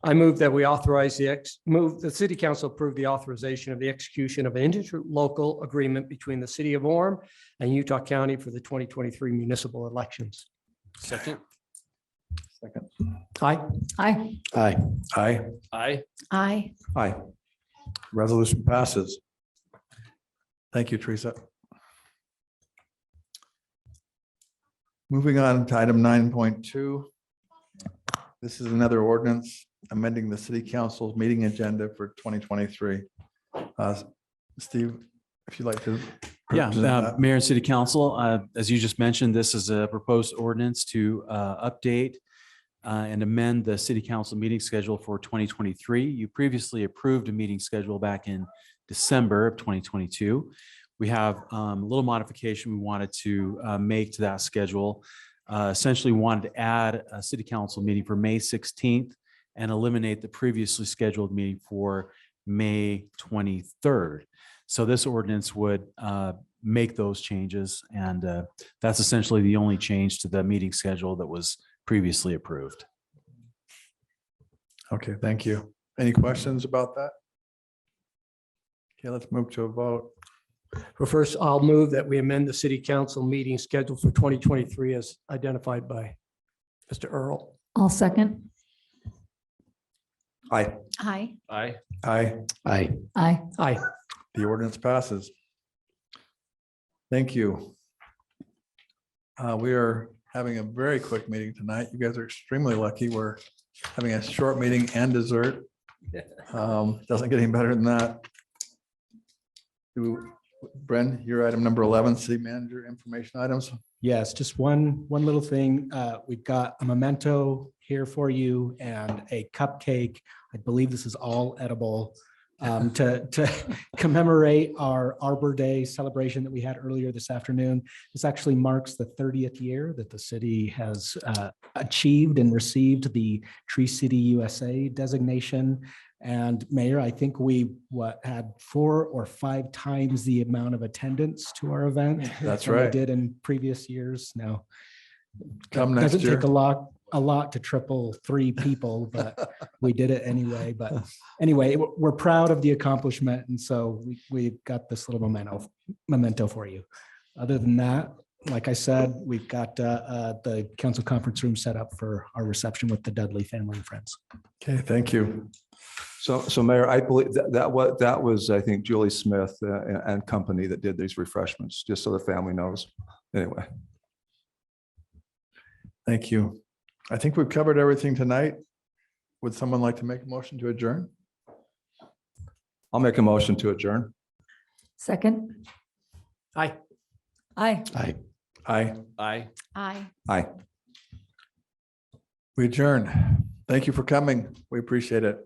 I move that we authorize the city council approve the authorization of the execution of an interlocal agreement between the city of Orem and Utah County for the 2023 municipal elections. Second. Second. Aye. Aye. Aye. Aye. Aye. Aye. Aye. Resolution passes. Thank you, Teresa. Moving on to item 9.2. This is another ordinance amending the city council's meeting agenda for 2023. Steve, if you'd like to. Yeah, present that. Mayor and City Council, as you just mentioned, this is a proposed ordinance to update and amend the city council meeting schedule for 2023. You previously approved a meeting schedule back in December of 2022. We have a little modification we wanted to make to that schedule. Essentially wanted to add a city council meeting for May 16th and eliminate the previously scheduled meeting for May 23rd. So this ordinance would make those changes, and that's essentially the only change to the meeting schedule that was previously approved. Okay, thank you. Any questions about that? Okay, let's move to a vote. Well, first, I'll move that we amend the city council meeting schedule for 2023 as identified by Mr. Earl. I'll second. Aye. Aye. Aye. Aye. Aye. Aye. Aye. The ordinance passes. Thank you. We are having a very quick meeting tonight. You guys are extremely lucky. We're having a short meeting and dessert. Doesn't get any better than that. Bren, your item number 11, city manager information items. Yes, just one little thing. We've got a memento here for you and a cupcake. I believe this is all edible to commemorate our Arbor Day celebration that we had earlier this afternoon. This actually marks the 30th year that the city has achieved and received the Tree City USA designation. And Mayor, I think we had 4 or 5 times the amount of attendance to our event. That's than we right. did in previous years. Now, Come it next doesn't year. take a lot to triple 3 people, but we did it anyway. But anyway, we're proud of the accomplishment, and so we got this little memento for you. Other than that, like I said, we've got the council conference room set up for our reception with the Dudley family and friends. Okay, thank you. So Mayor, I believe that was, I think, Julie Smith and company that did these refreshments, just so the family knows. Anyway. Thank you. I think we've covered everything tonight. Would someone like to make a motion to adjourn? I'll make a motion to adjourn. Second. Aye. Aye. Aye. Aye. Aye. Aye. Aye. We adjourn. Thank you for coming. We appreciate it.